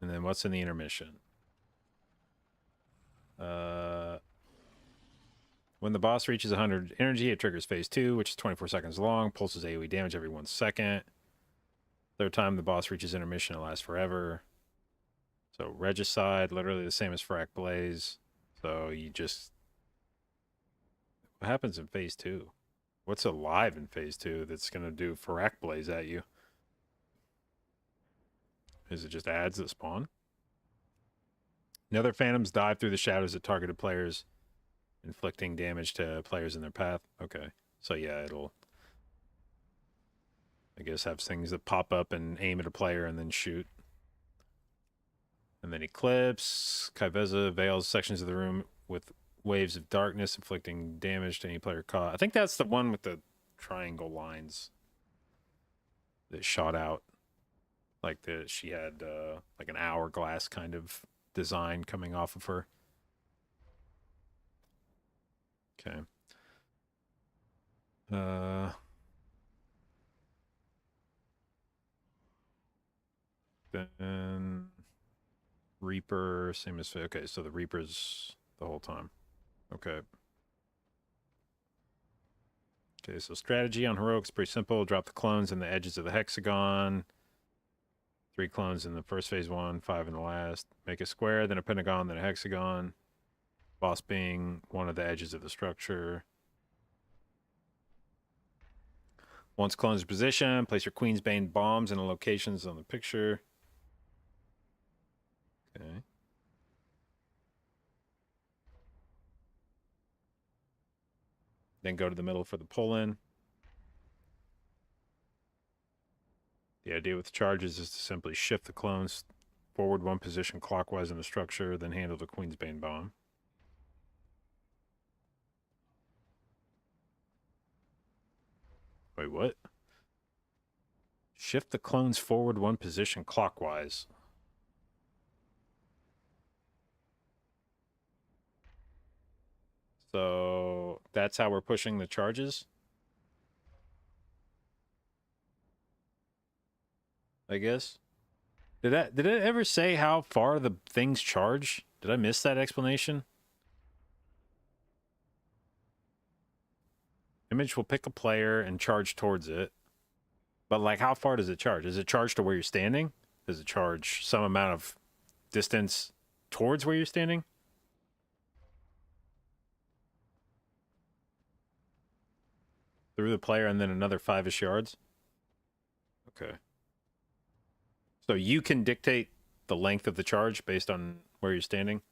And then what's in the intermission? When the boss reaches 100 energy, it triggers phase 2, which is 24 seconds long, pulses AoE damage every 1 second. Third time the boss reaches intermission, it lasts forever. So Regicide, literally the same as Frack Blaze. So you just... What happens in phase 2? What's alive in phase 2 that's going to do Frack Blaze at you? Is it just ads that spawn? Nether Phantoms dive through the shadows at targeted players, inflicting damage to players in their path. Okay. So yeah, it'll, I guess, have things that pop up and aim at a player and then shoot. And then Eclipse. Kaiveza veils sections of the room with waves of darkness, inflicting damage to any player caught. I think that's the one with the triangle lines that shot out. Like she had like an hourglass kind of design coming off of her. Okay. Then Reaper, same as... Okay, so the Reaper's the whole time. Okay. Okay, so strategy on Heroic's pretty simple. Drop the clones in the edges of the hexagon. 3 clones in the first phase 1, 5 in the last. Make a square, then a pentagon, then a hexagon. Boss being one of the edges of the structure. Once clones are positioned, place your Queen's Bane bombs in the locations on the picture. Okay. Then go to the middle for the pull-in. The idea with the charges is to simply shift the clones forward 1 position clockwise in the structure, then handle the Queen's Bane bomb. Wait, what? Shift the clones forward 1 position clockwise. So that's how we're pushing the charges? I guess. Did it ever say how far the things charge? Did I miss that explanation? Image will pick a player and charge towards it. But like, how far does it charge? Does it charge to where you're standing? Does it charge some amount of distance towards where you're standing? Through the player and then another 5-ish yards? Okay. So you can dictate the length of the charge based on where you're standing?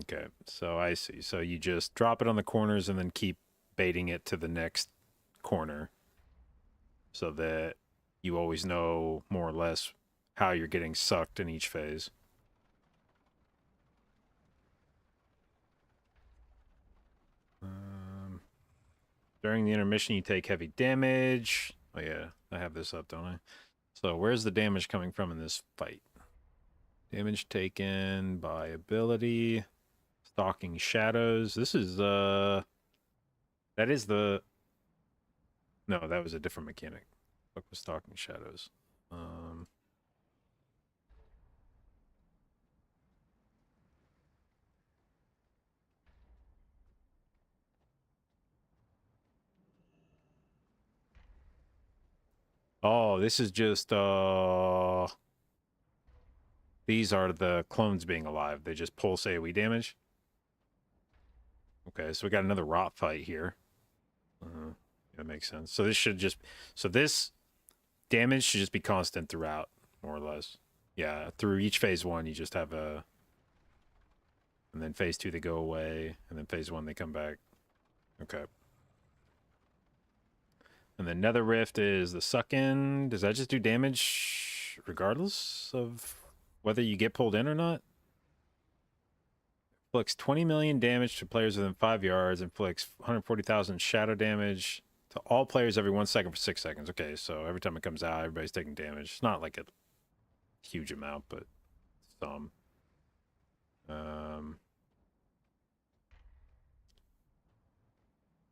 Okay, so I see. So you just drop it on the corners and then keep baiting it to the next corner so that you always know more or less how you're getting sucked in each phase. During the intermission, you take heavy damage. Oh, yeah, I have this up, don't I? So where's the damage coming from in this fight? Damage taken by ability. Stalking Shadows. This is, that is the... No, that was a different mechanic. What was Stalking Shadows? Oh, this is just, these are the clones being alive. They just pulse AoE damage. Okay, so we got another rot fight here. That makes sense. So this should just... So this damage should just be constant throughout, more or less. Yeah, through each phase 1, you just have a... And then phase 2, they go away. And then phase 1, they come back. Okay. And then Nether Rift is the suck-in. Does that just do damage regardless of whether you get pulled in or not? Inflicts 20 million damage to players within 5 yards. Inflicts 140,000 shadow damage to all players every 1 second for 6 seconds. Okay, so every time it comes out, everybody's taking damage. It's not like a huge amount, but some.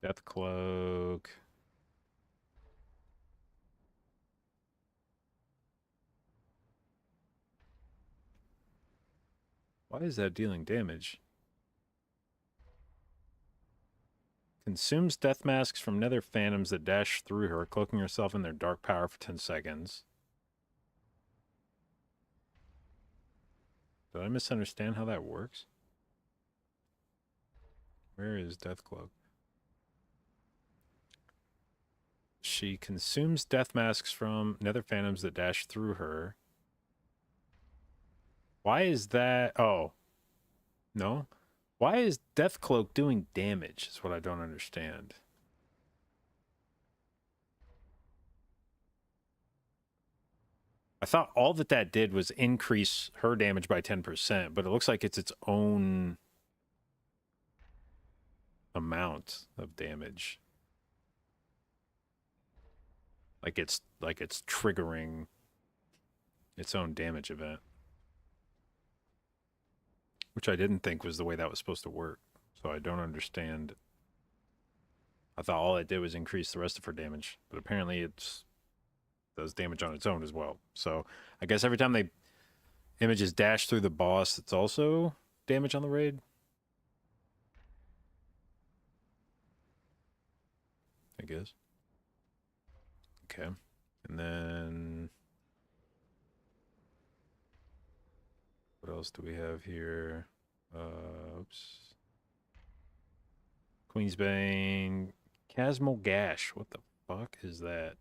Death Cloak. Why is that dealing damage? Consumes death masks from nether phantoms that dash through her, cloaking herself in their dark power for 10 seconds. Did I misunderstand how that works? Where is Death Cloak? She consumes death masks from nether phantoms that dash through her. Why is that? Oh. No? Why is Death Cloak doing damage? Is what I don't understand. I thought all that did was increase her damage by 10%, but it looks like it's its own amount of damage. Like it's triggering its own damage event. Which I didn't think was the way that was supposed to work. So I don't understand. I thought all it did was increase the rest of her damage. But apparently it does damage on its own as well. So I guess every time they images dash through the boss, it's also damage on the raid. I guess. Okay. And then what else do we have here? Oops. Queensbane, Chasmal Gash. What the fuck is that?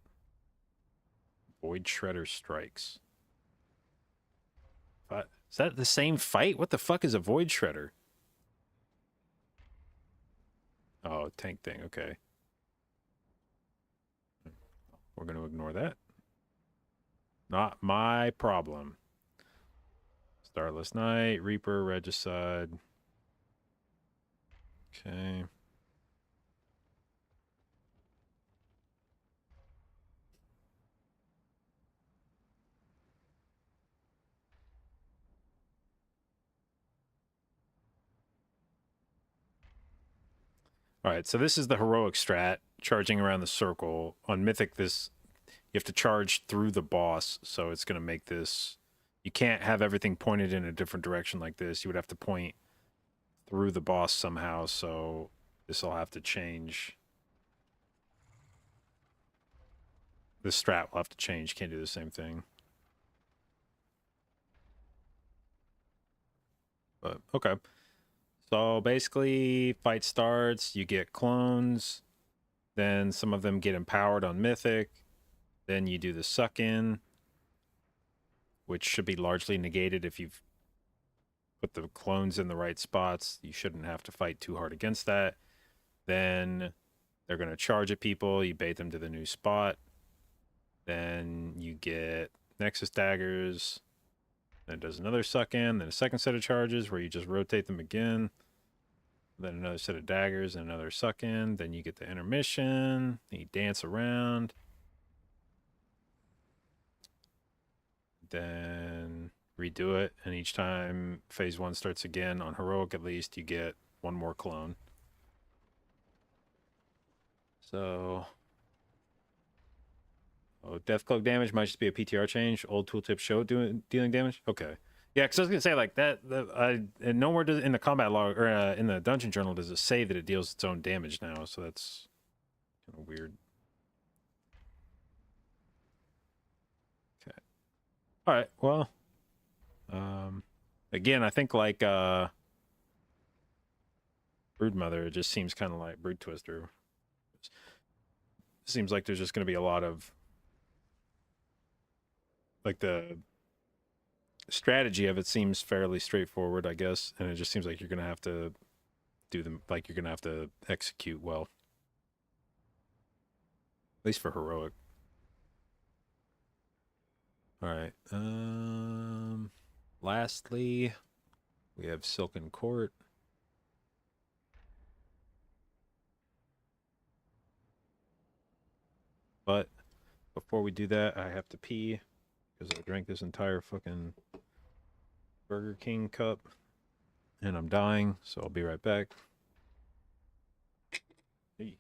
Void Shredder strikes. Is that the same fight? What the fuck is a Void Shredder? Oh, tank thing. Okay. We're going to ignore that. Not my problem. Starless Night, Reaper, Regicide. Okay. All right, so this is the heroic strat, charging around the circle. On Mythic, this you have to charge through the boss, so it's going to make this... You can't have everything pointed in a different direction like this. You would have to point through the boss somehow, so this will have to change. The strat will have to change. Can't do the same thing. But, okay. So basically, fight starts, you get clones, then some of them get empowered on Mythic, then you do the suck-in, which should be largely negated if you've put the clones in the right spots. You shouldn't have to fight too hard against that. Then they're going to charge at people, you bait them to the new spot, then you get Nexus Daggers, then it does another suck-in, then a second set of charges where you just rotate them again. Then another set of daggers and another suck-in. Then you get the intermission. Then you dance around. Then redo it. And each time phase 1 starts again, on heroic at least, you get one more clone. So... Oh, Death Cloak damage might just be a PTR change. Old tooltip show dealing damage? Okay. Yeah, because I was gonna say like that. And nowhere does in the combat log or in the dungeon journal does it say that it deals its own damage now. So that's kind of weird. Okay. All right. Well, again, I think like Broodmother, it just seems kind of like Brood Twister. It seems like there's just gonna be a lot of like the strategy of it seems fairly straightforward, I guess, and it just seems like you're gonna have to do them, like you're gonna have to execute well, at least for heroic. All right. Lastly, we have Silken Court. But before we do that, I have to pee because I drank this entire fucking Burger King cup and I'm dying, so I'll be right back. Hey.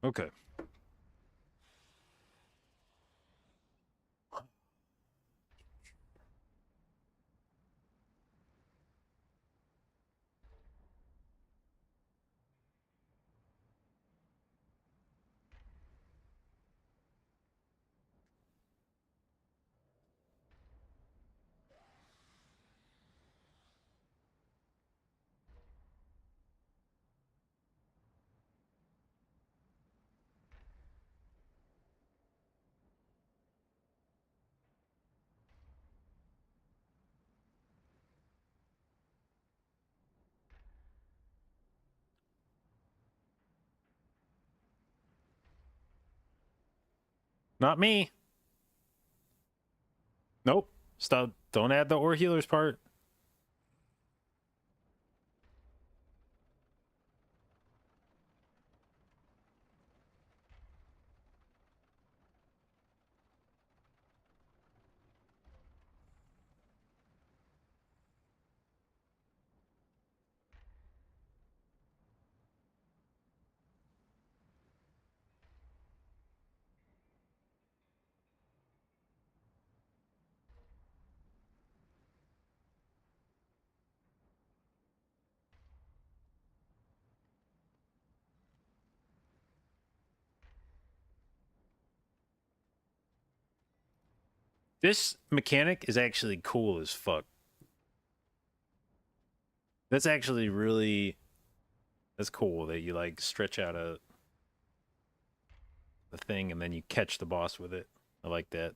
Okay. Not me. Nope. Stop. Don't add the or healers part. This mechanic is actually cool as fuck. That's actually really... That's cool that you, like, stretch out the thing and then you catch the boss with it. I like that.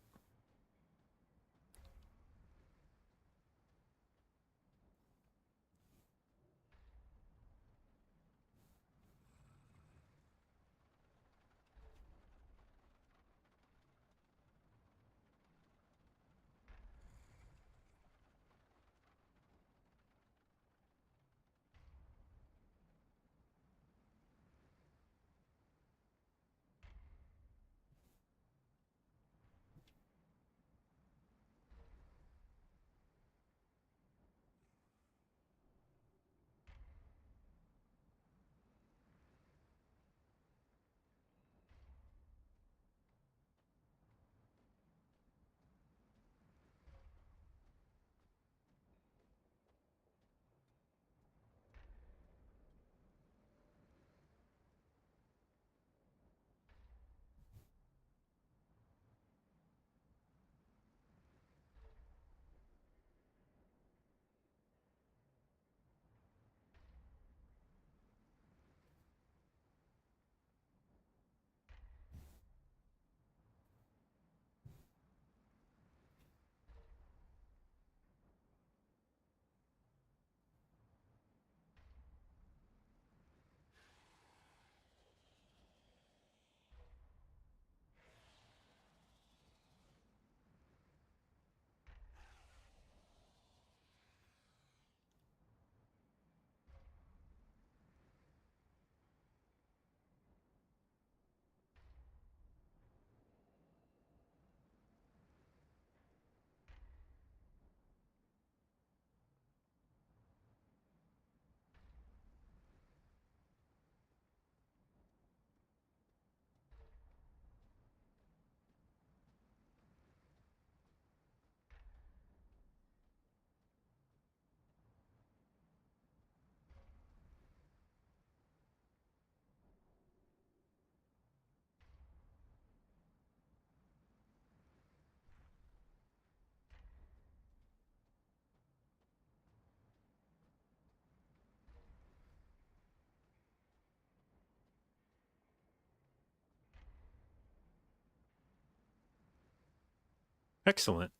Excellent.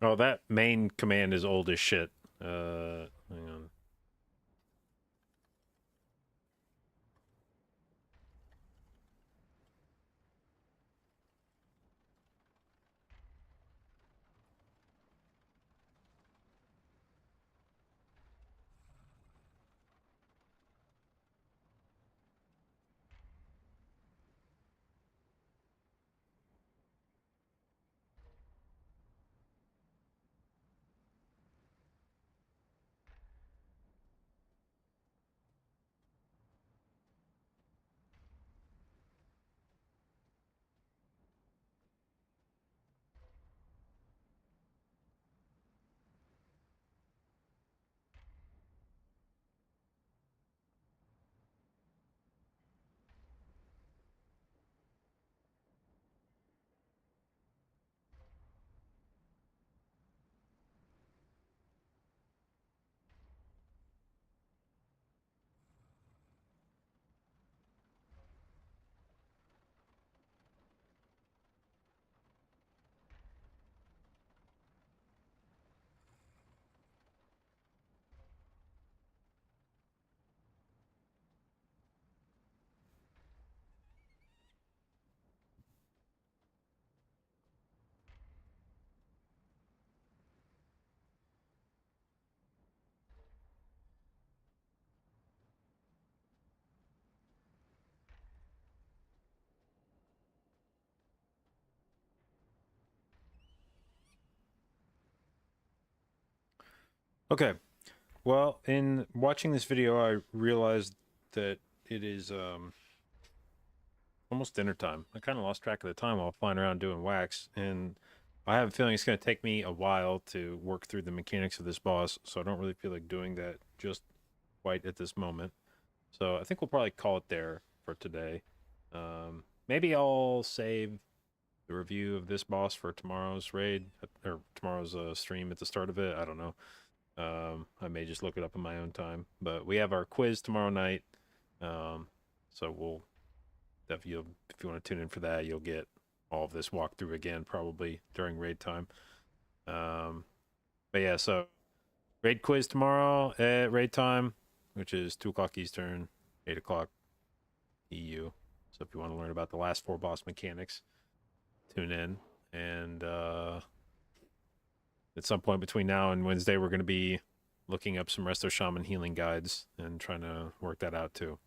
Oh, that main command is old as shit. Hang on. Okay. Well, in watching this video, I realized that it is almost dinner time. I kind of lost track of the time while flying around doing wax, and I have a feeling it's going to take me a while to work through the mechanics of this boss, so I don't really feel like doing that just quite at this moment. So I think we'll probably call it there for today. Maybe I'll save the review of this boss for tomorrow's raid, or tomorrow's stream at the start of it. I don't know. I may just look it up in my own time. But we have our quiz tomorrow night. So we'll if you want to tune in for that, you'll get all of this walkthrough again probably during raid time. But yeah, so raid quiz tomorrow at raid time, which is 2 o'clock Eastern, 8 o'clock EU. So if you want to learn about the last 4 boss mechanics, tune in. And at some point between now and Wednesday, we're going to be looking up some Resto Shaman healing guides and trying to work that out too.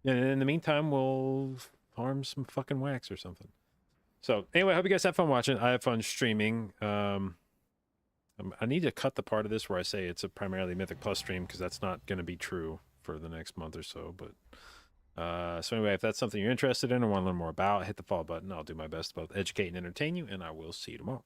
And in the meantime, we'll farm some fucking wax or something. So anyway, I hope you guys have fun watching. I have fun streaming. I need to cut the part of this where I say it's a primarily Mythic Plus stream, because that's not going to be true for the next month or so. But so anyway, if that's something you're interested in or want to learn more about, hit the follow button. I'll do my best to both educate and entertain you, and I will see you tomorrow.